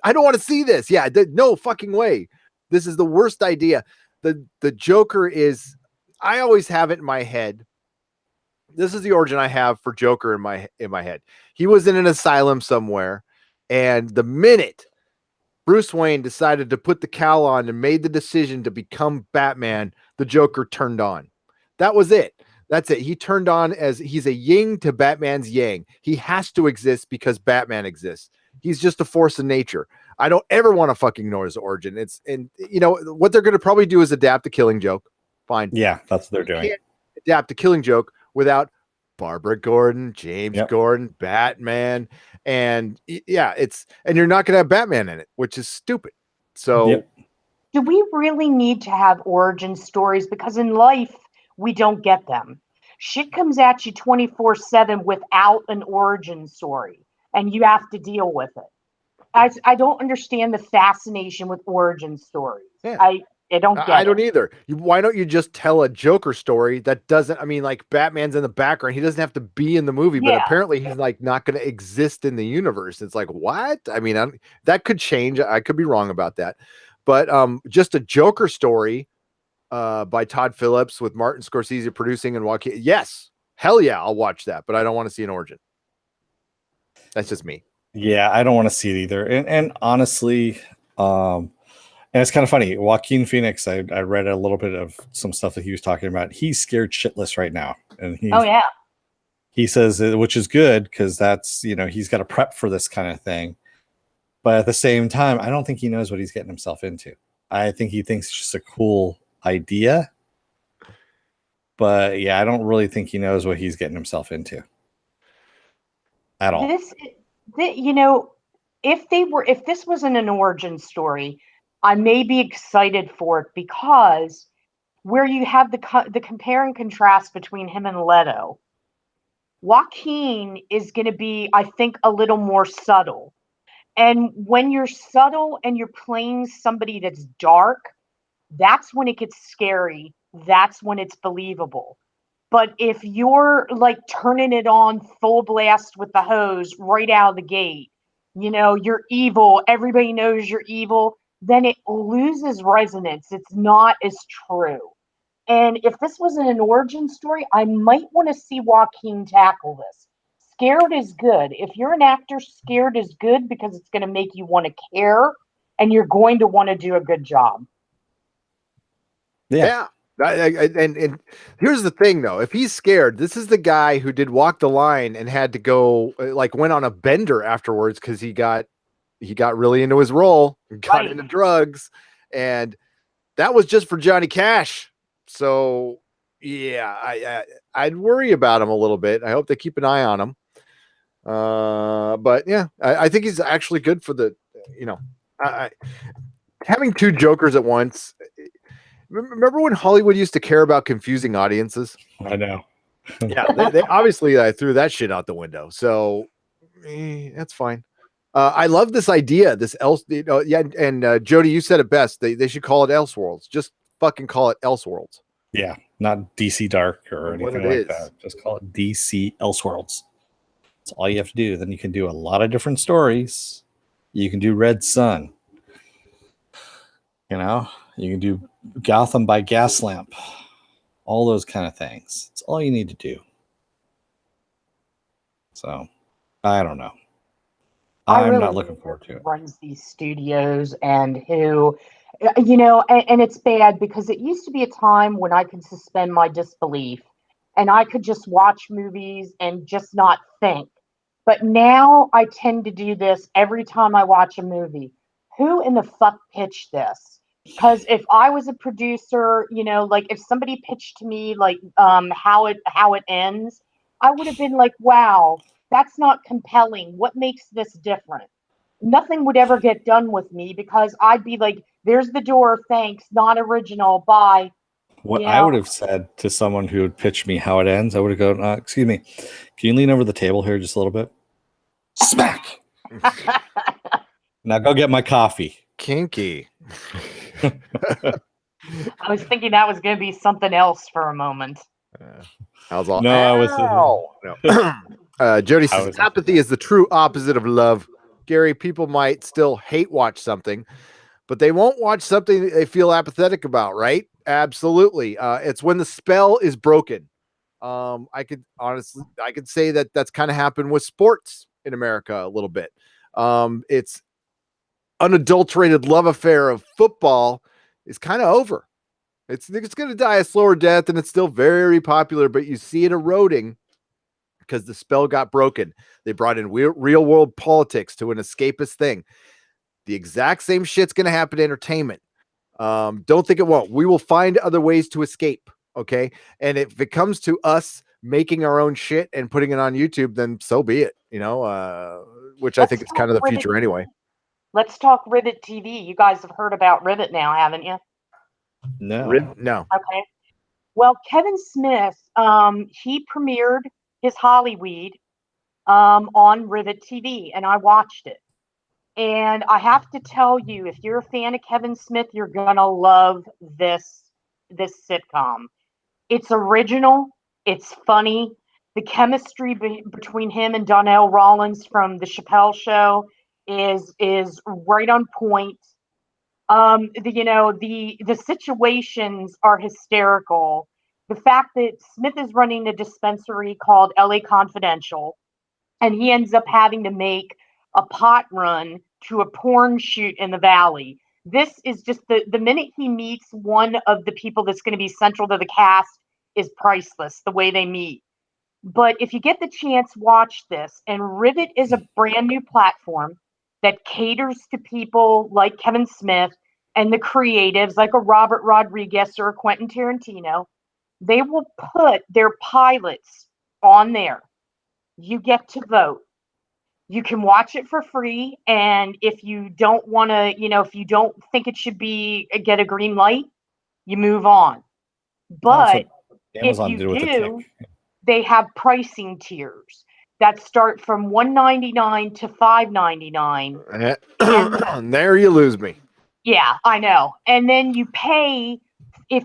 I don't want to see this. Yeah, no fucking way. This is the worst idea. The Joker is, I always have it in my head. This is the origin I have for Joker in my head. He was in an asylum somewhere, and the minute Bruce Wayne decided to put the cowl on and made the decision to become Batman, the Joker turned on. That was it. That's it. He turned on as he's a yin to Batman's yang. He has to exist because Batman exists. He's just a force of nature. I don't ever want to fucking know his origin. And you know what they're going to probably do is adapt the Killing Joke. Fine. Yeah, that's what they're doing. Can't adapt the Killing Joke without Barbara Gordon, James Gordon, Batman, and yeah, and you're not going to have Batman in it, which is stupid. So, do we really need to have origin stories? Because in life, we don't get them. Shit comes at you 24/7 without an origin story, and you have to deal with it. I don't understand the fascination with origin stories. Yeah. I don't get it. I don't either. Why don't you just tell a Joker story that doesn't, I mean, like Batman's in the background. He doesn't have to be in the movie, but apparently he's like not going to exist in the universe. It's like, what? I mean, that could change. I could be wrong about that. But just a Joker story by Todd Phillips with Martin Scorsese producing and Joaquin. Yes. Hell yeah. I'll watch that, but I don't want to see an origin. That's just me. Yeah. I don't want to see it either. And honestly, and it's kind of funny. Joaquin Phoenix, I read a little bit of some stuff that he was talking about. He's scared shitless right now. And he says, which is good because that's, he's got to prep for this kind of thing. But at the same time, I don't think he knows what he's getting himself into. I think he thinks it's just a cool idea. But yeah, I don't really think he knows what he's getting himself into at all. If this wasn't an origin story, I may be excited for it, because where you have the compare and contrast between him and Leto, Joaquin is going to be, I think, a little more subtle. And when you're subtle and you're playing somebody that's dark, that's when it gets scary. That's when it's believable. But if you're like turning it on full blast with the hose right out of the gate, you're evil, everybody knows you're evil, then it loses resonance. It's not as true. And if this wasn't an origin story, I might want to see Joaquin tackle this. Scared is good. If you're an actor, scared is good because it's going to make you want to care and you're going to want to do a good job. Yeah. And here's the thing, though. If he's scared, this is the guy who did Walk the Line and had to go, went on a bender afterwards because he got really into his role, got into drugs, and that was just for Johnny Cash. So yeah, I'd worry about him a little bit. I hope they keep an eye on him. But yeah, I think he's actually good for the, having two Jokers at once. Remember when Hollywood used to care about confusing audiences? I know. Yeah, they obviously threw that shit out the window. So that's fine. I love this idea. This else, yeah, and Jody, you said it best. They should call it Elseworlds. Just fucking call it Elseworlds. Yeah, not DC Dark or What anything it like is. that. Just call it DC Elseworlds. That's all you have to do. Then you can do a lot of different stories. You can do Red Sun. You know, you can do Gotham by Gaslamp. All those kind of things. It's all you need to do. So, I don't know. I'm not looking forward to it. Runs these studios and who, you know, and it's bad because it used to be a time when I could suspend my disbelief and I could just watch movies and just not think. But now I tend to do this every time I watch a movie. Who in the fuck pitched this? Because if I was a producer, you know, like if somebody pitched to me like how it ends, I would have been like, wow, that's not compelling. What makes this different? Nothing would ever get done with me because I'd be like, there's the door, thanks, not original, bye. What You I know? would have said to someone who would pitch me how it ends, I would have gone, excuse me, can you lean over the table here just a little bit? Smack. Now go get my coffee. Kinky. I was thinking that was going to be something else for a moment. How's all? No, I was. No. Jody I says was- apathy is the true opposite of love. Gary, people might still hate watch something, but they won't watch something they feel apathetic about, right? Absolutely. It's when the spell is broken. I could say that that's kind of happened with sports in America a little bit. It's unadulterated love affair of football is kind of over. It's going to die a slower death, and it's still very popular, but you see it eroding because the spell got broken. They brought in real world politics to an escapist thing. The exact same shit's going to happen to entertainment. Don't think it won't. We will find other ways to escape. Okay. And if it comes to us making our own shit and putting it on YouTube, then so be it, you know, which I think is kind of the future anyway. Let's talk Rivet TV. You guys have heard about Rivet now, haven't you? No. No. Okay. Well, Kevin Smith, he premiered his Hollyweed on Rivet TV, and I watched it. And I have to tell you, if you're a fan of Kevin Smith, you're gonna love this sitcom. It's original. It's funny. The chemistry between him and Donnell Rawlins from the Chappelle Show is right on point. The situations are hysterical. The fact that Smith is running a dispensary called LA Confidential, and he ends up having to make a pot run to a porn shoot in the valley. This is just the minute he meets one of the people that's going to be central to the cast is priceless, the way they meet. But if you get the chance, watch this. And Rivet is a brand new platform that caters to people like Kevin Smith and the creatives like a Robert Rodriguez or a Quentin Tarantino. They will put their pilots on there. You get to vote. You can watch it for free. And if you don't want to, if you don't think it should get a green light, you move on. But if you do, they have pricing tiers that start from $1.99 to $5.99. There you lose me. Yeah, I know. And then you pay if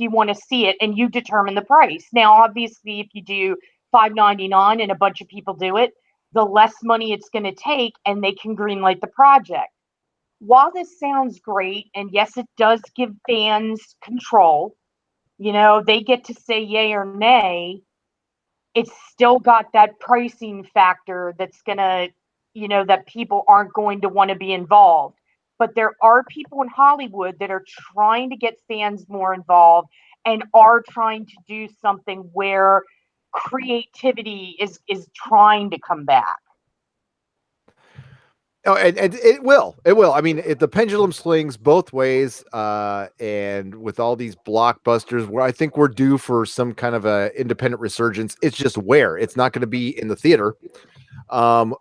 you want to see it, and you determine the price. Now, obviously, if you do $5.99 and a bunch of people do it, the less money it's going to take, and they can greenlight the project. While this sounds great, and yes, it does give fans control, they get to say yay or nay, it's still got that pricing factor that's going to, that people aren't going to want to be involved. But there are people in Hollywood that are trying to get fans more involved and are trying to do something where creativity is trying to come back. Oh, and it will. I mean, the pendulum swings both ways. And with all these blockbusters, where I think we're due for some kind of a independent resurgence, it's just where it's not going to be in the theater.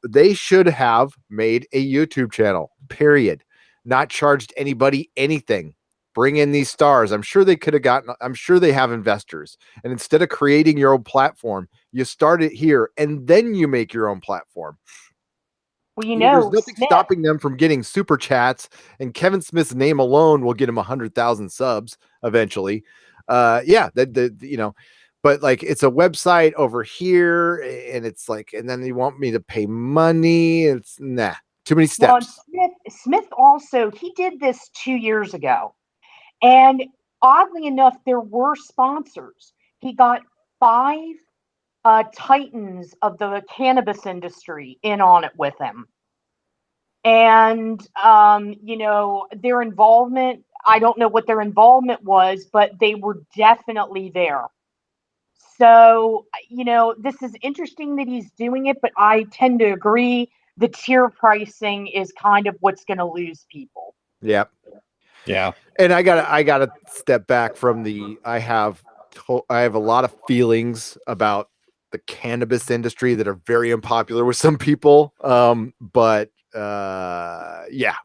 They should have made a YouTube channel, period. Not charged anybody anything. Bring in these stars. I'm sure they could have I'm sure they have investors. And instead of creating your own platform, you start it here and then you make your own platform. Well, you There's know, nothing Smith. stopping them from getting super chats, and Kevin Smith's name alone will get him 100,000 subs eventually. Yeah, but like it's a website over here, and it's like, and then you want me to pay money. It's too many Well, and steps. Smith also, he did this 2 years ago. And oddly enough, there were sponsors. He got 5 titans of the cannabis industry in on it with him. And, their involvement, I don't know what their involvement was, but they were definitely there. So, this is interesting that he's doing it, but I tend to agree the tier pricing is kind of what's going to lose people. Yep. Yeah. And I gotta step back from I have a lot of feelings about the cannabis industry that are very unpopular with some people. But yeah.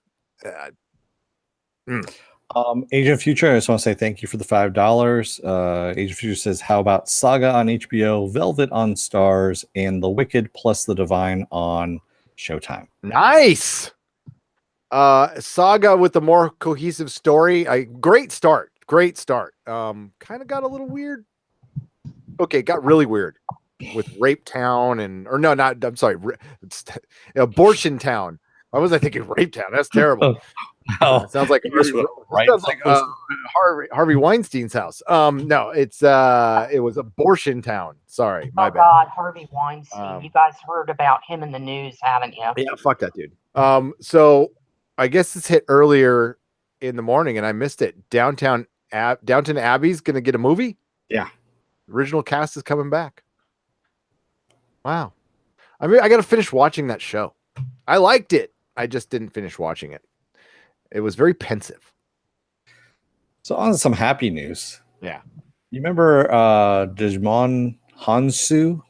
Age of Future, I just want to say thank you for the $5. Age of Future says, how about Saga on HBO, Velvet on Stars, and The Wicked plus The Divine on Showtime? Nice. Saga with a more cohesive story. Great start. Kind of got a little weird. Okay, it got really weird with Rape Town Abortion Town. Why was I thinking Rape Town? That's terrible. It sounds like Harvey Weinstein's house. No, it was Abortion Town. Sorry, my bad. God, Harvey Weinstein. You guys heard about him in the news, haven't you? Yeah, fuck that dude. So I guess this hit earlier in the morning and I missed it. Downton Abbey's gonna get a movie. Yeah, original cast is coming back. Wow. I mean, I got to finish watching that show. I liked it. I just didn't finish watching it. It was very pensive. So on to some happy news. Yeah. You remember Digimon Hansu?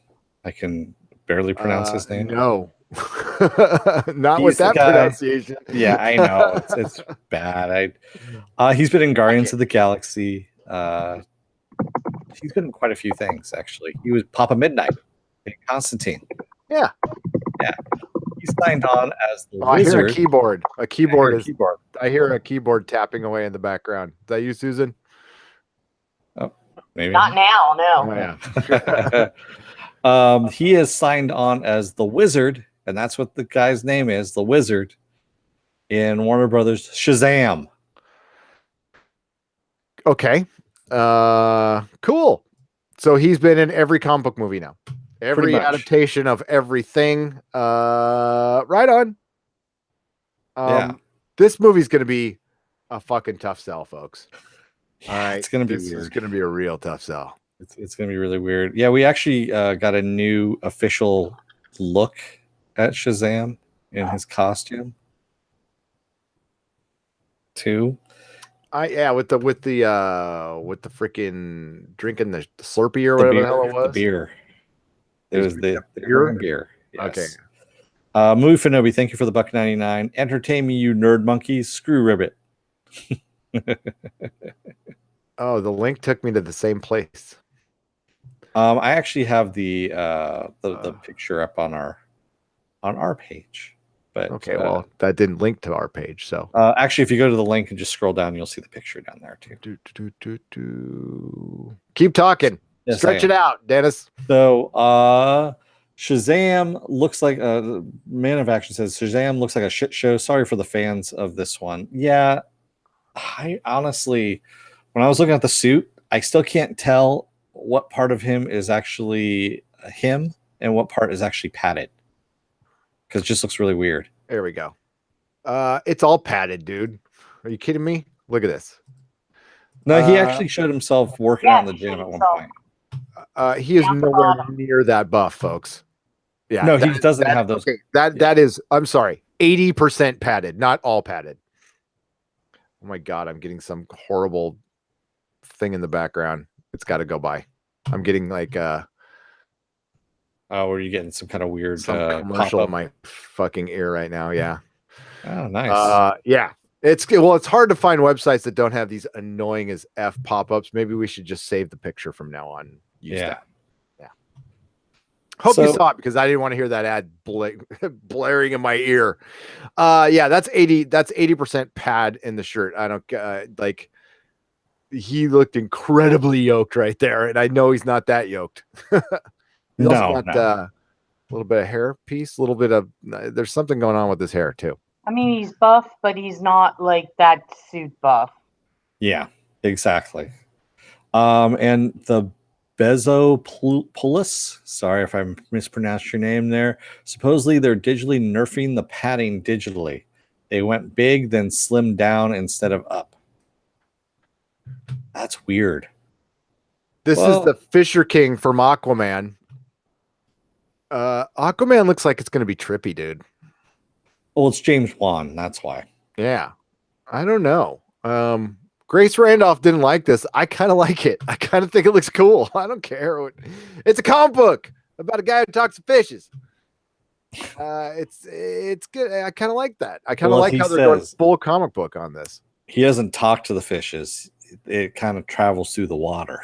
I can barely pronounce his name. No. Not with that pronunciation. Yeah, I know. It's bad. He's been in Guardians of the Galaxy. He's been in quite a few things, actually. He was Papa Midnight in Constantine. Yeah. Yeah. He signed on as the wizard. I hear a keyboard. I hear a keyboard tapping away in the background. Is that you, Susan? Oh, maybe not now. Oh, No. yeah. He is signed on as the Wizard, and that's what the guy's name is, the Wizard, in Warner Brothers Shazam. Okay. Cool. So he's been in every comic book movie now. Every adaptation of everything. Right on. Yeah. This movie's going to be a fucking tough sell, folks. All right. It's going to be weird. It's going to be a real tough sell. It's going to be really weird. Yeah, we actually got a new official look at Shazam in his costume too. With the freaking drinking the Slurpee or whatever the hell it was. The beer. It was the beer. Yes. Okay. Movie Fanobi, thank you for the $1.99. Entertain me, you nerd monkeys. Screw Ribbit. Oh, the link took me to the same place. I actually have the picture up on our page. But okay, well, that didn't link to our page. So actually, if you go to the link and just scroll down, you'll see the picture down there too. Keep talking. Yes, stretch it out, Dennis. So Shazam looks like Man of Action says Shazam looks like a shit show. Sorry for the fans of this one. Yeah, I honestly, when I was looking at the suit, I still can't tell what part of him is actually him and what part is actually padded. Because it just looks really weird. There we go. It's all padded, dude. Are you kidding me? Look at this. No, he actually showed himself working out in the gym at one point. He is nowhere near that buff, folks. Yeah. No, he doesn't have those. Okay, that is, I'm sorry, 80% padded, not all padded. Oh my God, I'm getting some horrible thing in the background. It's got to go by. I'm getting like were you getting some kind of weird commercial in my fucking ear right now? Yeah. Oh, nice. Yeah. It's hard to find websites that don't have these annoying as F pop-ups. Maybe we should just save the picture from now on. Use that. Yeah. Hope you So- saw it because I didn't want to hear that ad blaring in my ear. Yeah, that's 80% pad in the shirt. I don't like. He looked incredibly yoked right there, and I know he's not that yoked. He also got a little bit of hair piece, a little bit of. There's something going on with his hair too. I mean, he's buff, but he's not like that suit buff. Yeah, exactly. And the Bezopoulos, sorry if I mispronounced your name there. Supposedly they're digitally nerfing the padding digitally. They went big, then slimmed down instead of up. That's weird. This is the Fisher King from Aquaman. Aquaman looks like it's going to be trippy, dude. Well, it's James Wan, that's why. Yeah. I don't know. Grace Randolph didn't like this. I kind of like it. I kind of think it looks cool. I don't care. It's a comic book about a guy who talks to fishes. It's good. I kind of like that. I kind of like how they're going full comic book on this. He doesn't talk to the fishes. It kind of travels through the water,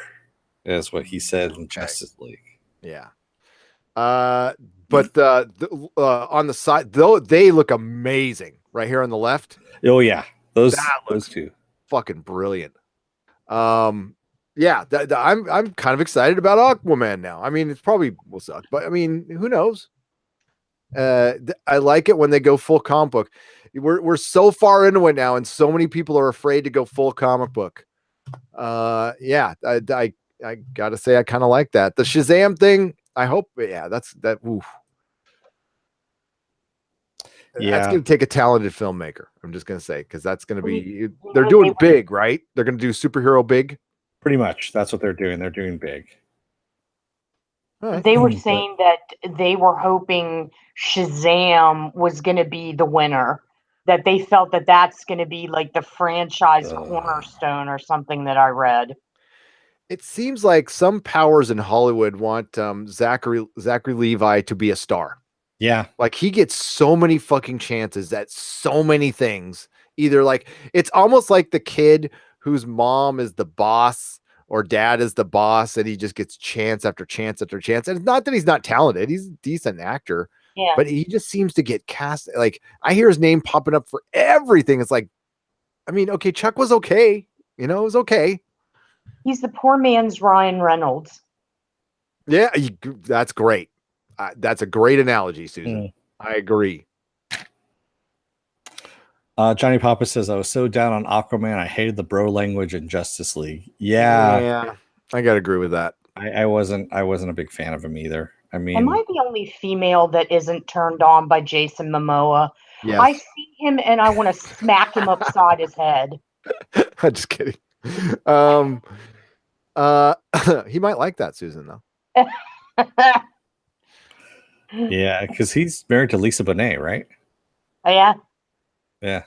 is what he said in Justice League. Yeah. But on the side, though, they look amazing right here on the left. Oh yeah, those two, fucking brilliant. Yeah, I'm kind of excited about Aquaman now. I mean, it's probably will suck, but I mean, who knows? I like it when they go full comic book. We're so far into it now, and so many people are afraid to go full comic book. Yeah, I gotta say I kind of like that. The Shazam thing, I hope. Yeah, that's that. Oof. Yeah, that's gonna take a talented filmmaker. I'm just gonna say because that's gonna be. They're doing big, right? They're gonna do superhero big. Pretty much, that's what they're doing. They're doing big. Right. They were saying that they were hoping Shazam was going to be the winner, that they felt that that's going to be like the franchise cornerstone or something that I read. It seems like some powers in Hollywood want Zachary Levi to be a star. Yeah. Like he gets so many fucking chances at so many things. Either like it's almost like the kid whose mom is the boss or dad is the boss, and he just gets chance after chance after chance. And it's not that he's not talented; he's a decent actor. Yeah. But he just seems to get cast. Like I hear his name popping up for everything. It's like, I mean, okay, Chuck was okay. You know, it was okay. He's the poor man's Ryan Reynolds. Yeah, that's great. That's a great analogy, Susan. I agree. Johnny Papa says, I was so down on Aquaman. I hated the bro language in Justice League. Yeah, I gotta agree with that. I wasn't a big fan of him either. I mean, am I the only female that isn't turned on by Jason Momoa? Yes. I see him and I want to smack him upside his head. I'm just kidding. He might like that, Susan, though. Yeah, because he's married to Lisa Bonet, right? Oh, yeah. Yeah.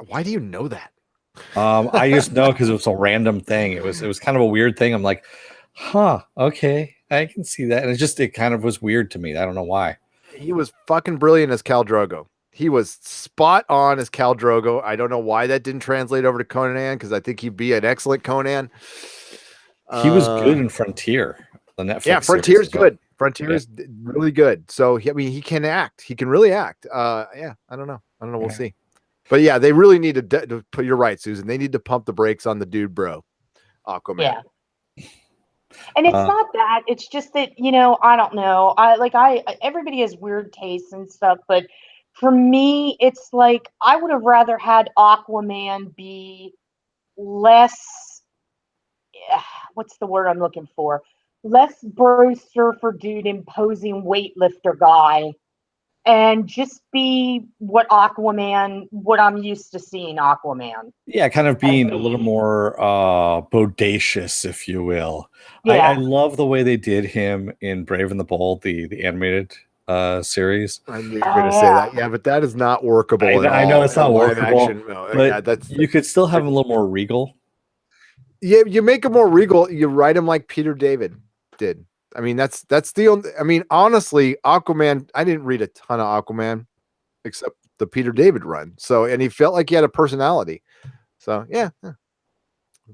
Why do you know that? I just know because it was a random thing. It was kind of a weird thing. I'm like, huh, okay, I can see that. And it kind of was weird to me. I don't know why. He was fucking brilliant as Khal Drogo. He was spot on as Khal Drogo. I don't know why that didn't translate over to Conan, because I think he'd be an excellent Conan. He was good in Frontier. The Netflix. Yeah, Frontier's good. Frontier's really good. So I mean, he can act. He can really act. Yeah, I don't know. We'll see. But yeah, they really need to put. You're right, Susan. They need to pump the brakes on the dude, bro. Aquaman. Yeah. And it's not that. It's just that, I don't know. Everybody has weird tastes and stuff, but for me, it's like I would have rather had Aquaman be less. What's the word I'm looking for? Less bro surfer dude, imposing weightlifter guy, and just be what I'm used to seeing Aquaman. Yeah, kind of being a little more bodacious, if you will. Yeah. I love the way they did him in Brave and the Bold, the animated series. I knew you were going to say that. Yeah, but that is not workable. I know it's not workable. Action. No, but you could still have him a little more regal. Yeah, you make him more regal. You write him like Peter David did. I mean, that's the only. I mean, honestly, Aquaman. I didn't read a ton of Aquaman, except the Peter David run. So, and he felt like he had a personality. So, yeah.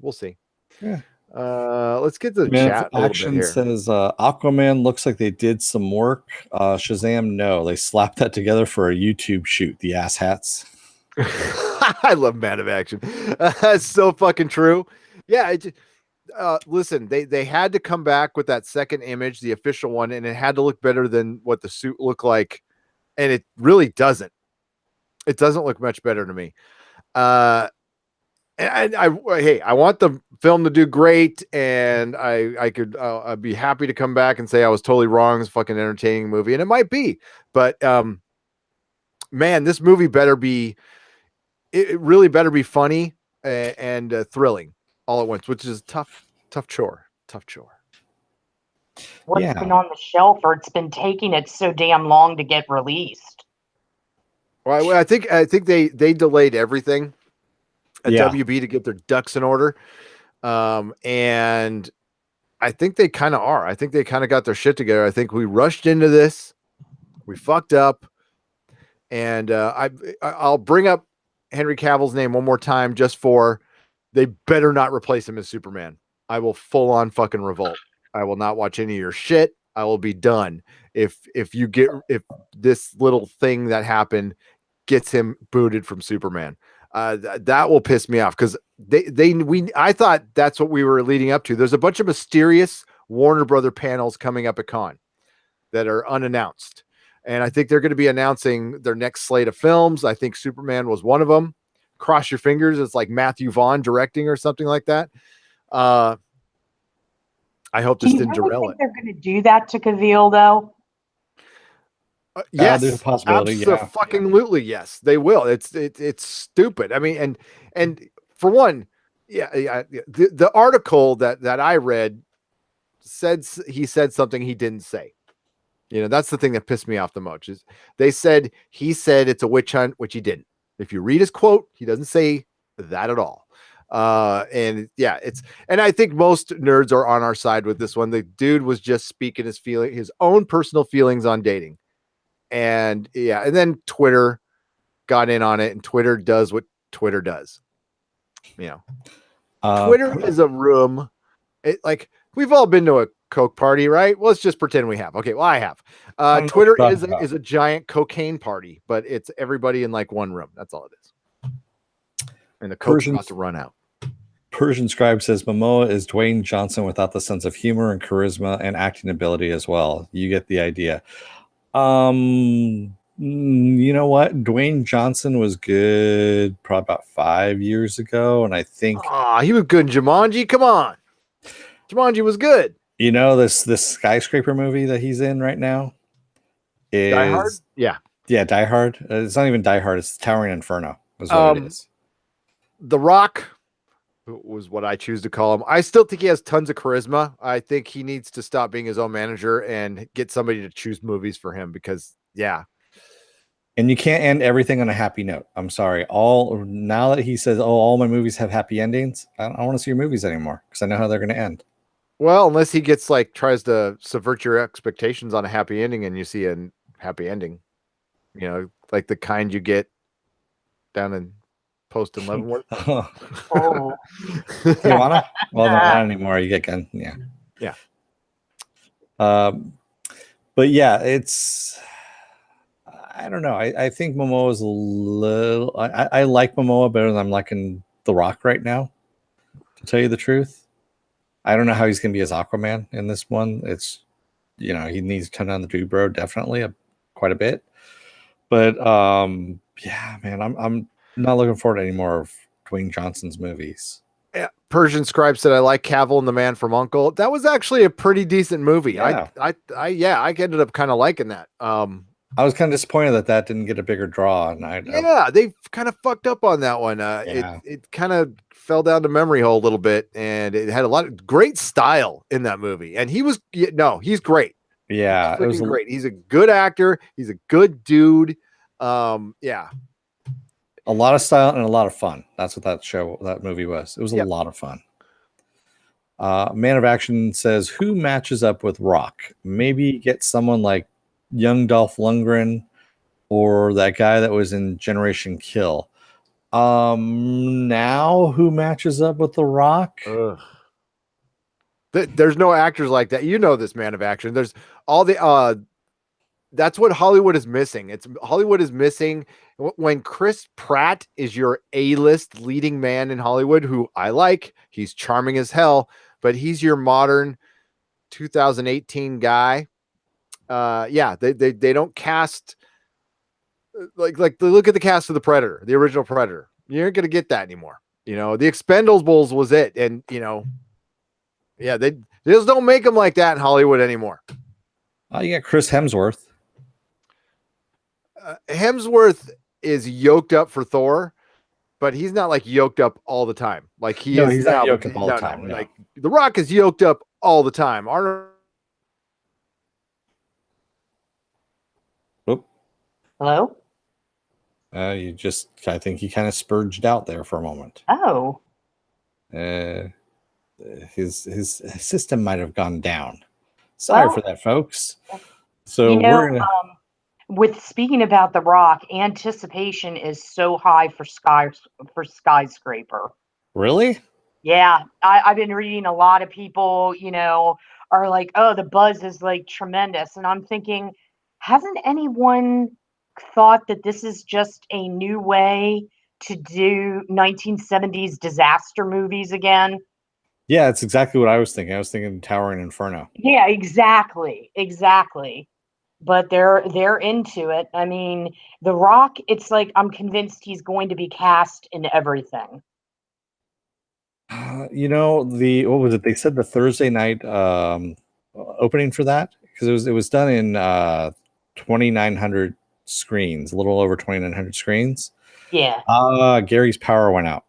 We'll see. Yeah. Let's get to the Man chat of a little bit Action here. says Aquaman looks like they did some work. Shazam, no, they slapped that together for a YouTube shoot. The ass hats. I love Man of Action. That's so fucking true. Yeah. Listen, they had to come back with that second image, the official one, and it had to look better than what the suit looked like, and it really doesn't. It doesn't look much better to me. And I want the film to do great, and I'd be happy to come back and say I was totally wrong. It's a fucking entertaining movie, and it might be, but man, this movie better be. It really better be funny and thrilling all at once, which is tough chore. What's been on the shelf, or it's been taking it so damn long to get released? Well, I think they delayed everything at WB to get their ducks in order, and I think they kind of are. I think they kind of got their shit together. I think we rushed into this, we fucked up, and I'll bring up Henry Cavill's name one more time just for they better not replace him as Superman. I will full on fucking revolt. I will not watch any of your shit. I will be done if this little thing that happened gets him booted from Superman. That will piss me off because I thought that's what we were leading up to. There's a bunch of mysterious Warner Brother panels coming up at Con that are unannounced. And I think they're going to be announcing their next slate of films. I think Superman was one of them. Cross your fingers. It's like Matthew Vaughn directing or something like that. I hope this didn't derail it. They're going to do that to Cavill, though? Yes, there's a possibility. Absolutely, yes, they will. It's stupid. I mean, and for one, the article that I read said he said something he didn't say. You know, that's the thing that pissed me off the most. Is he said it's a witch hunt, which he didn't. If you read his quote, he doesn't say that at all. And I think most nerds are on our side with this one. The dude was just speaking his own personal feelings on dating. And then Twitter got in on it, and Twitter does what Twitter does. You know, Twitter is a room. Like we've all been to a Coke party, right? Well, let's just pretend we have. Okay, well, I have. Twitter is a giant cocaine party, but it's everybody in like one room. That's all it is. And the Coke's about to run out. Persian Scribe says Momoa is Dwayne Johnson without the sense of humor and charisma and acting ability as well. You get the idea. You know what? Dwayne Johnson was good probably about 5 years ago, and I think he was good in Jumanji. Come on, Jumanji was good. You know this skyscraper movie that he's in right now is Die Hard. Yeah, Die Hard. It's not even Die Hard. It's Towering Inferno. Is what it is. The Rock was what I choose to call him. I still think he has tons of charisma. I think he needs to stop being his own manager and get somebody to choose movies for him because, And you can't end everything on a happy note. I'm sorry. Now that he says, all my movies have happy endings, I don't want to see your movies anymore because I know how they're going to end. Well, unless he tries to subvert your expectations on a happy ending and you see a happy ending, you know, like the kind you get down in Post in Leavenworth. Oh. Tijuana? Well, no, not anymore. You get gun. Yeah. Yeah. But yeah, I don't know. I think Momoa is a little, I like Momoa better than I'm liking The Rock right now, to tell you the truth. I don't know how he's going to be as Aquaman in this one. It's, you know, he needs to turn on the dude bro, definitely quite a bit. But yeah, man, I'm not looking forward to any more of Dwayne Johnson's movies. Yeah, Persian Scribe said I like Cavill and the Man from U.N.C.L.E. That was actually a pretty decent movie. Yeah. I ended up kind of liking that. I was kind of disappointed that didn't get a bigger draw, and they kind of fucked up on that one. It kind of fell down the memory hole a little bit, and it had a lot of great style in that movie. And he's great. Yeah, it was great. He's a good actor. He's a good dude. Yeah. A lot of style and a lot of fun. That's what that movie was. It was a lot of fun. Man of Action says, who matches up with Rock? Maybe get someone like young Dolph Lundgren or that guy that was in Generation Kill. Now who matches up with The Rock? There's no actors like that. You know this, man of action. There's all the that's what Hollywood is missing. Hollywood is missing when Chris Pratt is your A-list leading man in Hollywood, who I like. He's charming as hell, but he's your modern 2018 guy. Yeah, they don't cast like look at the cast of the Predator, the original Predator. You aren't gonna get that anymore. The Expendables was it, and yeah, they just don't make them like that in Hollywood anymore. You got Chris Hemsworth. Hemsworth is yoked up for Thor, but he's not like yoked up all the time. Like he's not yoked up all the time. No. Like The Rock is yoked up all the time. Hello? I think he kind of spurged out there for a moment. Oh. His system might have gone down. Sorry for that, folks. So we're gonna. With speaking about The Rock, anticipation is so high for Skyscraper. Really? Yeah, I've been reading a lot of people, are like, oh, the buzz is like tremendous. And I'm thinking, hasn't anyone thought that this is just a new way to do 1970s disaster movies again? Yeah, it's exactly what I was thinking. I was thinking Tower and Inferno. Yeah, exactly. But they're into it. I mean, The Rock, it's like I'm convinced he's going to be cast in everything. What was it? They said the Thursday night opening for that, because it was done in 2,900 screens, a little over 2,900 screens. Yeah. Gary's power went out.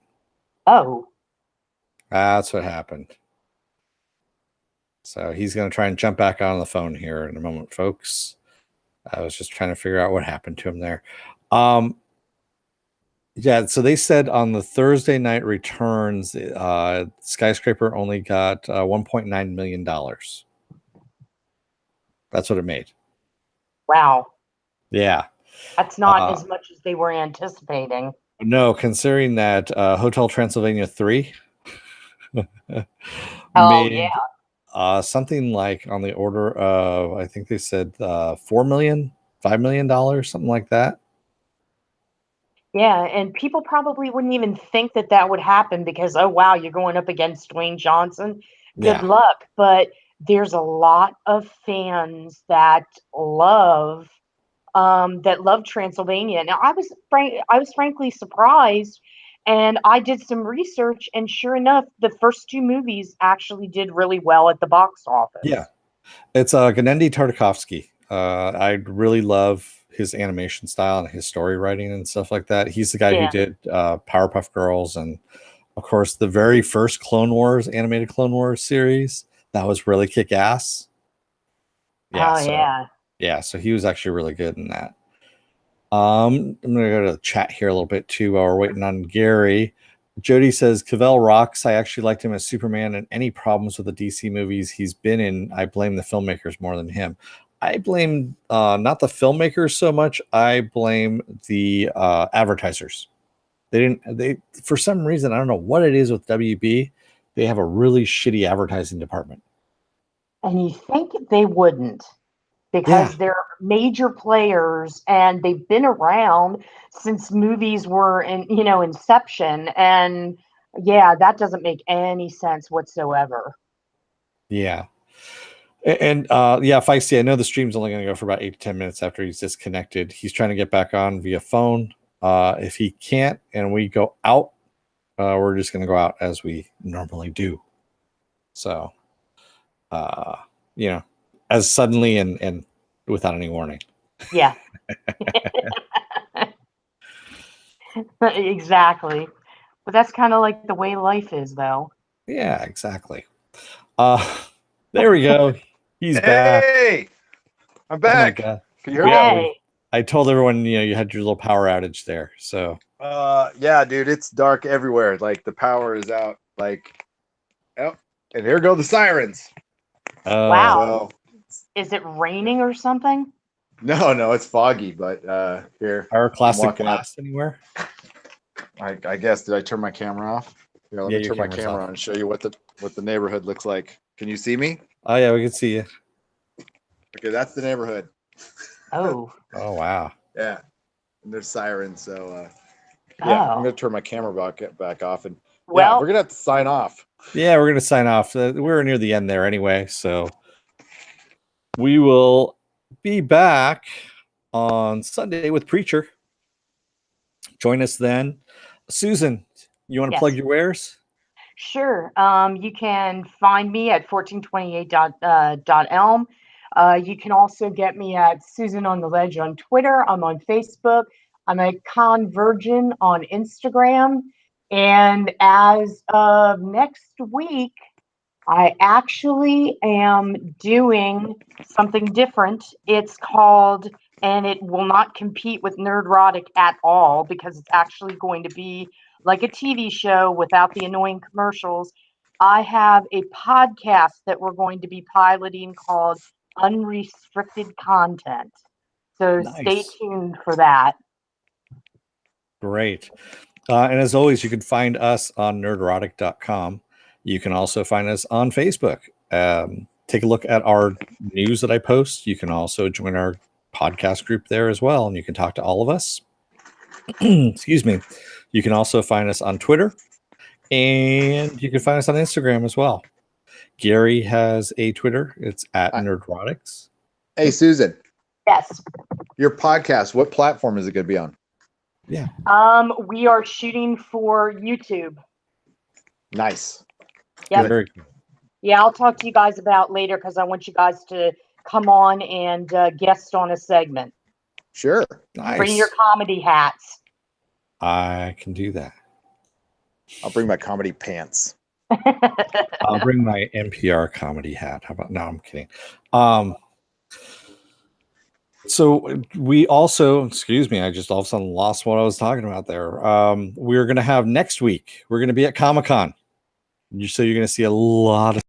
Oh. That's what happened. So he's going to try and jump back on the phone here in a moment, folks. I was just trying to figure out what happened to him there. Yeah, so they said on the Thursday night returns, Skyscraper only got $1.9 million. That's what it made. Wow. Yeah. That's not as much as they were anticipating. No, considering that Hotel Transylvania 3 yeah. Something like on the order of, I think they said $4 million, $5 million, something like that. Yeah, and people probably wouldn't even think that would happen because, oh, wow, you're going up against Dwayne Johnson. Good luck. But there's a lot of fans that love Transylvania. Now, I was frankly surprised, and I did some research, and sure enough, the first two movies actually did really well at the box office. Yeah, it's Gennady Tartakovsky. I really love his animation style and his story writing and stuff like that. He's the guy who did Powerpuff Girls and, of course, the very first Clone Wars, animated Clone Wars series. That was really kick-ass. Yeah, so he was actually really good in that. I'm going to go to the chat here a little bit, too, while we're waiting on Gary. Jody says, Cavell rocks. I actually liked him as Superman, and any problems with the DC movies he's been in, I blame the filmmakers more than him. I blame not the filmmakers so much. I blame the advertisers. They for some reason, I don't know what it is with WB. They have a really shitty advertising department. And you think they wouldn't, because they're major players and they've been around since movies were in, inception. And yeah, that doesn't make any sense whatsoever. Yeah. And Feisty, I know the stream's only going to go for about 8 to 10 minutes after he's disconnected. He's trying to get back on via phone. If he can't and we go out, we're just going to go out as we normally do. So, as suddenly and without any warning. Yeah. Exactly. But that's kind of like the way life is, though. Yeah, exactly. There we go. He's back. Hey, I'm back. Oh, can you hear me? I told everyone, you had your little power outage there. So, yeah, dude, it's dark everywhere. Like the power is out. Like, and here go the sirens. Wow. Is it raining or something? No, it's foggy. But here, our classic glass anywhere. I guess. Did I turn my camera off? Here, let Yeah, me your turn my camera's camera off. on and show you what the neighborhood looks like. Can you see me? Oh yeah, we can see you. Okay, that's the neighborhood. Oh. Oh wow. Yeah, and there's sirens. So yeah, I'm gonna turn my camera back off, and Well, we're gonna have to sign off. Yeah, we're gonna sign off. We're near the end there anyway, so we will be back on Sunday with Preacher. Join us then. Susan, you want to plug your wares? Sure. You can find me at 1428.elm. You can also get me at Susan on the Ledge on Twitter. I'm on Facebook. I'm a Convergent on Instagram. And as of next week, I actually am doing something different. It's called, and it will not compete with Nerdrotic at all because it's actually going to be like a TV show without the annoying commercials. I have a podcast that we're going to be piloting called Unrestricted Content. So stay tuned for that. Great. And as always, you can find us on nerdrotic.com. You can also find us on Facebook. Take a look at our news that I post. You can also join our podcast group there as well, and you can talk to all of us. Excuse me. You can also find us on Twitter, and you can find us on Instagram as well. Gary has a Twitter. It's at Nerdrotics. Hey, Susan. Yes. Your podcast, what platform is it going to be on? Yeah. We are shooting for YouTube. Nice. Yep. Very cool. Yeah, I'll talk to you guys about later because I want you guys to come on and guest on a segment. Sure. Nice. Bring your comedy hats. I can do that. I'll bring my comedy pants. I'll bring my NPR comedy hat. How about? No, I'm kidding. So we also, excuse me, I just all of a sudden lost what I was talking about there. We're going to have next week, we're going to be at Comic-Con. So you're going to see a lot of